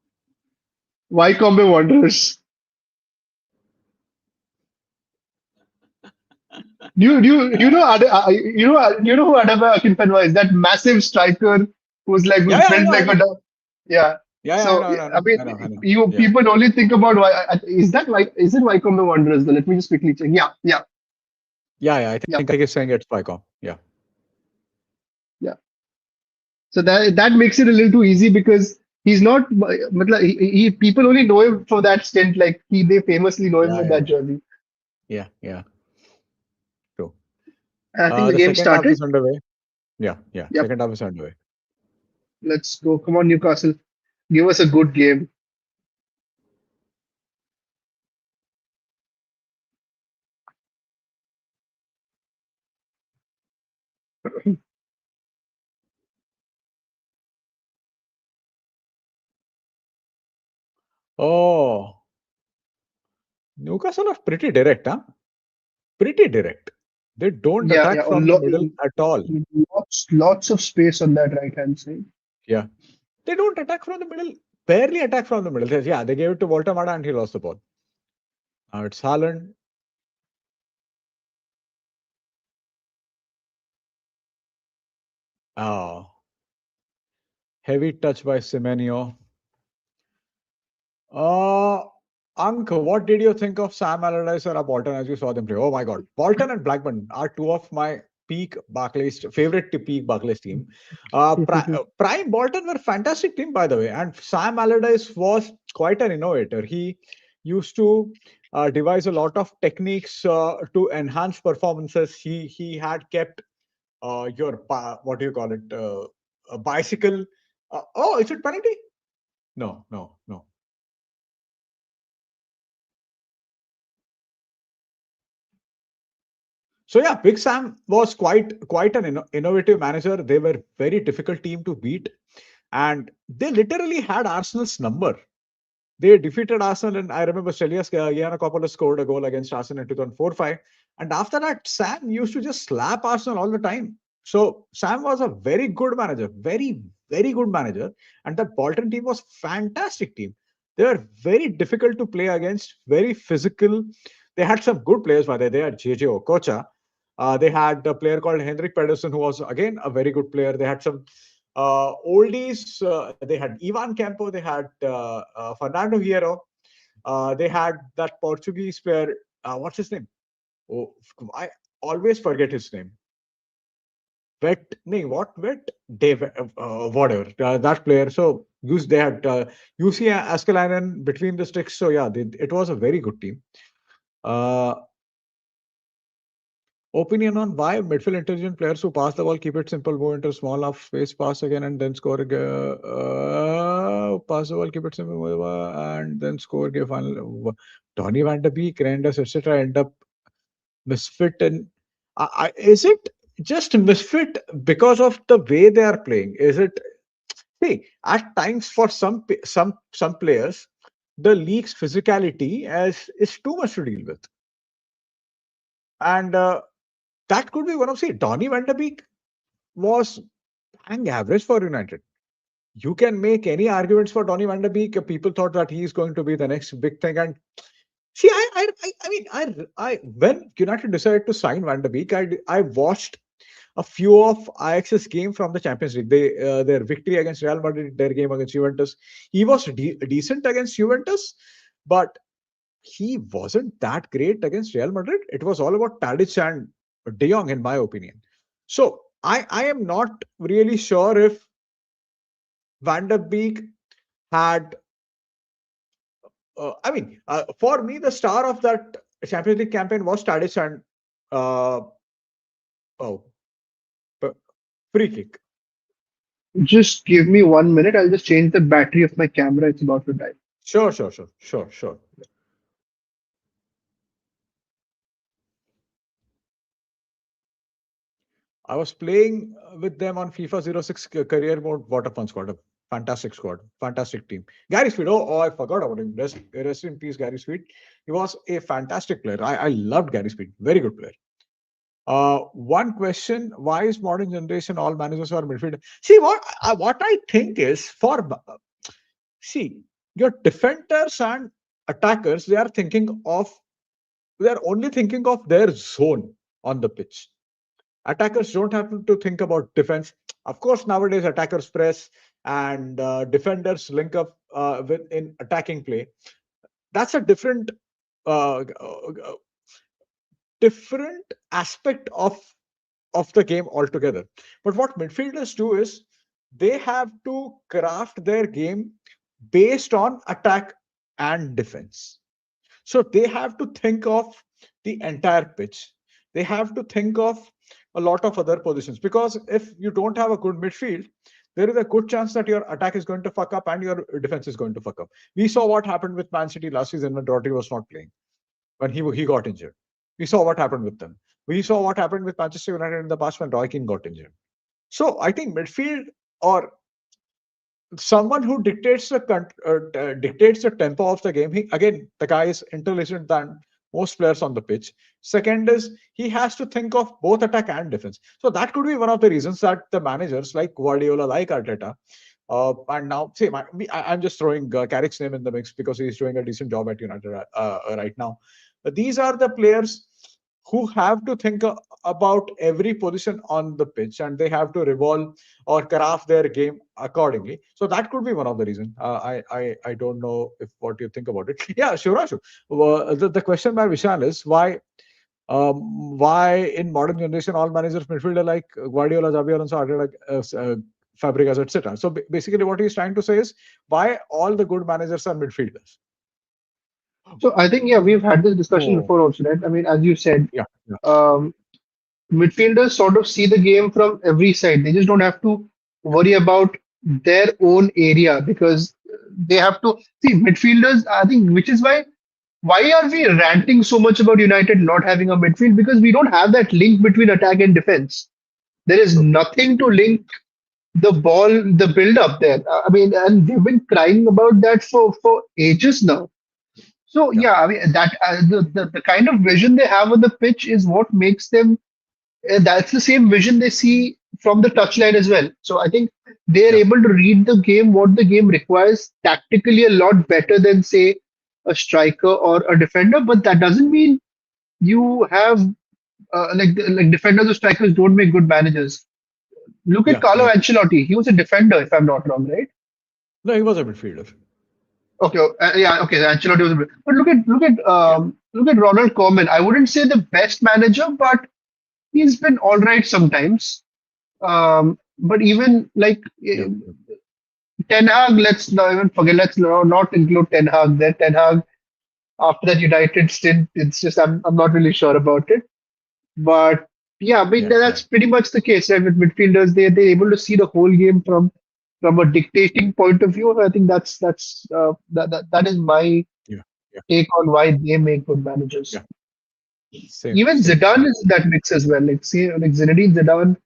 [SPEAKER 2] Wycombe Wanderers. You know who Adebayo Akinfenwa is? That massive striker who's
[SPEAKER 1] I
[SPEAKER 2] built
[SPEAKER 1] know, I
[SPEAKER 2] like a
[SPEAKER 1] know.
[SPEAKER 2] dog. Yeah.
[SPEAKER 1] Yeah, I
[SPEAKER 2] So
[SPEAKER 1] know,
[SPEAKER 2] yeah,
[SPEAKER 1] I
[SPEAKER 2] I
[SPEAKER 1] know,
[SPEAKER 2] mean,
[SPEAKER 1] I know, I know.
[SPEAKER 2] you
[SPEAKER 1] Yeah.
[SPEAKER 2] people only think about why is it Wycombe Wanderers? Though? Let me just quickly check.
[SPEAKER 1] Yeah. I
[SPEAKER 2] Yeah,
[SPEAKER 1] think I is saying it's Pycom. Yeah.
[SPEAKER 2] yeah. So that makes it a little too easy because he's not. People only know him for that stint. Like they famously know him with that
[SPEAKER 1] Yeah.
[SPEAKER 2] jersey.
[SPEAKER 1] Yeah. True.
[SPEAKER 2] I think the
[SPEAKER 1] The
[SPEAKER 2] game
[SPEAKER 1] second half
[SPEAKER 2] started.
[SPEAKER 1] is underway. Yeah.
[SPEAKER 2] Yep.
[SPEAKER 1] Second half is underway.
[SPEAKER 2] Let's go. Come on, Newcastle. Give us a good game.
[SPEAKER 1] Oh, Newcastle are pretty direct, huh? pretty direct. They don't
[SPEAKER 2] Yeah,
[SPEAKER 1] attack
[SPEAKER 2] yeah,
[SPEAKER 1] from the middle at all.
[SPEAKER 2] lots of space on that right hand side.
[SPEAKER 1] Yeah. They don't attack from the middle, barely attack from the middle. Yeah, they gave it to Walter Mada and he lost the ball. Now it's Haaland. Oh, heavy touch by Semenyo. Uh, Ank, what did you think of Sam Allardyce or Bolton as you saw them play? Oh my God, Bolton and Blackburn are two of my peak Barclays favorite to peak Barclays team. Prime Bolton were fantastic team by the way, and Sam Allardyce was quite an innovator. He used to devise a lot of techniques to enhance performances. He had kept what do you call it? A bicycle. Oh, is it penalty? No, no, no. So yeah, Big Sam was quite an innovative manager. They were very difficult team to beat, and they literally had Arsenal's number. They defeated Arsenal, and I remember Stelios Giannakopoulos scored a goal against Arsenal in 2004-5. And after that, Sam used to just slap Arsenal all the time. So Sam was a very good manager, very good manager. And the Bolton team was fantastic team. They were very difficult to play against, very physical. They had some good players by the way. They had JJ Okocha. They had a player called Henrik Pedersen, who was again a very good player. They had some oldies. They had Ivan Campo. They had Fernando Hierro. They had that Portuguese player. What's his name? Oh, I always forget his name. Vet, no, what vet? Dave, whatever. That player. So they had UC Askelainen between the sticks. So yeah, it was a very good team. Uh, Opinion on why midfield intelligent players who pass the ball, keep it simple, move into small half space, pass again, and then score. Pass the ball, keep it simple, and then score. Final. Donny Van de Beek, Renders, etc. end up misfit. And is it just misfit because of the way they are playing? Is it? See, at times for some players, the league's physicality is too much to deal with, and that could be one of. See, Donny Van de Beek was bang average for United. You can make any arguments for Donny Van de Beek. People thought that he is going to be the next big thing. And see, I mean, when United decided to sign Van de Beek, I watched a few of Ajax's game from the Champions League. Their victory against Real Madrid, their game against Juventus. He was decent against Juventus, but he wasn't that great against Real Madrid. It was all about Tadic and De Jong, in my opinion. So I am not really sure if Van der Beek had. I mean, for me, the star of that Champions League campaign was Tadic and uh, oh, free kick.
[SPEAKER 2] Just give me 1 minute. I'll just change the battery of my camera. It's about to die.
[SPEAKER 1] Sure, sure, sure, sure, sure. I was playing with them on FIFA 06 career mode waterfront squad. A fantastic squad, fantastic team. Gary Speed. Oh, I forgot about him. Rest in peace, Gary Speed. He was a fantastic player. I loved Gary Speed. Very good player. One question: why is modern generation all managers are midfield? See, what I think is see your defenders and attackers. They are only thinking of their zone on the pitch. Attackers don't have to think about defense. Of course, nowadays attackers press and defenders link up with in attacking play. That's a different aspect of the game altogether. But what midfielders do is they have to craft their game based on attack and defense. So they have to think of the entire pitch. They have to think of a lot of other positions because if you don't have a good midfield, there is a good chance that your attack is going to fuck up and your defense is going to fuck up. We saw what happened with Man City last season when Rodri was not playing, when he got injured. We saw what happened with them. We saw what happened with Manchester United in the past when Roy Keane got injured. So I think midfield or someone who dictates the tempo of the game. He again, the guy is intelligent than most players on the pitch. Second is he has to think of both attack and defense. So that could be one of the reasons that the managers like Guardiola, like Arteta, and now, see, I'm just throwing Carrick's name in the mix because he's doing a decent job at United right now. But these are the players who have to think about every position on the pitch, and they have to revolve or craft their game accordingly. So that could be one of the reasons. I don't know if what you think about it. Yeah, sure, Ashu. The question by Vishal is why in modern generation all managers midfield are like Guardiola, Xabi Alonso, Fabregas, etc. So basically, what he's trying to say is why all the good managers are midfielders.
[SPEAKER 2] So I think, yeah, we've had this discussion
[SPEAKER 1] Oh,
[SPEAKER 2] before also, right? I mean, as you said,
[SPEAKER 1] yeah, yeah,
[SPEAKER 2] um, midfielders sort of see the game from every side. They just don't have to worry about their own area because they have to see midfielders. I think, which is why are we ranting so much about United not having a midfield? Because we don't have that link between attack and defense. There is
[SPEAKER 1] true.
[SPEAKER 2] nothing to link the ball, the build up there. I mean, and they've been crying about that for ages now. So
[SPEAKER 1] Yeah,
[SPEAKER 2] yeah, I mean that the kind of vision they have on the pitch is what makes them. That's the same vision they see from the touchline as well. So I think they're
[SPEAKER 1] yeah,
[SPEAKER 2] able to read the game, what the game requires tactically a lot better than say a striker or a defender. But that doesn't mean you have like defenders or strikers don't make good managers. Look at
[SPEAKER 1] yeah,
[SPEAKER 2] Carlo
[SPEAKER 1] yeah.
[SPEAKER 2] Ancelotti. He was a defender, if I'm not wrong, right?
[SPEAKER 1] No, he was a midfielder.
[SPEAKER 2] Okay, yeah, okay. Ancelotti was, but
[SPEAKER 1] Yeah,
[SPEAKER 2] look at Ronald Koeman. I wouldn't say the best manager, but he's been all right sometimes. But even like
[SPEAKER 1] yeah, yeah.
[SPEAKER 2] Ten Hag, let's not even forget. Let's not include Ten Hag there. Ten Hag after that United stint, it's just I'm not really sure about it. But yeah, I mean
[SPEAKER 1] Yeah, yeah.
[SPEAKER 2] that's pretty much the case, right? With midfielders, they're able to see the whole game from a dictating point of view. I think that is my
[SPEAKER 1] Yeah, yeah,
[SPEAKER 2] take on why they make good managers.
[SPEAKER 1] yeah. Same,
[SPEAKER 2] Even
[SPEAKER 1] same,
[SPEAKER 2] Zidane
[SPEAKER 1] same.
[SPEAKER 2] is in that mix as well. Like see, like Zinedine Zidane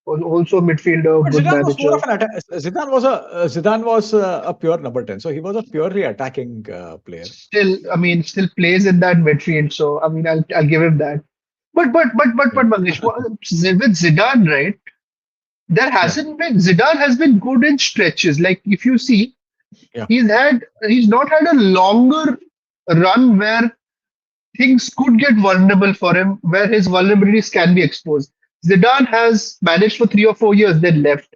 [SPEAKER 2] was also a midfielder,
[SPEAKER 1] But
[SPEAKER 2] good
[SPEAKER 1] Zidane was more
[SPEAKER 2] manager.
[SPEAKER 1] of an attack. Zidane was a pure number 10, so he was a purely attacking player.
[SPEAKER 2] Still, I mean, still plays in that midfield. So I mean, I'll give him that.
[SPEAKER 1] Yeah,
[SPEAKER 2] Mangesh, with Zidane, right? There
[SPEAKER 1] yeah,
[SPEAKER 2] hasn't been Zidane has been good in stretches. Like if you see,
[SPEAKER 1] yeah,
[SPEAKER 2] he's not had a longer run where things could get vulnerable for him, where his vulnerabilities can be exposed. Zidane has managed for 3 or 4 years, then left,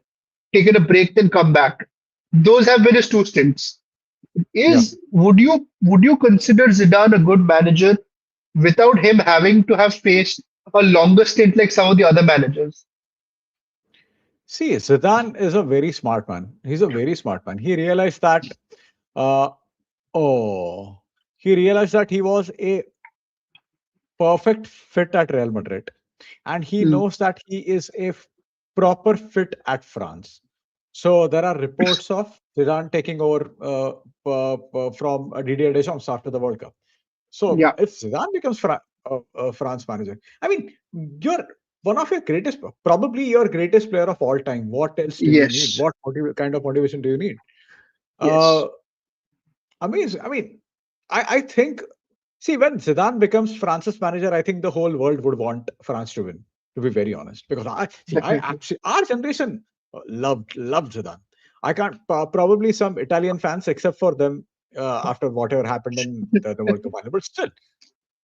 [SPEAKER 2] taken a break, then come back. Those have been his two stints.
[SPEAKER 1] yeah.
[SPEAKER 2] Is would you consider Zidane a good manager without him having to have faced a longer stint like some of the other managers?
[SPEAKER 1] See, Zidane is a very smart man. He's a very smart man. Uh, oh, he realized that he was a perfect fit at Real Madrid, and he
[SPEAKER 2] Hmm.
[SPEAKER 1] knows that he is a proper fit at France. So there are reports of Zidane taking over from Didier Deschamps after the World Cup. So
[SPEAKER 2] Yeah.
[SPEAKER 1] if Zidane becomes France manager, I mean, you're one of your greatest, probably your greatest player of all time. What else do you need?
[SPEAKER 2] Yes.
[SPEAKER 1] What kind of motivation do you need? Uh,
[SPEAKER 2] Yes.
[SPEAKER 1] Amazing. I mean, I think, see, when Zidane becomes France's manager, I think the whole world would want France to win, to be very honest. Because I
[SPEAKER 2] Definitely.
[SPEAKER 1] actually, our generation loved Zidane. I can't, probably some Italian fans, except for them, after whatever happened in the World Cup final, but still,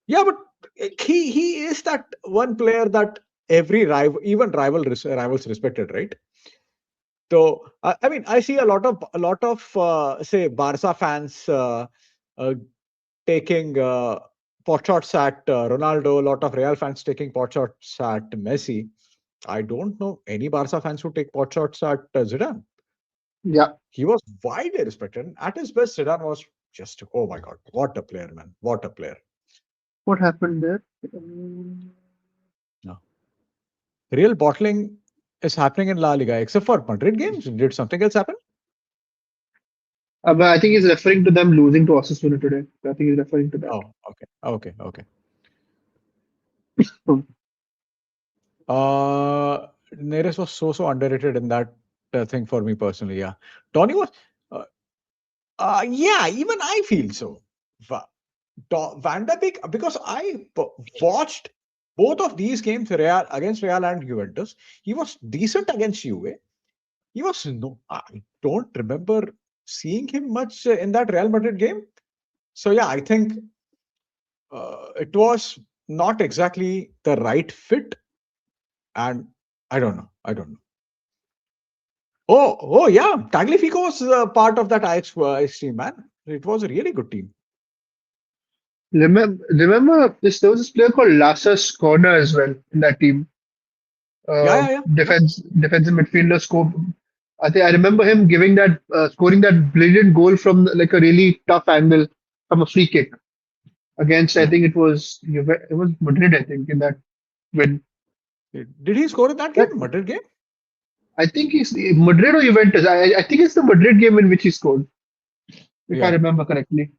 [SPEAKER 1] yeah, but he is that one player that every rival, even rivals respected, right? So I mean, I see a lot of say Barca fans uh, taking pot shots at Ronaldo. A lot of Real fans taking pot shots at Messi. I don't know any Barca fans who take pot shots at Zidane.
[SPEAKER 2] Yeah.
[SPEAKER 1] He was widely respected. At his best, Zidane was just, oh my god, what a player, man, what a player.
[SPEAKER 2] What happened there? Um,
[SPEAKER 1] No. Real bottling is happening in La Liga, except for Madrid games. Did something else happen?
[SPEAKER 2] but I think he's referring to them losing to Osasuna today. I think he's referring to that.
[SPEAKER 1] Oh, okay, okay, okay.
[SPEAKER 2] Hmm.
[SPEAKER 1] Neres was so underrated in that thing for me personally. Yeah, Tony was. Uh, yeah, even I feel so. Van der Beek, because watched both of these games, Real against Real and Juventus. He was decent against Juve. He was no, I don't remember seeing him much in that Real Madrid game. So yeah, I think it was not exactly the right fit, and I don't know. I don't know. Oh yeah, Tagliafico was part of that Ajax team, man. It was a really good team.
[SPEAKER 2] Remember this? There was this player called Lassus Corner as well in that team.
[SPEAKER 1] Yeah, yeah, yeah, yeah.
[SPEAKER 2] Defensive midfielder scope. I think I remember him giving that scoring that brilliant goal from like a really tough angle from a free kick against. I
[SPEAKER 1] Yeah.
[SPEAKER 2] think it was Madrid. I think in that win.
[SPEAKER 1] Did he score in that game,
[SPEAKER 2] That
[SPEAKER 1] Madrid game?
[SPEAKER 2] I think he's Madrid or Juventus. I think it's the Madrid game in which he scored, if I
[SPEAKER 1] Yeah.
[SPEAKER 2] remember correctly.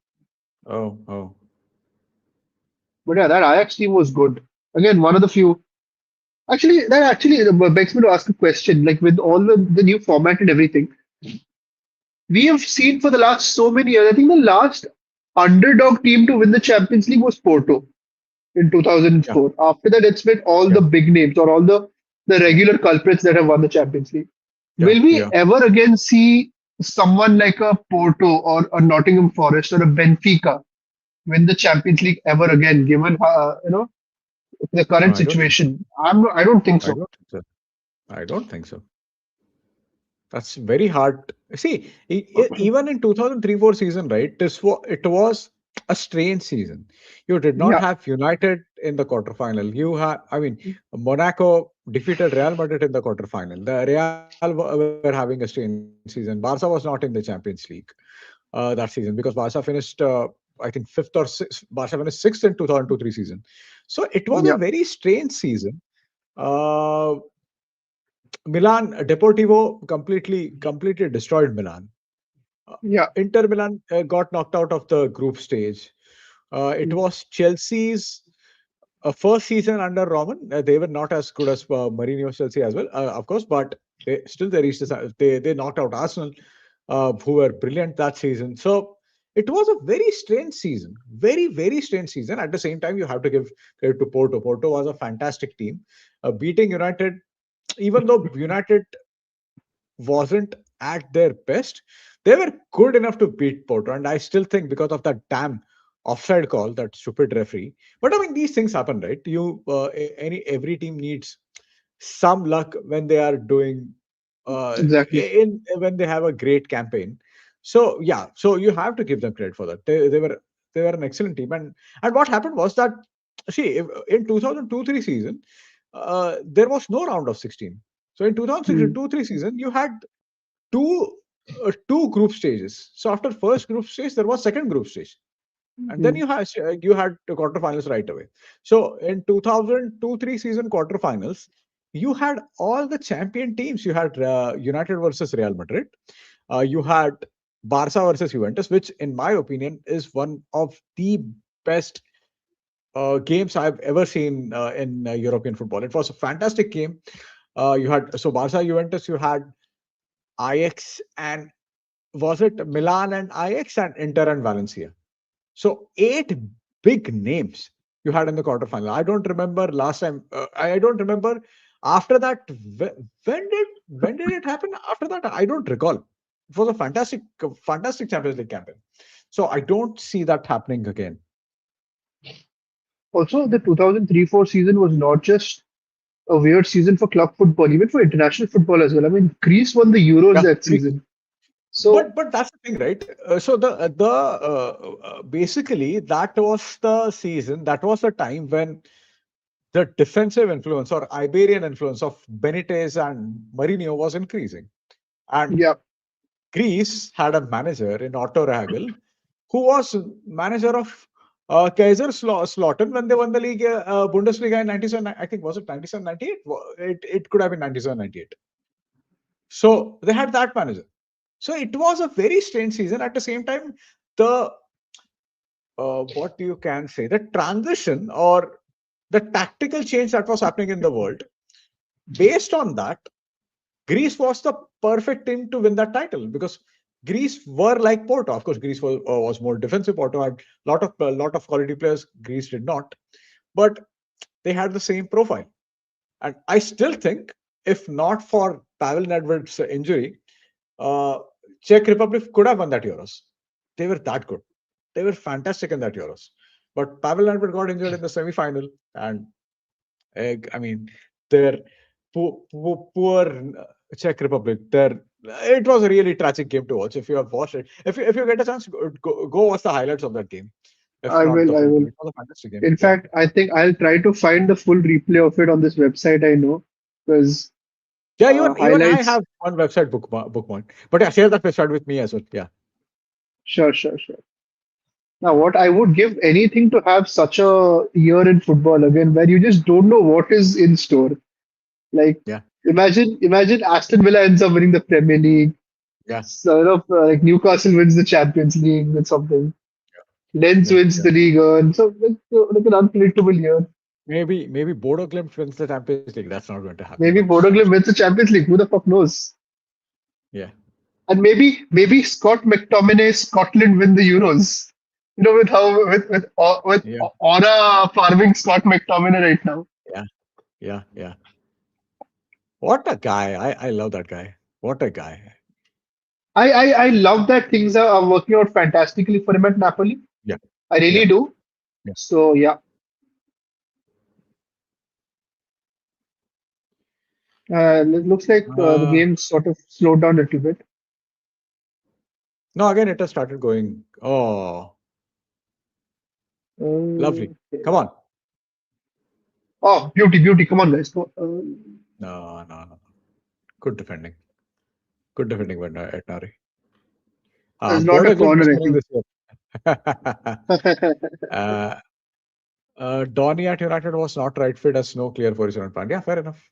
[SPEAKER 1] Oh.
[SPEAKER 2] But yeah, that Ajax team was good. Again, one of the few. Actually, that actually begs me to ask a question. Like with all the new format and everything, we have seen for the last so many years. I think the last underdog team to win the Champions League was Porto in
[SPEAKER 1] Yeah.
[SPEAKER 2] 2004. After that, it's been all
[SPEAKER 1] Yeah.
[SPEAKER 2] the big names or all the regular culprits that have won the Champions League.
[SPEAKER 1] Yeah.
[SPEAKER 2] Will we
[SPEAKER 1] Yeah.
[SPEAKER 2] ever again see someone like a Porto or a Nottingham Forest or a Benfica win the Champions League ever again? Given the
[SPEAKER 1] No,
[SPEAKER 2] current
[SPEAKER 1] I don't think so.
[SPEAKER 2] situation, I don't think
[SPEAKER 1] I
[SPEAKER 2] so.
[SPEAKER 1] don't think so. I don't think so. That's very hard. See, even in 2003-4 season, right? It was a strange season. You did not
[SPEAKER 2] Yeah,
[SPEAKER 1] have United in the quarterfinal. I mean, Monaco defeated Real Madrid in the quarterfinal. The Real were having a strange season. Barca was not in the Champions League that season because Barca finished, I think, fifth or sixth. Barca finished sixth in 2002-3 season. So it was a
[SPEAKER 2] yeah,
[SPEAKER 1] very strange season. Uh, Milan, Deportivo completely destroyed Milan. Uh,
[SPEAKER 2] yeah.
[SPEAKER 1] Inter Milan got knocked out of the group stage. It
[SPEAKER 2] Mm,
[SPEAKER 1] was Chelsea's first season under Roman. They were not as good as Mourinho's Chelsea as well, of course, but they reached they knocked out Arsenal, who were brilliant that season. So it was a very strange season, very strange season. At the same time, you have to give credit to Porto. Porto was a fantastic team, beating United. Even though United wasn't at their best, they were good enough to beat Porto. And I still think because of that damn offside call, that stupid referee. But I mean, these things happen, right? Every team needs some luck when they are doing
[SPEAKER 2] exactly.
[SPEAKER 1] in when they have a great campaign. So yeah, so you have to give them credit for that. They were an excellent team. And what happened was that, see, in 2002-3 season, there was no round of 16. So in
[SPEAKER 2] Mm,
[SPEAKER 1] 2002-3 season, you had two two group stages. So after first group stage, there was second group stage, and then
[SPEAKER 2] mm,
[SPEAKER 1] you had the quarterfinals right away. So in 2002-3 season quarterfinals, you had all the champion teams. You had United versus Real Madrid. You had Barca versus Juventus, which, in my opinion, is one of the best games I've ever seen in European football. It was a fantastic game. You had so Barca Juventus. You had Ajax and was it Milan and Ajax and Inter and Valencia. So eight big names you had in the quarterfinal. I don't remember last time. I don't remember after that. When did it happen? After that, I don't recall. It was a fantastic Champions League campaign. So I don't see that happening again.
[SPEAKER 2] Also, the 2003-4 season was not just a weird season for club football, even for international football as well. I mean, Greece won the Euros
[SPEAKER 1] Yeah,
[SPEAKER 2] that
[SPEAKER 1] Greece.
[SPEAKER 2] season. So,
[SPEAKER 1] But that's the thing, right? So the basically that was the season. That was the time when the defensive influence or Iberian influence of Benitez and Mourinho was increasing. And
[SPEAKER 2] yeah,
[SPEAKER 1] Greece had a manager in Otto Rahagel who was manager of Kaiserslautern when they won the league Bundesliga in 97. I think was it 97 98? It could have been 97 98. So they had that manager. So it was a very strange season. At the same time, the what you can say, the transition or the tactical change that was happening in the world, based on that, Greece was the perfect team to win that title because Greece were like Porto. Of course, Greece was more defensive. Porto had lot of quality players. Greece did not, but they had the same profile. And I still think, if not for Pavel Nedved's injury, uh, Czech Republic could have won that Euros. They were that good. They were fantastic in that Euros. But Pavel Nedved got injured in the semi-final, and I mean, their poor Czech Republic. Their It was a really tragic game to watch. If you have watched it, if you get a chance, go watch the highlights of that game. If
[SPEAKER 2] I
[SPEAKER 1] not
[SPEAKER 2] will.
[SPEAKER 1] the
[SPEAKER 2] I
[SPEAKER 1] full
[SPEAKER 2] will.
[SPEAKER 1] game, it was a fantastic game.
[SPEAKER 2] In
[SPEAKER 1] Yeah.
[SPEAKER 2] fact, I think I'll try to find the full replay of it on this website. I know because
[SPEAKER 1] Yeah, even I
[SPEAKER 2] highlights.
[SPEAKER 1] have one website bookmark. But yeah, share that website with me as well. Yeah,
[SPEAKER 2] Sure, sure, sure. Now, what I would give anything to have such a year in football again, where you just don't know what is in store. Like,
[SPEAKER 1] yeah,
[SPEAKER 2] imagine Aston Villa ends up winning the Premier League.
[SPEAKER 1] yeah,
[SPEAKER 2] Sort of like Newcastle wins the Champions League with something. Lens
[SPEAKER 1] yeah,
[SPEAKER 2] wins
[SPEAKER 1] yeah.
[SPEAKER 2] the league, and so like an unpredictable year.
[SPEAKER 1] Maybe Bodo Glimt wins the Champions League. That's not going to happen, but
[SPEAKER 2] Maybe Bodo Glimt wins the Champions League. Who the fuck knows?
[SPEAKER 1] yeah,
[SPEAKER 2] And maybe Scott McTominay Scotland win the Euros. You know, with how with
[SPEAKER 1] yeah,
[SPEAKER 2] aura farming Scott McTominay right now.
[SPEAKER 1] yeah, yeah. What a guy! I love that guy. What a guy!
[SPEAKER 2] I love that things are working out fantastically for him at Napoli.
[SPEAKER 1] Yeah,
[SPEAKER 2] I
[SPEAKER 1] yeah,
[SPEAKER 2] really do.
[SPEAKER 1] yeah.
[SPEAKER 2] So yeah, it looks like the
[SPEAKER 1] Uh,
[SPEAKER 2] game sort of slowed down a little bit.
[SPEAKER 1] no, again, it has started going. Oh, lovely.
[SPEAKER 2] Okay.
[SPEAKER 1] Come on.
[SPEAKER 2] Oh, beauty, beauty! Come on, guys. Come on.
[SPEAKER 1] No, no, no. Good defending. Good defending by Etnari.
[SPEAKER 2] It's not a
[SPEAKER 1] Bodo Glimt is
[SPEAKER 2] corner, I
[SPEAKER 1] winning
[SPEAKER 2] think.
[SPEAKER 1] this year. uh, Donny at United was not right fit as no clear position on plan. Yeah, fair enough.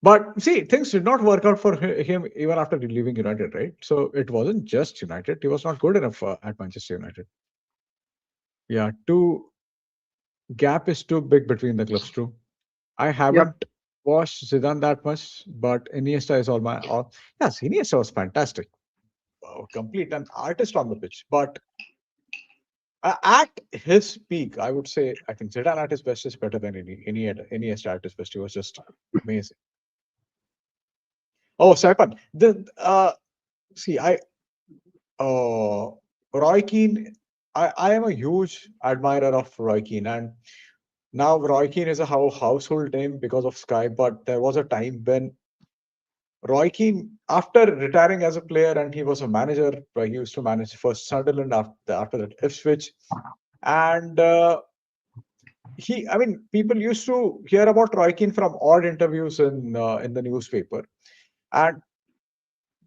[SPEAKER 1] But see, things did not work out for him even after leaving United, right? So it wasn't just United. He was not good enough at Manchester United. Yeah, gap is too big between the clubs, true. I
[SPEAKER 2] Yep.
[SPEAKER 1] haven't watched Zidane that much, but Iniesta is all. Yes, Iniesta was fantastic. Complete an artist on the pitch. But at his peak, I would say, I think Zidane at his best is better than Iniesta at his best. He was just amazing. Oh, Saipan. See, uh, Roy Keane, I am a huge admirer of Roy Keane, and now Roy Keane is a household name because of Sky. But there was a time when Roy Keane, after retiring as a player, and he was a manager, he used to manage first Sunderland, after that Ipswich, and I mean, people used to hear about Roy Keane from odd interviews in the newspaper, and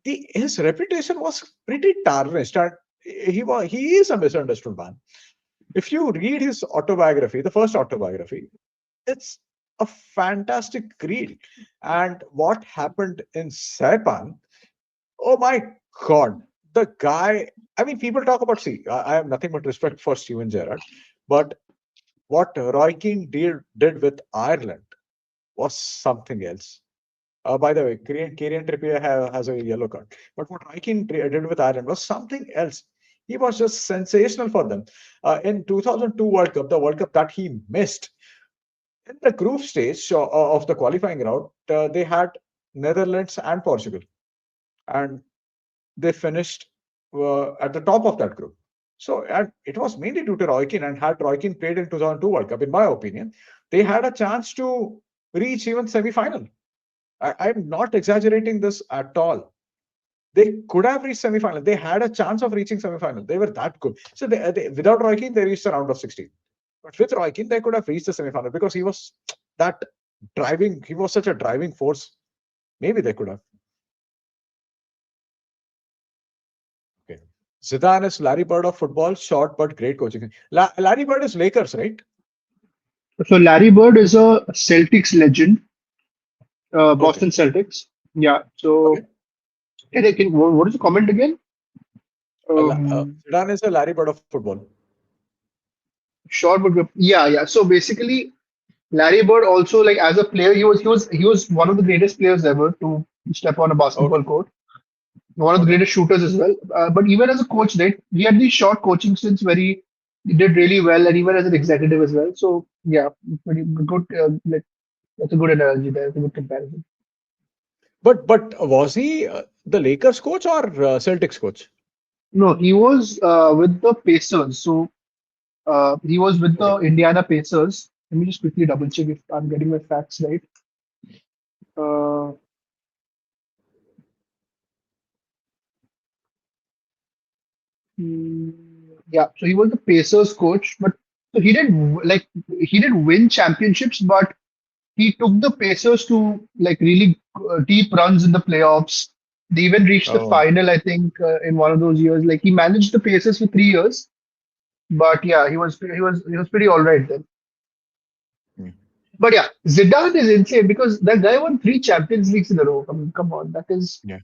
[SPEAKER 1] his reputation was pretty tarnished, and he is a misunderstood man. If you read his autobiography, the first autobiography, it's a fantastic read. And what happened in Saipan, oh my God, the guy. I mean, people talk about, see, I have nothing but respect for Steven Gerrard, but what Roy Keane did with Ireland was something else. By the way, Kieran Trippier has a yellow card. But what Roy Keane did with Ireland was something else. He was just sensational for them. In 2002 World Cup, the World Cup that he missed, in the group stage of the qualifying round, they had Netherlands and Portugal, and they finished at the top of that group. So and it was mainly due to Roy Keane, and had Roy Keane played in 2002 World Cup, in my opinion, they had a chance to reach even semi-final. I'm not exaggerating this at all. They could have reached semi-final. They had a chance of reaching semi-final. They were that good. So without Roy Keane, they reached the round of 16. But with Roy Keane, they could have reached the semi-final because he was that driving. He was such a driving force. Maybe they could have. Okay. Zidane is Larry Bird of football, short but great coaching. Larry Bird is Lakers, right?
[SPEAKER 2] So Larry Bird is a Celtics legend,
[SPEAKER 1] Okay.
[SPEAKER 2] Boston Celtics. Yeah.
[SPEAKER 1] Okay.
[SPEAKER 2] So what is the comment again? Um,
[SPEAKER 1] Zidane is a Larry Bird of football.
[SPEAKER 2] Short but yeah, yeah. So basically, Larry Bird also like as a player, he was one of the greatest players ever to step on a
[SPEAKER 1] Okay.
[SPEAKER 2] basketball court. one of the
[SPEAKER 1] Okay.
[SPEAKER 2] greatest shooters as well. But even as a coach, right, he had these short coaching stints where he did really well, and even as an executive as well. So yeah, pretty good. Like that's a good analogy there. It's a good comparison.
[SPEAKER 1] But was he the Lakers coach or Celtics coach?
[SPEAKER 2] No, he was with the Pacers. So he was with
[SPEAKER 1] Okay.
[SPEAKER 2] the Indiana Pacers. Let me just quickly double check if I'm getting my facts right. Uh, Hmm, yeah, so he was the Pacers coach, but so he did win championships, but he took the Pacers to like really deep runs in the playoffs. They even reached the
[SPEAKER 1] Oh.
[SPEAKER 2] final, I think, in one of those years. Like he managed the Pacers for 3 years, but yeah, he was pretty all right then.
[SPEAKER 1] Yeah.
[SPEAKER 2] But yeah, Zidane is insane because that guy won 3 Champions Leagues in a row. I mean, come on, that is
[SPEAKER 1] Yeah.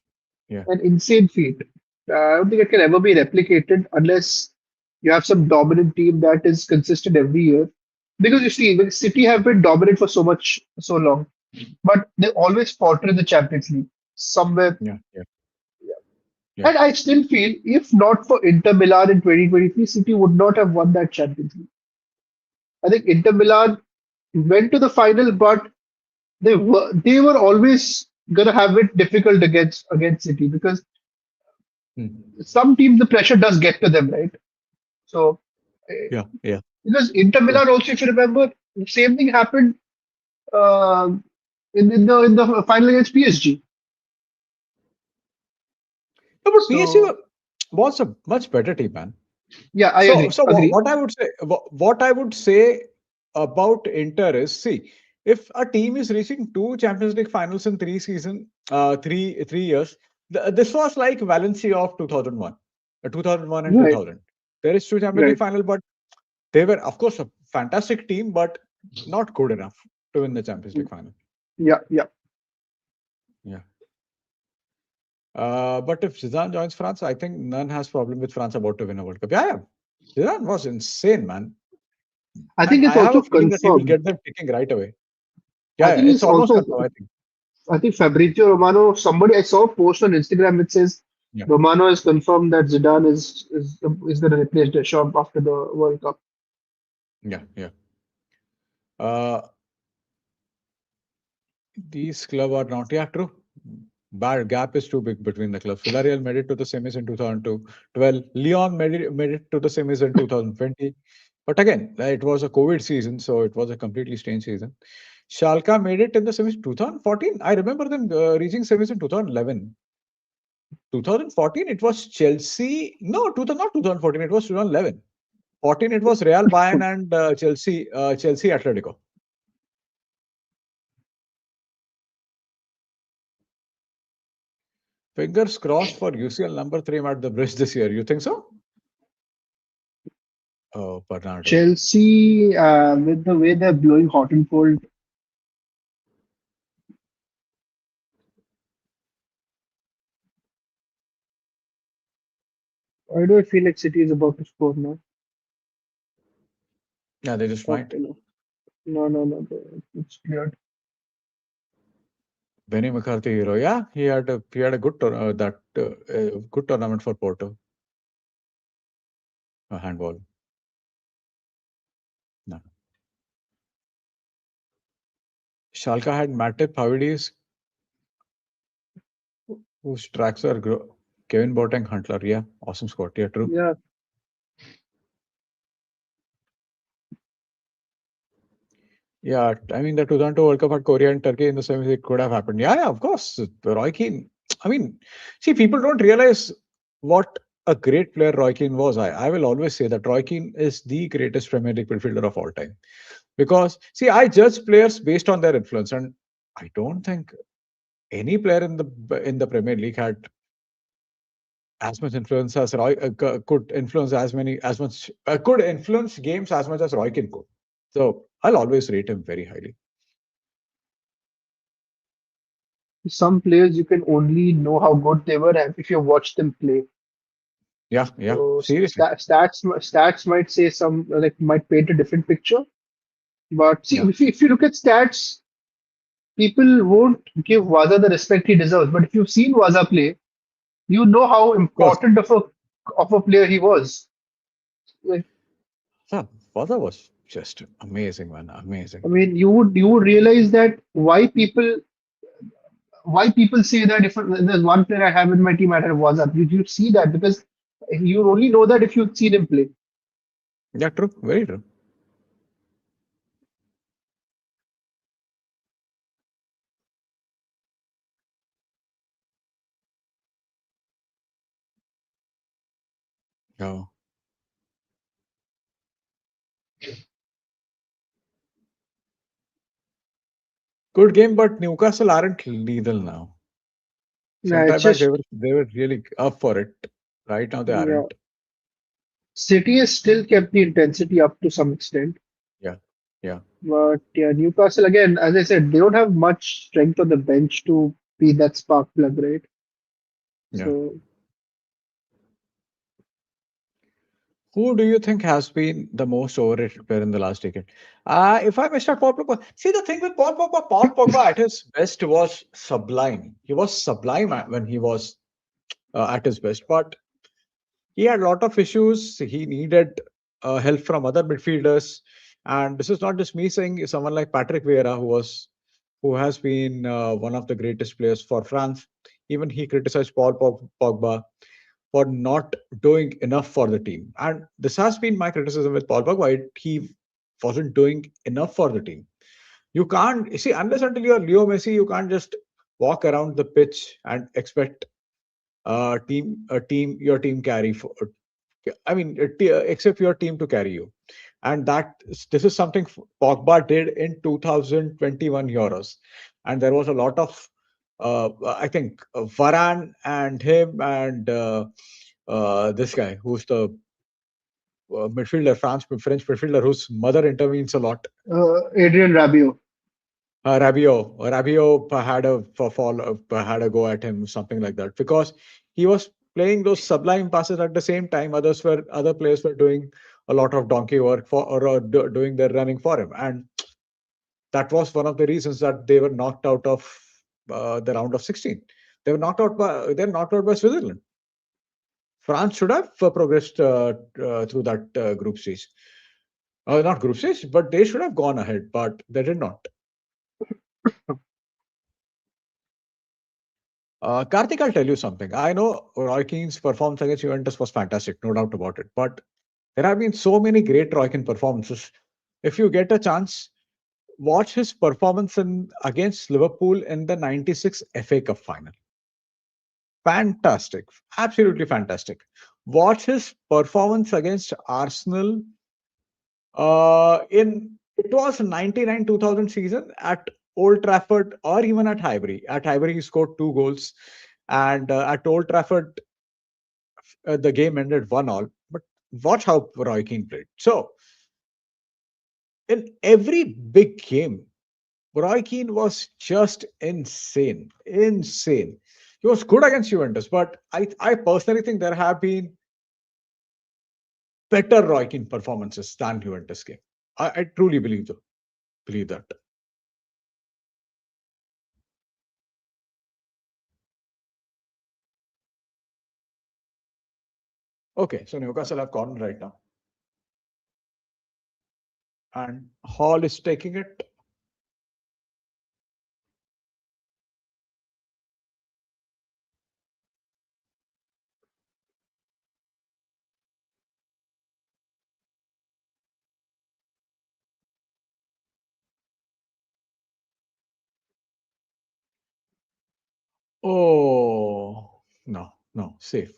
[SPEAKER 1] Yeah.
[SPEAKER 2] an insane feat. I don't think it can ever be replicated unless you have some dominant team that is consistent every year. Because you see, the City have been dominant for so long, but they always falter in the Champions League somewhere.
[SPEAKER 1] Yeah. Yeah. Yeah.
[SPEAKER 2] And I still feel if not for Inter Milan in 2023, City would not have won that Champions League. I think Inter Milan went to the final, but they were always gonna have it difficult against City because
[SPEAKER 1] Hmm.
[SPEAKER 2] some teams the pressure does get to them, right? So eh,
[SPEAKER 1] Yeah. Yeah.
[SPEAKER 2] because Inter
[SPEAKER 1] True.
[SPEAKER 2] Milan also, if you remember, the same thing happened uh, in the final against PSG.
[SPEAKER 1] No, but PSG
[SPEAKER 2] So
[SPEAKER 1] was a much better team, man.
[SPEAKER 2] yeah, I
[SPEAKER 1] So,
[SPEAKER 2] agree.
[SPEAKER 1] so
[SPEAKER 2] Agree.
[SPEAKER 1] what I would say about Inter is, see, if a team is reaching two Champions League finals in three years, this was like Valencia of 2001, 2001 and
[SPEAKER 2] Right.
[SPEAKER 1] 2000. There is two Champions League
[SPEAKER 2] Right.
[SPEAKER 1] final, but they were, of course, a fantastic team, but not good enough to win the Champions League final.
[SPEAKER 2] Yeah. Yeah.
[SPEAKER 1] Yeah. But if Zidane joins France, I think none has problem with France about to win a World Cup. Yeah, yeah. Zidane was insane, man.
[SPEAKER 2] I
[SPEAKER 1] And
[SPEAKER 2] think it's
[SPEAKER 1] I have
[SPEAKER 2] also
[SPEAKER 1] a feeling that he will
[SPEAKER 2] confirmed.
[SPEAKER 1] get them kicking right away.
[SPEAKER 2] I
[SPEAKER 1] Yeah, yeah,
[SPEAKER 2] think
[SPEAKER 1] it's
[SPEAKER 2] it's
[SPEAKER 1] almost
[SPEAKER 2] also.
[SPEAKER 1] confirmed, I think.
[SPEAKER 2] I think Fabrizio Romano. Somebody I saw a post on Instagram which says
[SPEAKER 1] Yeah,
[SPEAKER 2] Romano has confirmed that Zidane is going to replace Deschamps after the World Cup.
[SPEAKER 1] yeah, yeah. Uh, these club are not, yeah, true. Bad gap is too big between the clubs. Villarreal made it to the semis in 2012. Lyon made it to the semis in 2020. But again, it was a COVID season, so it was a completely strange season. Schalke made it in the semis 2014. I remember them reaching semis in 2011. 2014, it was Chelsea. No, not 2014. It was 2011. 14, it was Real Bayern and Chelsea Atletico. Fingers crossed for UCL number 3 at the bridge this year. You think so? Oh, Bernardo.
[SPEAKER 2] Chelsea, with the way they're blowing hot and cold, why do I feel like City is about to score now?
[SPEAKER 1] Yeah, they just might.
[SPEAKER 2] Okay, no, no, no, no, it's cleared.
[SPEAKER 1] Benny McCarthy hero. Yeah, he had a good tournament for Porto. A handball. No. Schalke had Matip, Havidis, whose tracks are Kevin Boateng, Huntler. Yeah, awesome squad. Yeah, true.
[SPEAKER 2] Yeah,
[SPEAKER 1] Yeah, I mean the 2002 World Cup at Korea and Turkey in the semis, it could have happened. Yeah, yeah, of course. Roy Keane. I mean, see, people don't realize what a great player Roy Keane was. I will always say that Roy Keane is the greatest Premier League midfielder of all time. Because see, I judge players based on their influence, and I don't think any player in the Premier League had as much influence as Roy could influence could influence games as much as Roy Keane could. So I'll always rate him very highly.
[SPEAKER 2] some players you can only know how good they were if you watch them play.
[SPEAKER 1] Yeah, yeah,
[SPEAKER 2] So
[SPEAKER 1] seriously.
[SPEAKER 2] stats might say some like might paint a different picture. But see,
[SPEAKER 1] Yeah,
[SPEAKER 2] if you look at stats, people won't give Waza the respect he deserves. But if you've seen Waza play, You know how
[SPEAKER 1] Of course.
[SPEAKER 2] important of a player he was. Like,
[SPEAKER 1] Yeah, Father was just amazing, man.
[SPEAKER 2] I
[SPEAKER 1] Amazing.
[SPEAKER 2] mean, you would realize that why people say that if there's one player I have in my team, I have WhatsApp. You see that because you only know that if you've seen him play.
[SPEAKER 1] Yeah, true. Very true. Yeah. Good game, but Newcastle aren't lethal now.
[SPEAKER 2] Yeah,
[SPEAKER 1] Sometime
[SPEAKER 2] it's
[SPEAKER 1] back
[SPEAKER 2] just
[SPEAKER 1] they were really up for it. Right now they
[SPEAKER 2] yeah.
[SPEAKER 1] aren't.
[SPEAKER 2] City has still kept the intensity up to some extent,
[SPEAKER 1] Yeah. Yeah.
[SPEAKER 2] but yeah, Newcastle again, as I said, they don't have much strength on the bench to be that spark plug, right?
[SPEAKER 1] Yeah.
[SPEAKER 2] So
[SPEAKER 1] Who do you think has been the most overrated player in the last decade? If I may start, Paul Pogba. See, the thing with Paul Pogba at his best was sublime. He was sublime when he was at his best, but he had a lot of issues. He needed help from other midfielders, and this is not just me saying. Someone like Patrick Vieira, who has been one of the greatest players for France, even he criticized Pogba for not doing enough for the team. And this has been my criticism with Paul Pogba. He wasn't doing enough for the team. You can't you see unless until you're Leo Messi, you can't just walk around the pitch and expect your team carry for. I mean, except your team to carry you, and this is something Pogba did in 2021 Euros, and there was a lot of I think Varane and him and this guy who's the midfielder, French midfielder whose mother intervenes a lot.
[SPEAKER 2] Adrian Rabiot.
[SPEAKER 1] Rabiot had had a go at him, something like that, because he was playing those sublime passes at the same time. Other players were doing a lot of donkey work for or doing their running for him, and that was one of the reasons that they were knocked out of the round of 16. They're knocked out by Switzerland. France should have progressed through that group stage. Not group stage, but they should have gone ahead, but they did not. Karthik, I'll tell you something. I know Roy Keane's performance against Juventus was fantastic, no doubt about it. But there have been so many great Roy Keane performances. If you get a chance, watch his performance against Liverpool in the '96 FA Cup final. Fantastic, absolutely fantastic. Watch his performance against Arsenal in it was 99 2000 season at Old Trafford or even at Highbury. At Highbury, he scored 2 goals, and at Old Trafford, the game ended 1-1. But watch how Roy Keane played. So in every big game, Roy Keane was just insane, insane. He was good against Juventus, but I personally think there have been better Roy Keane performances than Juventus game. I truly believe that. Okay, so Newcastle have corner right now, and Hall is taking it. Oh no, no, safe.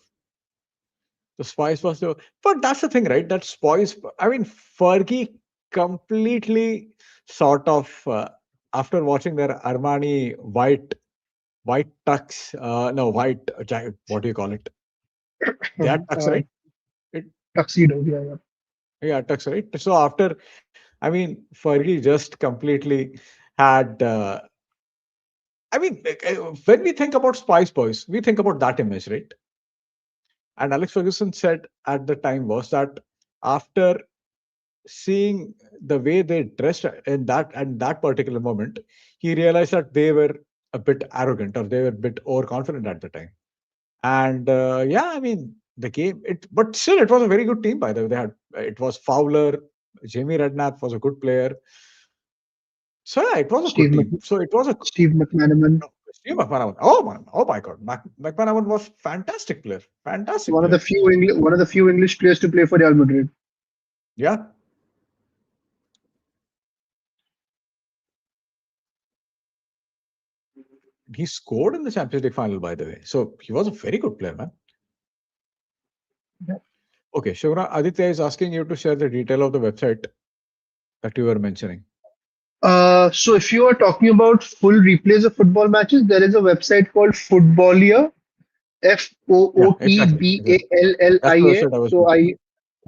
[SPEAKER 1] The Spice was the, but that's the thing, right? That Spice. I mean, Fergie completely sort of after watching their Armani white tux, no white jacket. What do you call it? They are tux,
[SPEAKER 2] uh,
[SPEAKER 1] right? It,
[SPEAKER 2] Tuxedo. Yeah, yeah.
[SPEAKER 1] yeah, tux, right? So after, I mean, Fergie just completely had. I mean, when we think about Spice Boys, we think about that image, right? And Alex Ferguson said at the time was that after seeing the way they dressed in that at that particular moment, he realized that they were a bit arrogant or they were a bit overconfident at the time. And yeah, I mean the game. But still, it was a very good team. By the way, they had it was Fowler, Jamie Redknapp was a good player. So yeah, it was a
[SPEAKER 2] Steve
[SPEAKER 1] good
[SPEAKER 2] Mc,
[SPEAKER 1] team. So it was a
[SPEAKER 2] Steve McManaman,
[SPEAKER 1] no, Steve McManaman. Oh my God, McManaman was fantastic player. Fantastic
[SPEAKER 2] one of the
[SPEAKER 1] player.
[SPEAKER 2] few English players to play for Real Madrid.
[SPEAKER 1] Yeah, he scored in the Champions League final, by the way. So he was a very good player, man. Okay, Shivra, Aditya is asking you to share the detail of the website that you were mentioning.
[SPEAKER 2] So if you are talking about full replays of football matches, there is a website called Footballia,
[SPEAKER 1] Yeah, exactly. Exactly. That's the
[SPEAKER 2] Footballia.
[SPEAKER 1] website I was
[SPEAKER 2] So
[SPEAKER 1] mentioning.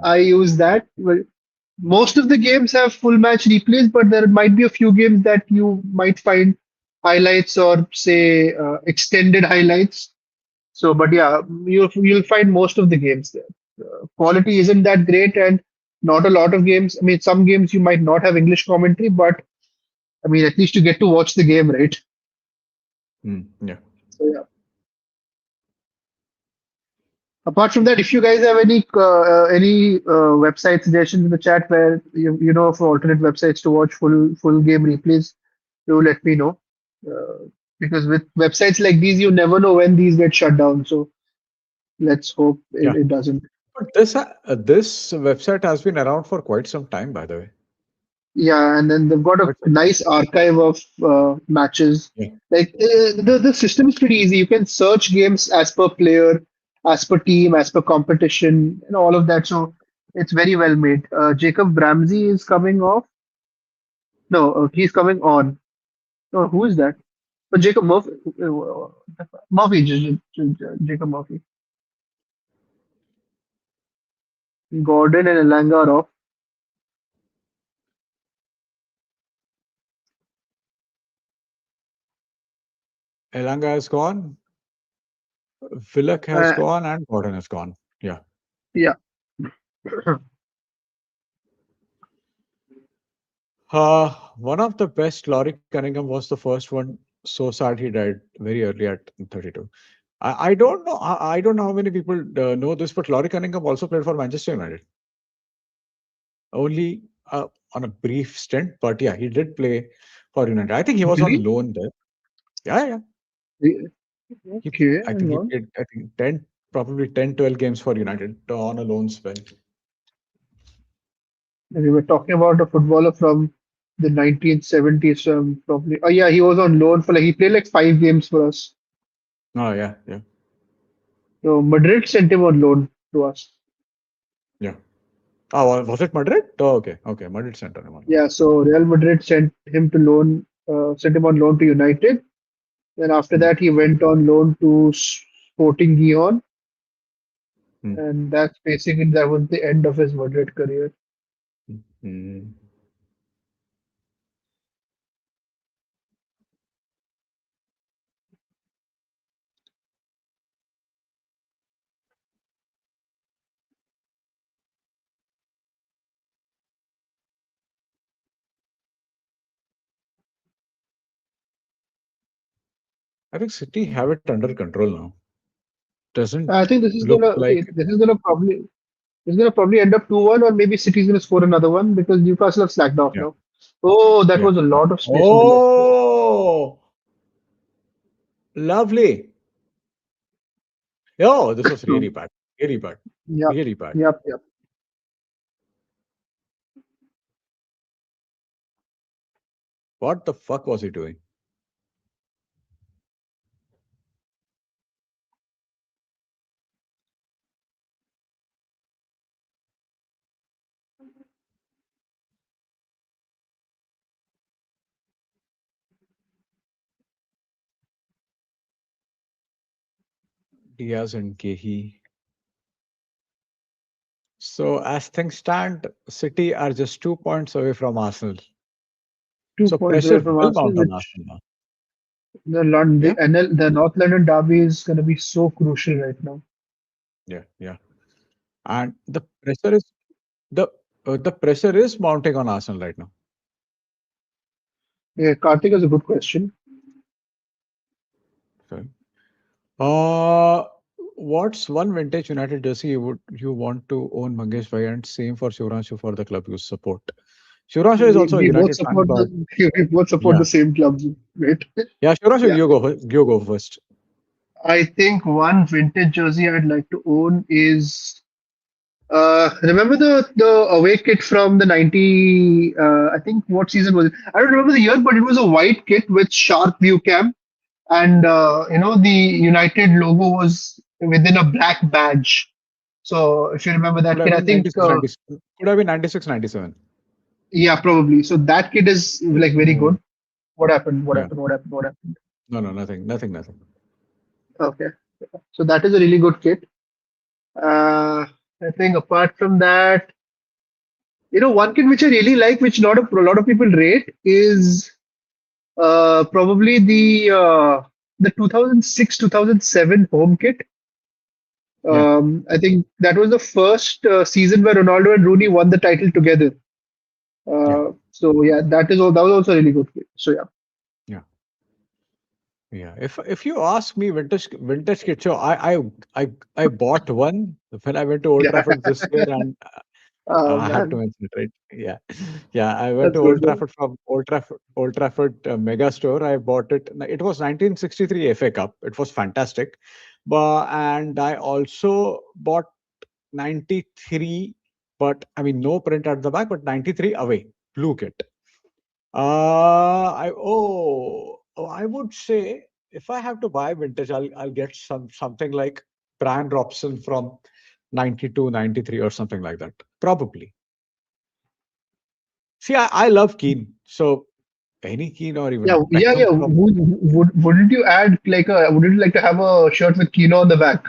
[SPEAKER 2] I use that. Well, most of the games have full match replays, but there might be a few games that you might find highlights or say extended highlights. So, but yeah, you'll find most of the games there. Quality isn't that great, and not a lot of games. I mean, some games you might not have English commentary, but I mean, at least you get to watch the game, right?
[SPEAKER 1] Yeah.
[SPEAKER 2] So yeah. Apart from that, if you guys have any website suggestions in the chat where you know of alternate websites to watch full game replays, do let me know. Because with websites like these, you never know when these get shut down. So let's hope
[SPEAKER 1] Yeah.
[SPEAKER 2] it doesn't.
[SPEAKER 1] But this website has been around for quite some time, by the way.
[SPEAKER 2] Yeah, and then they've got a
[SPEAKER 1] Quite some time.
[SPEAKER 2] nice archive of matches.
[SPEAKER 1] Yeah.
[SPEAKER 2] Like the system is pretty easy. You can search games as per player, as per team, as per competition, and all of that. So it's very well made. Jacob Ramsey is coming off. No, he's coming on. Oh, who is that? But Jacob Murphy. Murphy, Jacob Murphy. Gordon and Elanga are off.
[SPEAKER 1] Elanga has gone, Willock has
[SPEAKER 2] Uh,
[SPEAKER 1] gone, and Gordon has gone. Yeah.
[SPEAKER 2] yeah.
[SPEAKER 1] One of the best, Laurie Cunningham was the first one. So sad he died very early at 32. I don't know. I don't know how many people know this, but Laurie Cunningham also played for Manchester United. Only on a brief stint, but yeah, he did play for United. I think he was on
[SPEAKER 2] Really?
[SPEAKER 1] loan there. Yeah, yeah. He,
[SPEAKER 2] Okay,
[SPEAKER 1] I
[SPEAKER 2] hang
[SPEAKER 1] think he
[SPEAKER 2] on.
[SPEAKER 1] played, I think 10, probably 10, 12 games for United on a loan spell.
[SPEAKER 2] We were talking about a footballer from the 1970s, probably. Oh yeah, he was on loan for like he played like 5 games for us.
[SPEAKER 1] Oh, yeah, yeah,
[SPEAKER 2] So Madrid sent him on loan to us.
[SPEAKER 1] yeah. Oh, was it Madrid? Oh, okay, okay. Madrid sent him on loan.
[SPEAKER 2] Yeah, so Real Madrid sent him on loan to United. Then after
[SPEAKER 1] Hmm,
[SPEAKER 2] that, he went on loan to Sporting Gijon,
[SPEAKER 1] hmm,
[SPEAKER 2] and that was the end of his Madrid career.
[SPEAKER 1] hmm. I think City have it under control now. Doesn't
[SPEAKER 2] I think
[SPEAKER 1] look like
[SPEAKER 2] this is gonna probably end up 2-1, or maybe City's gonna score another one because Newcastle have slacked off
[SPEAKER 1] yeah,
[SPEAKER 2] now. Oh, that
[SPEAKER 1] yeah.
[SPEAKER 2] was a lot of space on the left there.
[SPEAKER 1] Oh, lovely. Oh, this was
[SPEAKER 2] So,
[SPEAKER 1] really bad. Really bad.
[SPEAKER 2] yep,
[SPEAKER 1] Really bad.
[SPEAKER 2] yep.
[SPEAKER 1] What the fuck was he doing? Diaz and Gehi. So as things stand, City are just 2 points away from Arsenal.
[SPEAKER 2] Two
[SPEAKER 1] So
[SPEAKER 2] points
[SPEAKER 1] pressure
[SPEAKER 2] away from
[SPEAKER 1] will
[SPEAKER 2] Arsenal,
[SPEAKER 1] mount on
[SPEAKER 2] which
[SPEAKER 1] Arsenal now.
[SPEAKER 2] The
[SPEAKER 1] Yeah,
[SPEAKER 2] the North London derby is going to be so crucial right now.
[SPEAKER 1] yeah, yeah. And the the pressure is mounting on Arsenal right now.
[SPEAKER 2] Yeah, Karthik is a good question.
[SPEAKER 1] Okay. Uh what's one vintage United jersey you want to own, Mangesh Bhai, and same for Shivranshu for the club you support? Shivranshu is also a
[SPEAKER 2] We both
[SPEAKER 1] United fan,
[SPEAKER 2] support
[SPEAKER 1] but
[SPEAKER 2] we both support
[SPEAKER 1] yeah,
[SPEAKER 2] the same clubs. Right?
[SPEAKER 1] yeah, Shivranshu,
[SPEAKER 2] Yeah.
[SPEAKER 1] you go first.
[SPEAKER 2] I think one vintage jersey I'd like to own is remember the away kit from the 90 I think what season was it? I don't remember the year, but it was a white kit with sharp view cam and the United logo was within a black badge. So if you remember
[SPEAKER 1] Could
[SPEAKER 2] that
[SPEAKER 1] have
[SPEAKER 2] kit, I
[SPEAKER 1] been
[SPEAKER 2] think
[SPEAKER 1] 96, 90. Could have been 96, 97.
[SPEAKER 2] yeah, probably. So that kit is like very
[SPEAKER 1] Oh,
[SPEAKER 2] good. What happened? What
[SPEAKER 1] yeah.
[SPEAKER 2] happened? What happened? What happened?
[SPEAKER 1] No, no, nothing, nothing, nothing.
[SPEAKER 2] Okay. So that is a really good kit. Uh, I think apart from that, one kit which I really like, which not a lot of people rate, is probably the 2006 2007 home kit.
[SPEAKER 1] Yeah,
[SPEAKER 2] I think that was the first season where Ronaldo and Rooney won the title together.
[SPEAKER 1] yeah,
[SPEAKER 2] So yeah, that was also a really good kit. So yeah,
[SPEAKER 1] yeah, yeah. If you ask me, vintage kit show, I I bought one when I went to Old
[SPEAKER 2] yeah.
[SPEAKER 1] Trafford this year, and
[SPEAKER 2] Oh
[SPEAKER 1] I have to
[SPEAKER 2] man,
[SPEAKER 1] mention it, right? Yeah, yeah. I went
[SPEAKER 2] that's
[SPEAKER 1] to
[SPEAKER 2] good.
[SPEAKER 1] Old Trafford from Old Trafford Mega Store. I bought it. It was 1963 FA Cup. It was fantastic, but and I also bought 93, but I mean no print at the back, but 93 away blue kit. I would say if I have to buy vintage, I'll get something like Brian Robson from 92, 93 or something like that. Probably. See, I love Keen. So any Keen or
[SPEAKER 2] Yeah,
[SPEAKER 1] even
[SPEAKER 2] yeah,
[SPEAKER 1] Beckham
[SPEAKER 2] yeah.
[SPEAKER 1] from
[SPEAKER 2] Wouldn't you add like a? Would you like to have a shirt with Kino on the back?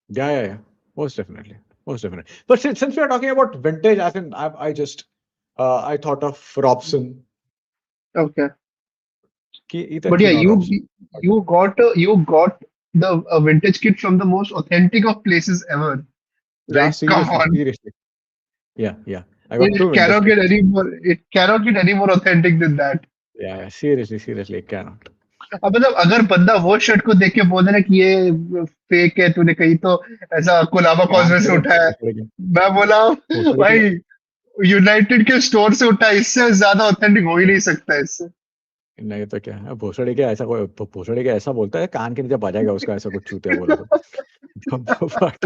[SPEAKER 1] yeah, yeah, yeah. Most definitely. Most definitely. But since we are talking about vintage, I think I just I thought of Robson,
[SPEAKER 2] Okay,
[SPEAKER 1] either
[SPEAKER 2] but yeah,
[SPEAKER 1] Keen or Robson.
[SPEAKER 2] you got the a vintage kit from the most authentic of places ever.
[SPEAKER 1] Yeah,
[SPEAKER 2] Like, come
[SPEAKER 1] seriously,
[SPEAKER 2] on,
[SPEAKER 1] seriously. Yeah, yeah. I got two
[SPEAKER 2] it
[SPEAKER 1] vintage
[SPEAKER 2] cannot get
[SPEAKER 1] kits.
[SPEAKER 2] any more. It cannot get any more authentic than that.
[SPEAKER 1] Yeah, yeah, seriously, seriously, it cannot.
[SPEAKER 2] अब मतलब अगर बंदा वो shirt को देख के बोल रहा है कि ये फेक है तूने कहीं तो ऐसा कोलाबा
[SPEAKER 1] कान
[SPEAKER 2] कॉन्वेंट से
[SPEAKER 1] के
[SPEAKER 2] उठाया है
[SPEAKER 1] भोसड़ी के
[SPEAKER 2] मैं बोला
[SPEAKER 1] भोसड़ी के
[SPEAKER 2] भाई यूनाइटेड के स्टोर से उठा है, इससे ज्यादा ऑथेंटिक हो ही नहीं सकता है इससे
[SPEAKER 1] नहीं तो क्या है भोसड़ी के ऐसा कोई भोसड़ी के ऐसा बोलता है कान के नीचे बजाएगा उसका ऐसा कुछ चूतिया बोला तो बट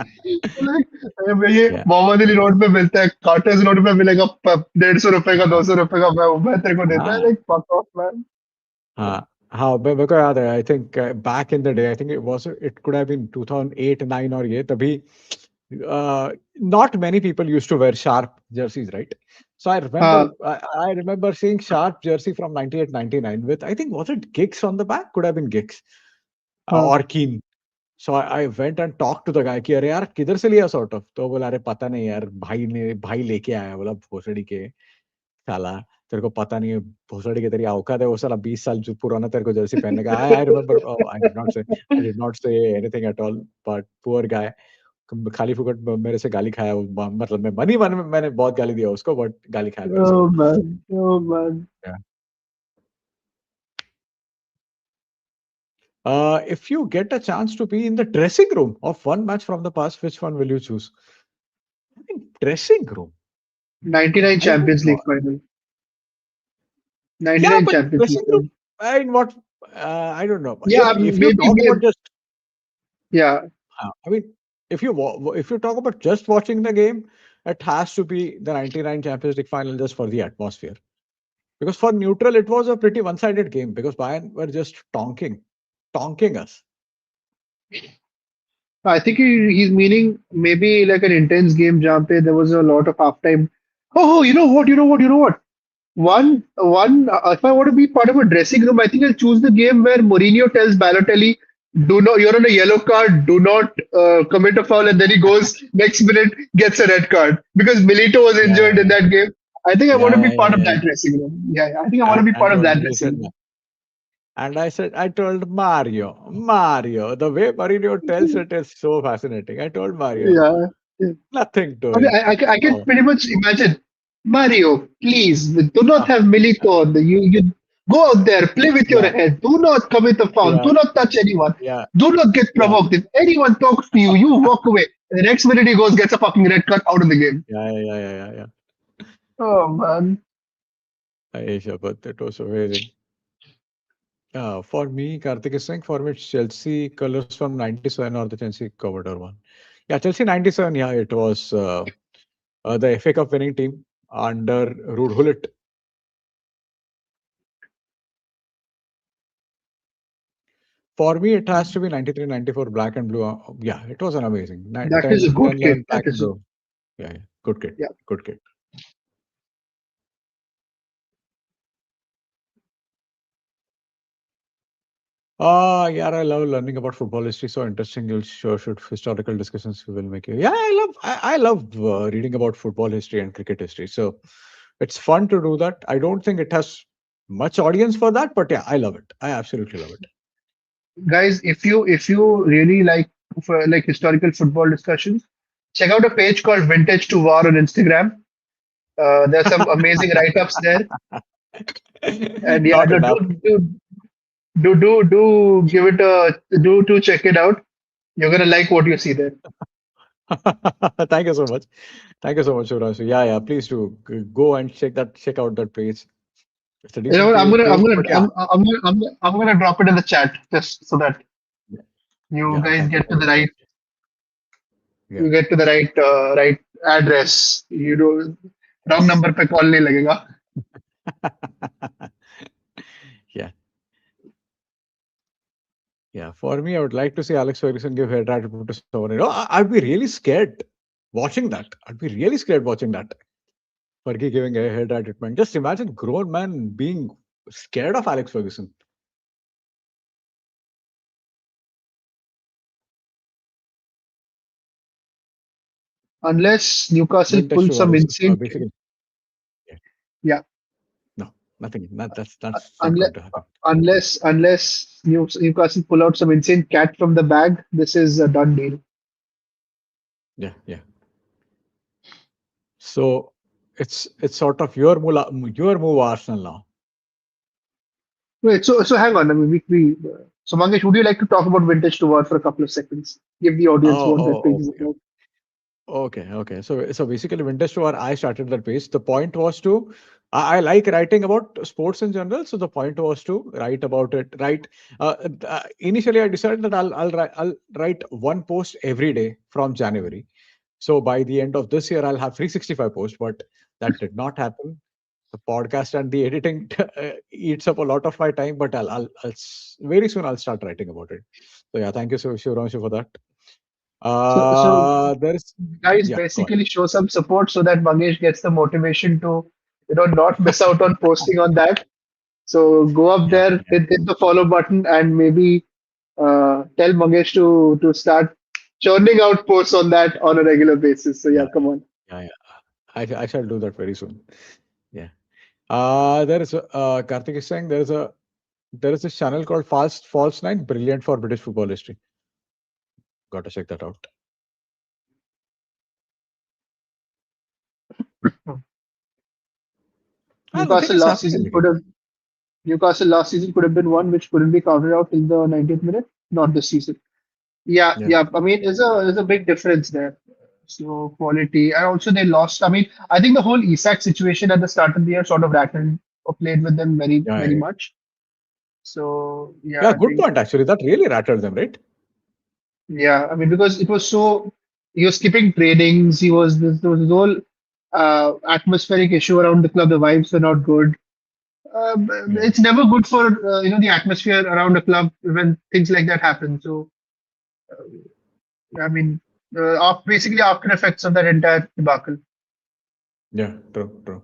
[SPEAKER 2] अरे ये
[SPEAKER 1] या
[SPEAKER 2] मोहम्मद अली रोड पे मिलता है कार्टर्स रोड पे मिलेगा 150 रुपए का
[SPEAKER 1] हाँ
[SPEAKER 2] 200 रुपए का मैं तेरे को देता है
[SPEAKER 1] हाँ
[SPEAKER 2] लाइक फक ऑफ मैन
[SPEAKER 1] हाँ हाँ मेरे को याद है I think back in the day I think it could have been 2008 9 और ये तभी not many people used to wear sharp jerseys, right? So
[SPEAKER 2] हाँ
[SPEAKER 1] I remember seeing sharp jersey from 98, 99 with, I think, was it Giggs on the back? Could have been Giggs
[SPEAKER 2] हाँ
[SPEAKER 1] or Keen. So I went and talked to the guy कि अरे यार किधर से लिया sort of तो बोला अरे पता नहीं यार भाई लेके आया बोला भोसड़ी के साला तेरे को पता नहीं है भोसड़ी के तेरी औकात है वो साला 20 साल जो पुराना तेरे को जर्सी पहनने का I remember I did not say anything at all but poor guy खाली फुकट मेरे से गाली खाया मतलब मैं मनी मन में मैंने बहुत गाली दिया उसको बट गाली खाया मेरे से
[SPEAKER 2] oh man oh man
[SPEAKER 1] Yeah. If you get a chance to be in the dressing room of one match from the past, which one will you choose? I think dressing room.
[SPEAKER 2] 99
[SPEAKER 1] I would
[SPEAKER 2] Champions
[SPEAKER 1] not.
[SPEAKER 2] League final
[SPEAKER 1] Yeah,
[SPEAKER 2] 99
[SPEAKER 1] but
[SPEAKER 2] Champions League
[SPEAKER 1] dressing room.
[SPEAKER 2] final
[SPEAKER 1] In what? I don't know.
[SPEAKER 2] yeah
[SPEAKER 1] If you talk about
[SPEAKER 2] maybe
[SPEAKER 1] just,
[SPEAKER 2] yeah
[SPEAKER 1] I mean, if you talk about just watching the game, it has to be the '99 Champions League final just for the atmosphere. Because for neutral, it was a pretty one-sided game because Bayern were just tonking us.
[SPEAKER 2] I think he's meaning maybe like an intense game jump. There was a lot of halftime. Oh, you know what? You know what? You know what? One. If I want to be part of a dressing room, I think I'll choose the game where Mourinho tells Balotelli, "Do not. You're on a yellow card. Do not commit a foul," and then he goes next minute gets a red card because Milito was
[SPEAKER 1] Yeah,
[SPEAKER 2] injured in that game. I think I want
[SPEAKER 1] yeah,
[SPEAKER 2] to
[SPEAKER 1] yeah,
[SPEAKER 2] be
[SPEAKER 1] yeah,
[SPEAKER 2] part of
[SPEAKER 1] yeah.
[SPEAKER 2] that dressing room. Yeah, yeah, I think I want to be part of that
[SPEAKER 1] You
[SPEAKER 2] dressing
[SPEAKER 1] said
[SPEAKER 2] room.
[SPEAKER 1] And I told Mario, the way Mourinho tells it is so fascinating. I told Mario,
[SPEAKER 2] Yeah.
[SPEAKER 1] nothing to
[SPEAKER 2] I mean,
[SPEAKER 1] it.
[SPEAKER 2] I can
[SPEAKER 1] Oh,
[SPEAKER 2] pretty much imagine Mario. Please do not
[SPEAKER 1] uh,
[SPEAKER 2] have Milito. You. Go out there, play with your
[SPEAKER 1] Yeah,
[SPEAKER 2] head. Do not commit a foul.
[SPEAKER 1] yeah,
[SPEAKER 2] Do not touch anyone.
[SPEAKER 1] yeah,
[SPEAKER 2] Do not get
[SPEAKER 1] yeah,
[SPEAKER 2] provoked. If anyone talks to you, you walk away. The next minute he goes, gets a fucking red card out of the game.
[SPEAKER 1] yeah, yeah, yeah, yeah, yeah.
[SPEAKER 2] Oh man.
[SPEAKER 1] Aisha, but that was amazing. For me, Karthik is saying for me, it's Chelsea colors from 97 or the Chelsea covered or one. Yeah, Chelsea 97. Yeah, it was the FA Cup winning team under Ruud Gullit. For me, it has to be 93, 94, black and blue. Yeah, it was an amazing.
[SPEAKER 2] That is a
[SPEAKER 1] 10,
[SPEAKER 2] good
[SPEAKER 1] 10,
[SPEAKER 2] kid.
[SPEAKER 1] 11,
[SPEAKER 2] That
[SPEAKER 1] black and
[SPEAKER 2] is a,
[SPEAKER 1] blue. Yeah, yeah. Good kid.
[SPEAKER 2] yeah.
[SPEAKER 1] Good kid. Yeah, I love learning about football history. So interesting. You'll sure should historical discussions we will make. Yeah, I love reading about football history and cricket history. So it's fun to do that. I don't think it has much audience for that, but yeah, I love it. I absolutely love it.
[SPEAKER 2] Guys, if you really like for like historical football discussions, check out a page called Vintage to War on Instagram. There's some amazing write-ups there. And yeah,
[SPEAKER 1] Not enough.
[SPEAKER 2] do give it a do check it out. You're gonna like what you see there.
[SPEAKER 1] Thank you so much. Thank you so much, Shivranshi. Yeah, yeah. Please do go and check out that page. It's a
[SPEAKER 2] You know
[SPEAKER 1] decent
[SPEAKER 2] what?
[SPEAKER 1] page, but yeah,
[SPEAKER 2] I'm gonna drop it in the chat just so that
[SPEAKER 1] yeah,
[SPEAKER 2] you
[SPEAKER 1] yeah.
[SPEAKER 2] guys
[SPEAKER 1] Thank you
[SPEAKER 2] get to
[SPEAKER 1] for
[SPEAKER 2] the
[SPEAKER 1] that.
[SPEAKER 2] right
[SPEAKER 1] Yeah.
[SPEAKER 2] you get to the right address. You do wrong number पे call नहीं लगेगा.
[SPEAKER 1] Yeah, yeah. For me, I would like to see Alex Ferguson give head attitude to someone. I'd be really scared watching that. I'd be really scared watching that. Fergie giving a head attitude. Just imagine grown man being scared of Alex Ferguson.
[SPEAKER 2] Unless Newcastle
[SPEAKER 1] Vintage
[SPEAKER 2] pull
[SPEAKER 1] to war
[SPEAKER 2] some
[SPEAKER 1] is
[SPEAKER 2] insane,
[SPEAKER 1] basically yeah.
[SPEAKER 2] yeah.
[SPEAKER 1] No, nothing. That's not
[SPEAKER 2] Unless
[SPEAKER 1] going to happen.
[SPEAKER 2] unless Newcastle pull out some insane cat from the bag, this is a done deal.
[SPEAKER 1] Yeah, yeah. So it's sort of your move, Arsenal now.
[SPEAKER 2] Wait, so hang on. I mean, so Mangesh, would you like to talk about Vintage to War for a couple of seconds? Give the audience
[SPEAKER 1] Oh,
[SPEAKER 2] what that page
[SPEAKER 1] oh,
[SPEAKER 2] is
[SPEAKER 1] okay.
[SPEAKER 2] about.
[SPEAKER 1] Okay. So basically, Vintage to war, I started that page. The point was to I like writing about sports in general. So the point was to write about it. Right. Initially, I decided that I'll write one post every day from January. So by the end of this year, I'll have 365 posts. But that did not happen. The podcast and the editing eats up a lot of my time. But very soon I'll start writing about it. So yeah, thank you so Shivranshu for that.
[SPEAKER 2] So
[SPEAKER 1] There's
[SPEAKER 2] guys,
[SPEAKER 1] yeah, go on.
[SPEAKER 2] basically show some support so that Mangesh gets the motivation to, not miss out on posting on that. So go up
[SPEAKER 1] Yeah,
[SPEAKER 2] there,
[SPEAKER 1] yeah,
[SPEAKER 2] hit the follow button, and maybe tell Mangesh to start churning out posts on that on a regular basis. So yeah,
[SPEAKER 1] yeah,
[SPEAKER 2] come on.
[SPEAKER 1] yeah. I shall do that very soon. Yeah. There is Karthik is saying there is a channel called False Nine, brilliant for British football history. Got to check that out. The thing
[SPEAKER 2] Newcastle
[SPEAKER 1] is
[SPEAKER 2] last
[SPEAKER 1] happening in
[SPEAKER 2] season
[SPEAKER 1] the
[SPEAKER 2] could
[SPEAKER 1] game.
[SPEAKER 2] have Newcastle last season could have been one which couldn't be counted out in the 90th minute, not this season. Yeah,
[SPEAKER 1] Yeah,
[SPEAKER 2] yeah. I mean, there's a big difference there. So quality, and also they lost. I mean, I think the whole Isak situation at the start of the year sort of rattled or played with them very,
[SPEAKER 1] yeah,
[SPEAKER 2] very
[SPEAKER 1] yeah.
[SPEAKER 2] much. So yeah,
[SPEAKER 1] Yeah,
[SPEAKER 2] I
[SPEAKER 1] good
[SPEAKER 2] think
[SPEAKER 1] point actually. That really rattled them, right?
[SPEAKER 2] yeah. I mean, because it was so he was skipping trainings. There was this whole atmospheric issue around the club. The vibes were not good.
[SPEAKER 1] Yeah,
[SPEAKER 2] It's never good for the atmosphere around a club when things like that happen. So I mean, basically after effects of that entire debacle.
[SPEAKER 1] yeah, true.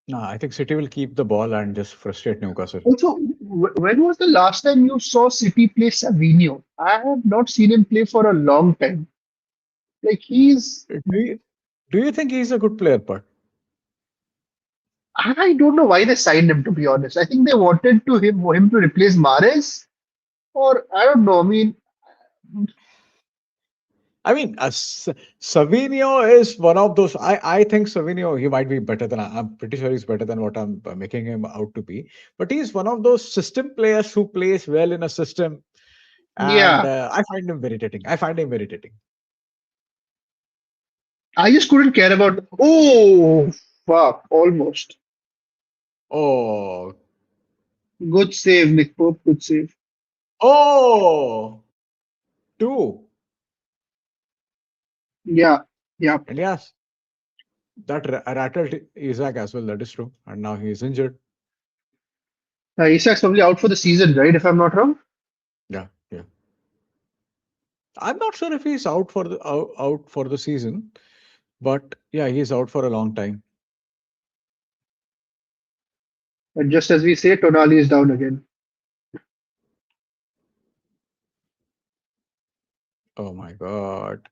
[SPEAKER 1] No, I think City will keep the ball and just frustrate Newcastle.
[SPEAKER 2] Also, when was the last time you saw City play Savinho? I have not seen him play for a long time. Like
[SPEAKER 1] Do you, do you think he's a good player, but
[SPEAKER 2] I don't know why they signed him. To be honest, I think they wanted him to replace Mares, or I don't know. I mean,
[SPEAKER 1] I mean, Savinio is one of those. I think Savinio, he might be better than I'm pretty sure he's better than what I'm making him out to be. But he's one of those system players who plays well in a system, and
[SPEAKER 2] Yeah,
[SPEAKER 1] I find him irritating. I find him irritating.
[SPEAKER 2] I just couldn't care about. Oh, fuck! Almost.
[SPEAKER 1] Oh,
[SPEAKER 2] Good save, Nick Pope. Good save.
[SPEAKER 1] oh, two.
[SPEAKER 2] Yeah, yeah.
[SPEAKER 1] And yes, that rattled Isaac as well. That is true. And now he's injured.
[SPEAKER 2] Isak's probably out for the season, right? If I'm not wrong.
[SPEAKER 1] Yeah, yeah. I'm not sure if he's out for the out for the season, but yeah, he's out for a long time.
[SPEAKER 2] And just as we say, Tonali is down again.
[SPEAKER 1] Oh my God.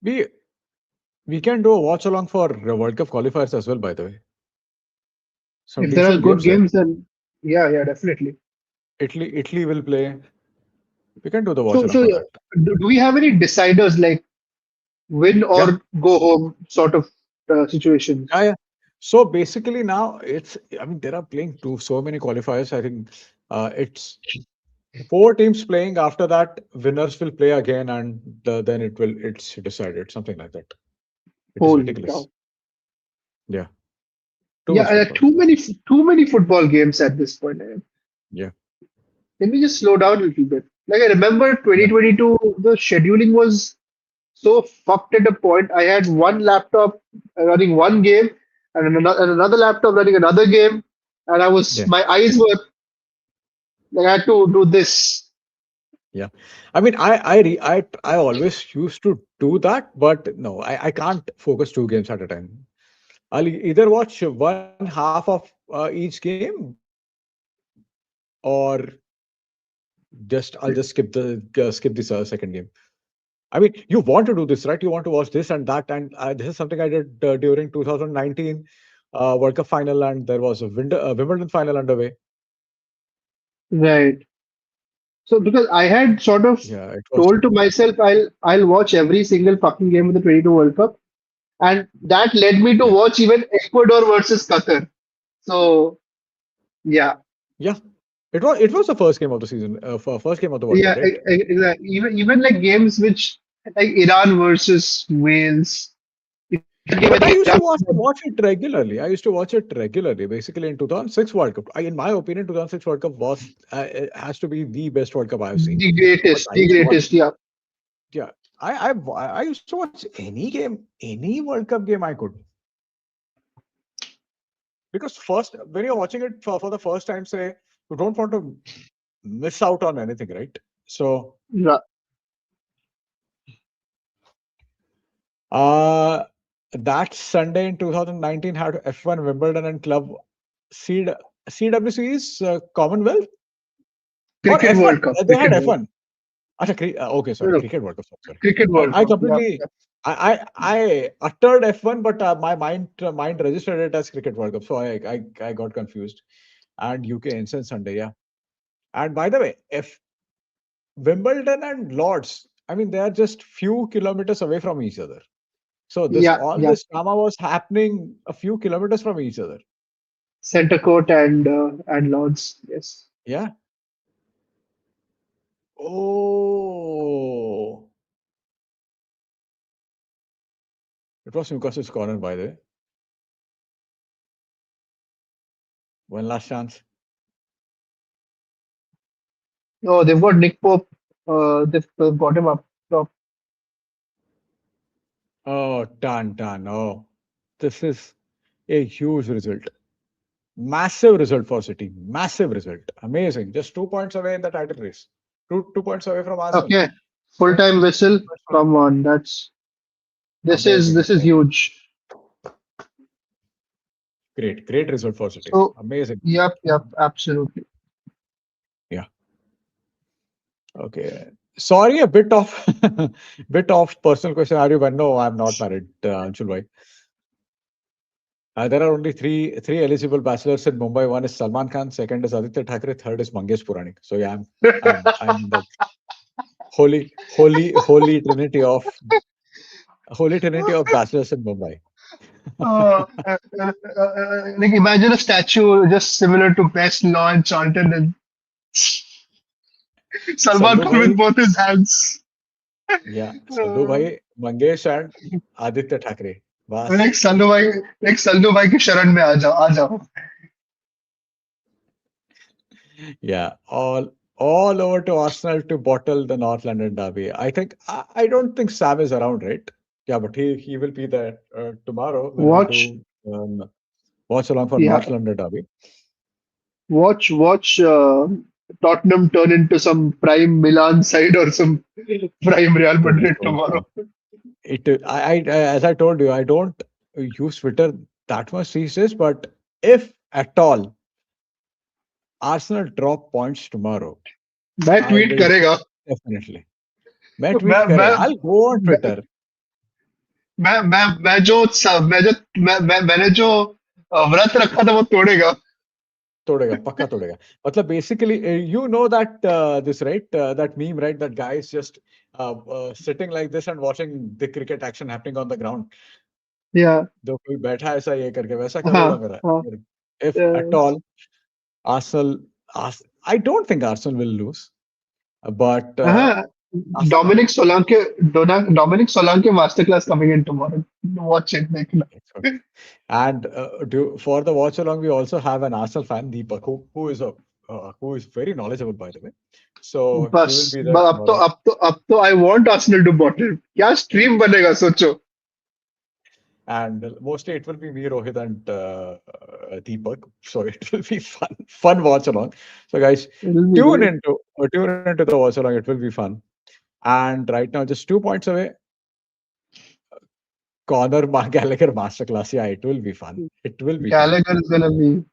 [SPEAKER 1] We we can do a watch along for World Cup qualifiers as well, by the way. Some
[SPEAKER 2] If there are
[SPEAKER 1] decent
[SPEAKER 2] good
[SPEAKER 1] games there.
[SPEAKER 2] games, then yeah, yeah, definitely.
[SPEAKER 1] Italy will play. We can do the watch
[SPEAKER 2] So,
[SPEAKER 1] along
[SPEAKER 2] so
[SPEAKER 1] for that.
[SPEAKER 2] do we have any deciders like win
[SPEAKER 1] Yeah.
[SPEAKER 2] or go home sort of
[SPEAKER 1] Yeah,
[SPEAKER 2] situations?
[SPEAKER 1] yeah. So basically now I mean, there are playing so many qualifiers. I think it's four teams playing. After that, winners will play again, and then it's decided. Something like that. It is
[SPEAKER 2] Holy
[SPEAKER 1] ridiculous.
[SPEAKER 2] cow!
[SPEAKER 1] Yeah. Too
[SPEAKER 2] Yeah,
[SPEAKER 1] much football.
[SPEAKER 2] too many football games at this point.
[SPEAKER 1] Yeah.
[SPEAKER 2] Let me just slow down a little bit. Like I remember
[SPEAKER 1] Yeah.
[SPEAKER 2] 2022, the scheduling was so fucked at a point. I had one laptop running one game and another laptop running another game, and
[SPEAKER 1] Yeah.
[SPEAKER 2] my eyes were like I had to do this.
[SPEAKER 1] Yeah. I mean, I always used to do that, but no, I can't focus two games at a time. I'll either watch one half of each game or I'll just skip the second game. I mean, you want to do this, right? You want to watch this and that, and this is something I did during 2019 World Cup final, and there was a Wimbledon final underway.
[SPEAKER 2] Right. So because I had sort of
[SPEAKER 1] Yeah, it was.
[SPEAKER 2] told to myself I'll watch every single fucking game of the 22 World Cup, and that led me to
[SPEAKER 1] Yeah,
[SPEAKER 2] watch even Ecuador versus Qatar. So yeah,
[SPEAKER 1] yeah. It was the first game of the season, first game of the World Cup,
[SPEAKER 2] yeah,
[SPEAKER 1] right?
[SPEAKER 2] exactly. Even like games which like Iran versus Wales. That game, I
[SPEAKER 1] But I
[SPEAKER 2] think
[SPEAKER 1] used to
[SPEAKER 2] Iran
[SPEAKER 1] watch it regularly. I used to watch it regularly. Basically, in 2006 World Cup, in my opinion, 2006 World Cup it has to be the best World Cup I have seen.
[SPEAKER 2] the
[SPEAKER 1] But
[SPEAKER 2] greatest,
[SPEAKER 1] I
[SPEAKER 2] the
[SPEAKER 1] used to watch.
[SPEAKER 2] greatest. Yeah,
[SPEAKER 1] Yeah, I used to watch any game, any World Cup game I could, because first when you're watching it for the first time, say you don't want to miss out on anything, right? So
[SPEAKER 2] yeah,
[SPEAKER 1] uh that Sunday in 2019 had F1, Wimbledon, and Club C CWC is Commonwealth or
[SPEAKER 2] cricket
[SPEAKER 1] F1.
[SPEAKER 2] World Cup,
[SPEAKER 1] They had
[SPEAKER 2] cricket World,
[SPEAKER 1] F1. Okay,
[SPEAKER 2] no,
[SPEAKER 1] sorry,
[SPEAKER 2] no,
[SPEAKER 1] Cricket World Cup. Sorry.
[SPEAKER 2] cricket World
[SPEAKER 1] I
[SPEAKER 2] Cup. Yeah,
[SPEAKER 1] completely, I uttered F1, but my mind registered it as Cricket World Cup, so I got confused. And UK Instant Sunday, yeah. And by the way, if Wimbledon and Lords, I mean, they are just few kilometers away from each other. So
[SPEAKER 2] yeah,
[SPEAKER 1] all
[SPEAKER 2] yeah.
[SPEAKER 1] this drama was happening a few kilometers from each other.
[SPEAKER 2] Center court and Lords. Yes.
[SPEAKER 1] Yeah. Oh, it was Newcastle's corner, by the way. One last chance.
[SPEAKER 2] Oh, they've got Nick Pope. They've got him up top.
[SPEAKER 1] Oh, done. Oh, this is a huge result. Massive result for City. Massive result. Amazing. Just 2 points away in the title race. Two points away from Arsenal.
[SPEAKER 2] Okay. Full time whistle. Come on.
[SPEAKER 1] Amazing.
[SPEAKER 2] This is
[SPEAKER 1] Amazing.
[SPEAKER 2] huge.
[SPEAKER 1] Great result for City.
[SPEAKER 2] So
[SPEAKER 1] Amazing.
[SPEAKER 2] yep, absolutely.
[SPEAKER 1] Yeah. Okay. Sorry, a bit of bit of personal question. Are you? No, I'm not married, Anshul bhai. There are only three eligible bachelors in Mumbai. One is Salman Khan, second is Aditya Thackeray, third is Mangesh Puranik. So yeah, I'm in the holy trinity of bachelors in Mumbai.
[SPEAKER 2] Like imagine a statue just similar to best law and Charlton and Salman
[SPEAKER 1] Sadhu
[SPEAKER 2] Khan with
[SPEAKER 1] Bhai,
[SPEAKER 2] both his hands.
[SPEAKER 1] yeah, Sadhu
[SPEAKER 2] Uh,
[SPEAKER 1] Bhai, Mangesh and Aditya Thackeray.
[SPEAKER 2] like
[SPEAKER 1] Bas.
[SPEAKER 2] Sallu भाई like Sallu भाई की शरण में आ जाओ.
[SPEAKER 1] Yeah, all over to Arsenal to bottle the North London derby. I don't think Sam is around, right? Yeah, but he will be there tomorrow when we
[SPEAKER 2] Watch,
[SPEAKER 1] do watch along for
[SPEAKER 2] yeah,
[SPEAKER 1] North London derby.
[SPEAKER 2] watch Tottenham turn into some prime Milan side or some prime Real
[SPEAKER 1] Dude, it's
[SPEAKER 2] Madrid
[SPEAKER 1] so
[SPEAKER 2] tomorrow.
[SPEAKER 1] fun. As I told you, I don't use Twitter that much these days. But if at all Arsenal drop points tomorrow,
[SPEAKER 2] मैं
[SPEAKER 1] I
[SPEAKER 2] tweet
[SPEAKER 1] will
[SPEAKER 2] करेगा.
[SPEAKER 1] definitely. मैं
[SPEAKER 2] मैं
[SPEAKER 1] tweet करेगा.
[SPEAKER 2] मैं
[SPEAKER 1] I'll go on Twitter.
[SPEAKER 2] मैंने जो व्रत रखा था वो तोड़ेगा.
[SPEAKER 1] तोड़ेगा पक्का तोड़ेगा मतलब basically you know that this right that meme right that guy is just sitting like this and watching the cricket action happening on the ground
[SPEAKER 2] Yeah,
[SPEAKER 1] जो कोई बैठा है ऐसा ये करके वैसा कर
[SPEAKER 2] हाँ,
[SPEAKER 1] होगा मेरा
[SPEAKER 2] हाँ,
[SPEAKER 1] if at all Arsenal I don't think Arsenal will lose but
[SPEAKER 2] हाँ.
[SPEAKER 1] Arsenal
[SPEAKER 2] Dominic Solanke master class coming in tomorrow. Watch it, देखना.
[SPEAKER 1] it's okay. And for the watch along we also have an Arsenal fan Deepak who is very knowledgeable by the way so he will
[SPEAKER 2] बस
[SPEAKER 1] be there tomorrow.
[SPEAKER 2] अब तो I want Arsenal to bottle. क्या stream बनेगा सोचो.
[SPEAKER 1] And mostly it will be me, Rohit, and Deepak. So it will be fun watch along. So guys,
[SPEAKER 2] It will be great.
[SPEAKER 1] tune into the watch along. It will be fun. And right now, just 2 points away, Gallagher masterclass. Yeah, it will be fun. It will be fun.
[SPEAKER 2] Gallagher is gonna be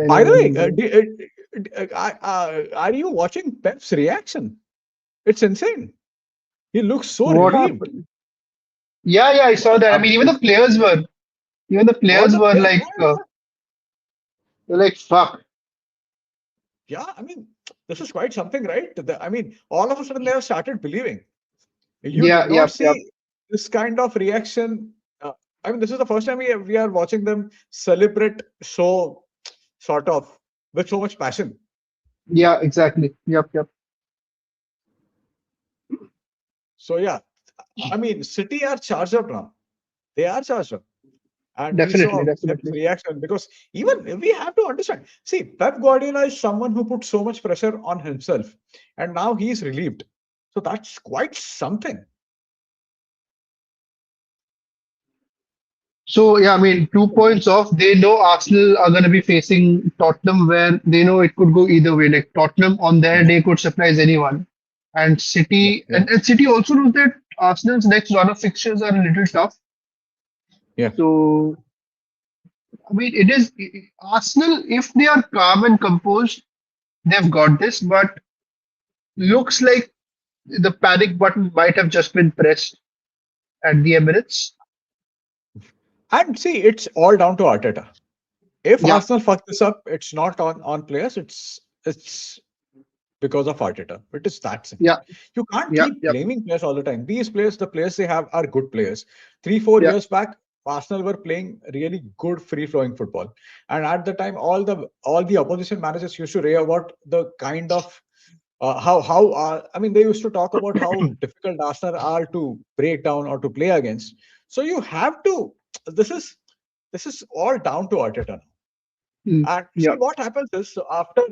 [SPEAKER 1] By the
[SPEAKER 2] Gallagher
[SPEAKER 1] way,
[SPEAKER 2] is gonna.
[SPEAKER 1] are you watching Pep's reaction? It's insane. He looks so
[SPEAKER 2] What
[SPEAKER 1] relieved.
[SPEAKER 2] happened? Yeah, I saw that. I mean, even the
[SPEAKER 1] All
[SPEAKER 2] players
[SPEAKER 1] the
[SPEAKER 2] were
[SPEAKER 1] players,
[SPEAKER 2] like, they're like, fuck.
[SPEAKER 1] yeah, I mean, this is quite something, right? I mean, all of a sudden they have started believing. You
[SPEAKER 2] Yeah,
[SPEAKER 1] did not
[SPEAKER 2] yep.
[SPEAKER 1] see this kind of reaction. I mean, this is the first time we are watching them celebrate so sort of with so much passion.
[SPEAKER 2] Yeah, exactly. Yep.
[SPEAKER 1] So yeah, I mean, City are charged up now. They are charged up. And we
[SPEAKER 2] Definitely,
[SPEAKER 1] saw Pep's
[SPEAKER 2] definitely.
[SPEAKER 1] reaction because even we have to understand. See, Pep Guardiola is someone who put so much pressure on himself, and now he's relieved. So that's quite something.
[SPEAKER 2] So yeah, I mean, 2 points off. They know Arsenal are gonna be facing Tottenham, where they know it could go either way. Like Tottenham on their
[SPEAKER 1] Yeah,
[SPEAKER 2] day could surprise anyone, and
[SPEAKER 1] yeah,
[SPEAKER 2] City
[SPEAKER 1] yeah,
[SPEAKER 2] and City also knows that Arsenal's next run of fixtures are a little tough.
[SPEAKER 1] yeah.
[SPEAKER 2] So I mean, it is Arsenal. If they are calm and composed, they've got this. But looks like the panic button might have just been pressed at the Emirates.
[SPEAKER 1] And see, it's all down to Arteta. If
[SPEAKER 2] Yeah,
[SPEAKER 1] Arsenal fuck this up, it's not on players. It's because of Arteta. It is that simple.
[SPEAKER 2] yeah,
[SPEAKER 1] You can't
[SPEAKER 2] yeah,
[SPEAKER 1] keep
[SPEAKER 2] yeah,
[SPEAKER 1] blaming players all the time. These players, the players they have are good players. 3 4
[SPEAKER 2] yeah,
[SPEAKER 1] years back, Arsenal were playing really good free flowing football, and at the time, all the opposition managers used to rave about the kind of how I mean they used to talk about how difficult Arsenal are to break down or to play against. So you have to. This is this is all down to Arteta. And see
[SPEAKER 2] yeah.
[SPEAKER 1] what happens is so after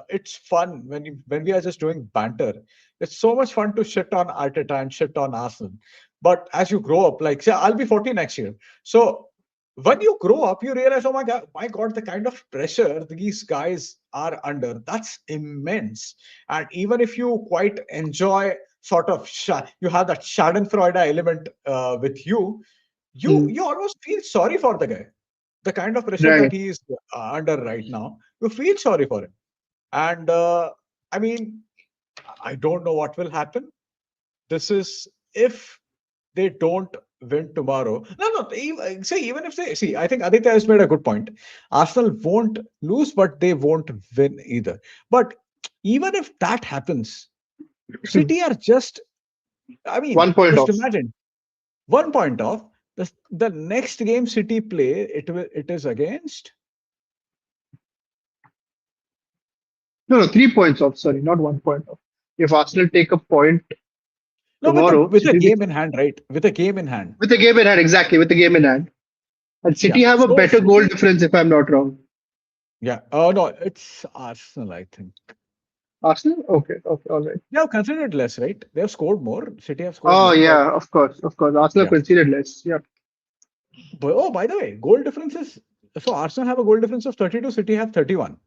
[SPEAKER 1] it's fun when we are just doing banter. It's so much fun to shit on Arteta and shit on Arsenal. But as you grow up, like say I'll be 40 next year. So when you grow up, you realize, oh my God, the kind of pressure these guys are under, that's immense. And even if you quite enjoy sort of you have that Schadenfreude element with you,
[SPEAKER 2] Mm,
[SPEAKER 1] you almost feel sorry for the guy the kind of pressure that
[SPEAKER 2] right.
[SPEAKER 1] he is under right now, you feel sorry for him. And I mean, I don't know what will happen. This is if they don't. win tomorrow. No, no. Even if they see, I think Aditya has made a good point. Arsenal won't lose, but they won't win either. But even if that happens, City are just. I
[SPEAKER 2] One
[SPEAKER 1] mean,
[SPEAKER 2] point
[SPEAKER 1] just
[SPEAKER 2] off.
[SPEAKER 1] imagine 1 point off. The next game City play, it is against.
[SPEAKER 2] No, no, 3 points off. Sorry, not 1 point off. If Arsenal take a point
[SPEAKER 1] No,
[SPEAKER 2] tomorrow,
[SPEAKER 1] with a
[SPEAKER 2] City
[SPEAKER 1] game in hand, right? With a game in hand.
[SPEAKER 2] with the game in hand, exactly with the game in hand, and City
[SPEAKER 1] Yeah.
[SPEAKER 2] have a
[SPEAKER 1] So
[SPEAKER 2] better goal
[SPEAKER 1] City.
[SPEAKER 2] difference if I'm not wrong.
[SPEAKER 1] Yeah. Oh no, it's Arsenal, I think.
[SPEAKER 2] Arsenal, okay, okay, all right.
[SPEAKER 1] They have considered less, right? They have scored more. City have scored
[SPEAKER 2] Oh
[SPEAKER 1] more, but
[SPEAKER 2] yeah, of course, of course. Arsenal
[SPEAKER 1] yeah.
[SPEAKER 2] conceded less. Yeah.
[SPEAKER 1] But, oh, by the way, goal differences. So Arsenal have a goal difference of 32. City have 31.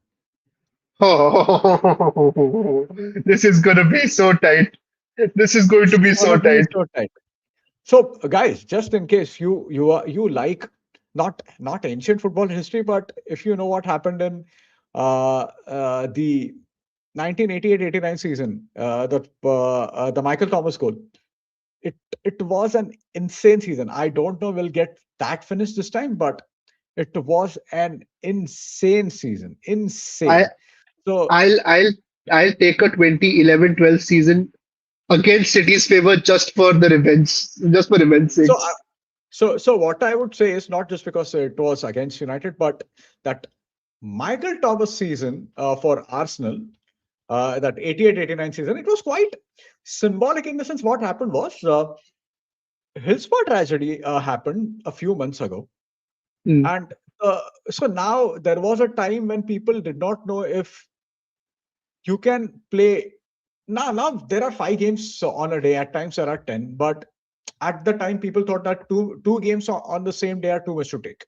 [SPEAKER 2] Oh, this is gonna be so tight. This is going
[SPEAKER 1] It's
[SPEAKER 2] to be so
[SPEAKER 1] gonna be
[SPEAKER 2] tight.
[SPEAKER 1] so tight. So, guys, just in case you like not ancient football history, but if you know what happened in the 1988-89 season, the Michael Thomas goal, it it was an insane season. I don't know we'll get that finished this time, but it was an insane season.
[SPEAKER 2] I
[SPEAKER 1] Insane. So
[SPEAKER 2] I'll I'll take a 2011-12 season against City's favor just for revenge
[SPEAKER 1] so
[SPEAKER 2] sakes.
[SPEAKER 1] so what I would say is not just because it was against United, but that Michael Thomas season for Arsenal, that 88-89 season, it was quite symbolic in the sense what happened was Hillsborough tragedy happened a few months ago.
[SPEAKER 2] Mm,
[SPEAKER 1] And so now there was a time when people did not know if you can play. Now there are 5 games on a day. At times there are 10, but at the time people thought that two games on the same day are too much to take.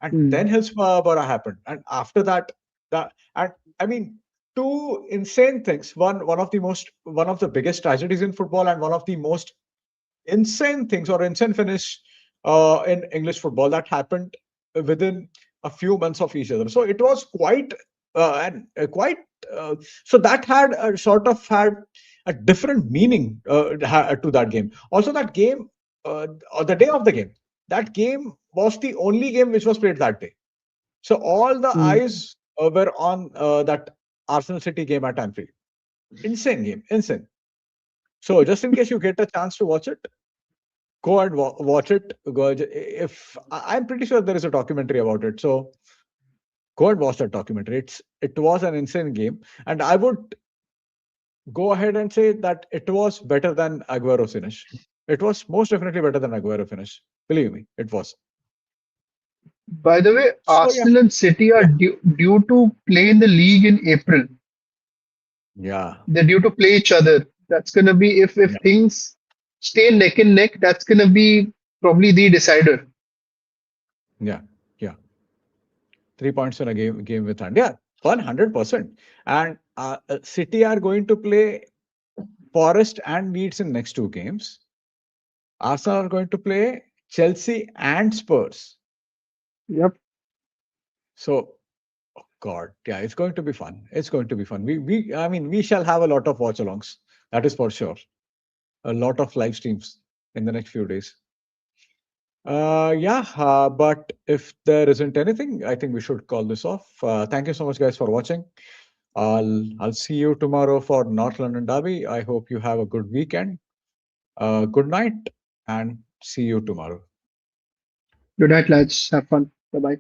[SPEAKER 1] And then
[SPEAKER 2] mm,
[SPEAKER 1] Hillsborough happened, and after that, and I mean, two insane things. One of the biggest tragedies in football, and one of the most insane things or insane finish in English football that happened within a few months of each other. So it was quite and quite. Uh, so that had a sort of had a different meaning to that game. Also, that game, or the day of the game, that game was the only game which was played that day. So all the
[SPEAKER 2] mm.
[SPEAKER 1] eyes were on that Arsenal City game at Anfield. Insane game, insane. So just in case you get a chance to watch it, go and watch it. If I'm pretty sure there is a documentary about it, so go and watch that documentary. It was an insane game, and I would go ahead and say that it was better than Aguero finish. It was most definitely better than Aguero finish. Believe me, it was.
[SPEAKER 2] By the way,
[SPEAKER 1] So yeah,
[SPEAKER 2] Arsenal and City are
[SPEAKER 1] yeah,
[SPEAKER 2] due to play in the league in April.
[SPEAKER 1] yeah,
[SPEAKER 2] They're due to play each other. That's gonna be if
[SPEAKER 1] yeah,
[SPEAKER 2] things stay neck and neck. That's gonna be probably the decider.
[SPEAKER 1] yeah, yeah. 3 points in a game with hand. Yeah, 100%. And City are going to play Forest and Leeds in next 2 games. Arsenal are going to play Chelsea and Spurs.
[SPEAKER 2] Yep.
[SPEAKER 1] So, oh God, yeah, it's going to be fun. It's going to be fun. I mean, we shall have a lot of watch-alongs. That is for sure. A lot of live streams in the next few days. Yeah, but if there isn't anything, I think we should call this off. Thank you so much, guys, for watching. I'll see you tomorrow for North London Derby. I hope you have a good weekend. Good night, and see you tomorrow.
[SPEAKER 2] Good night, lads. Have fun. Bye bye.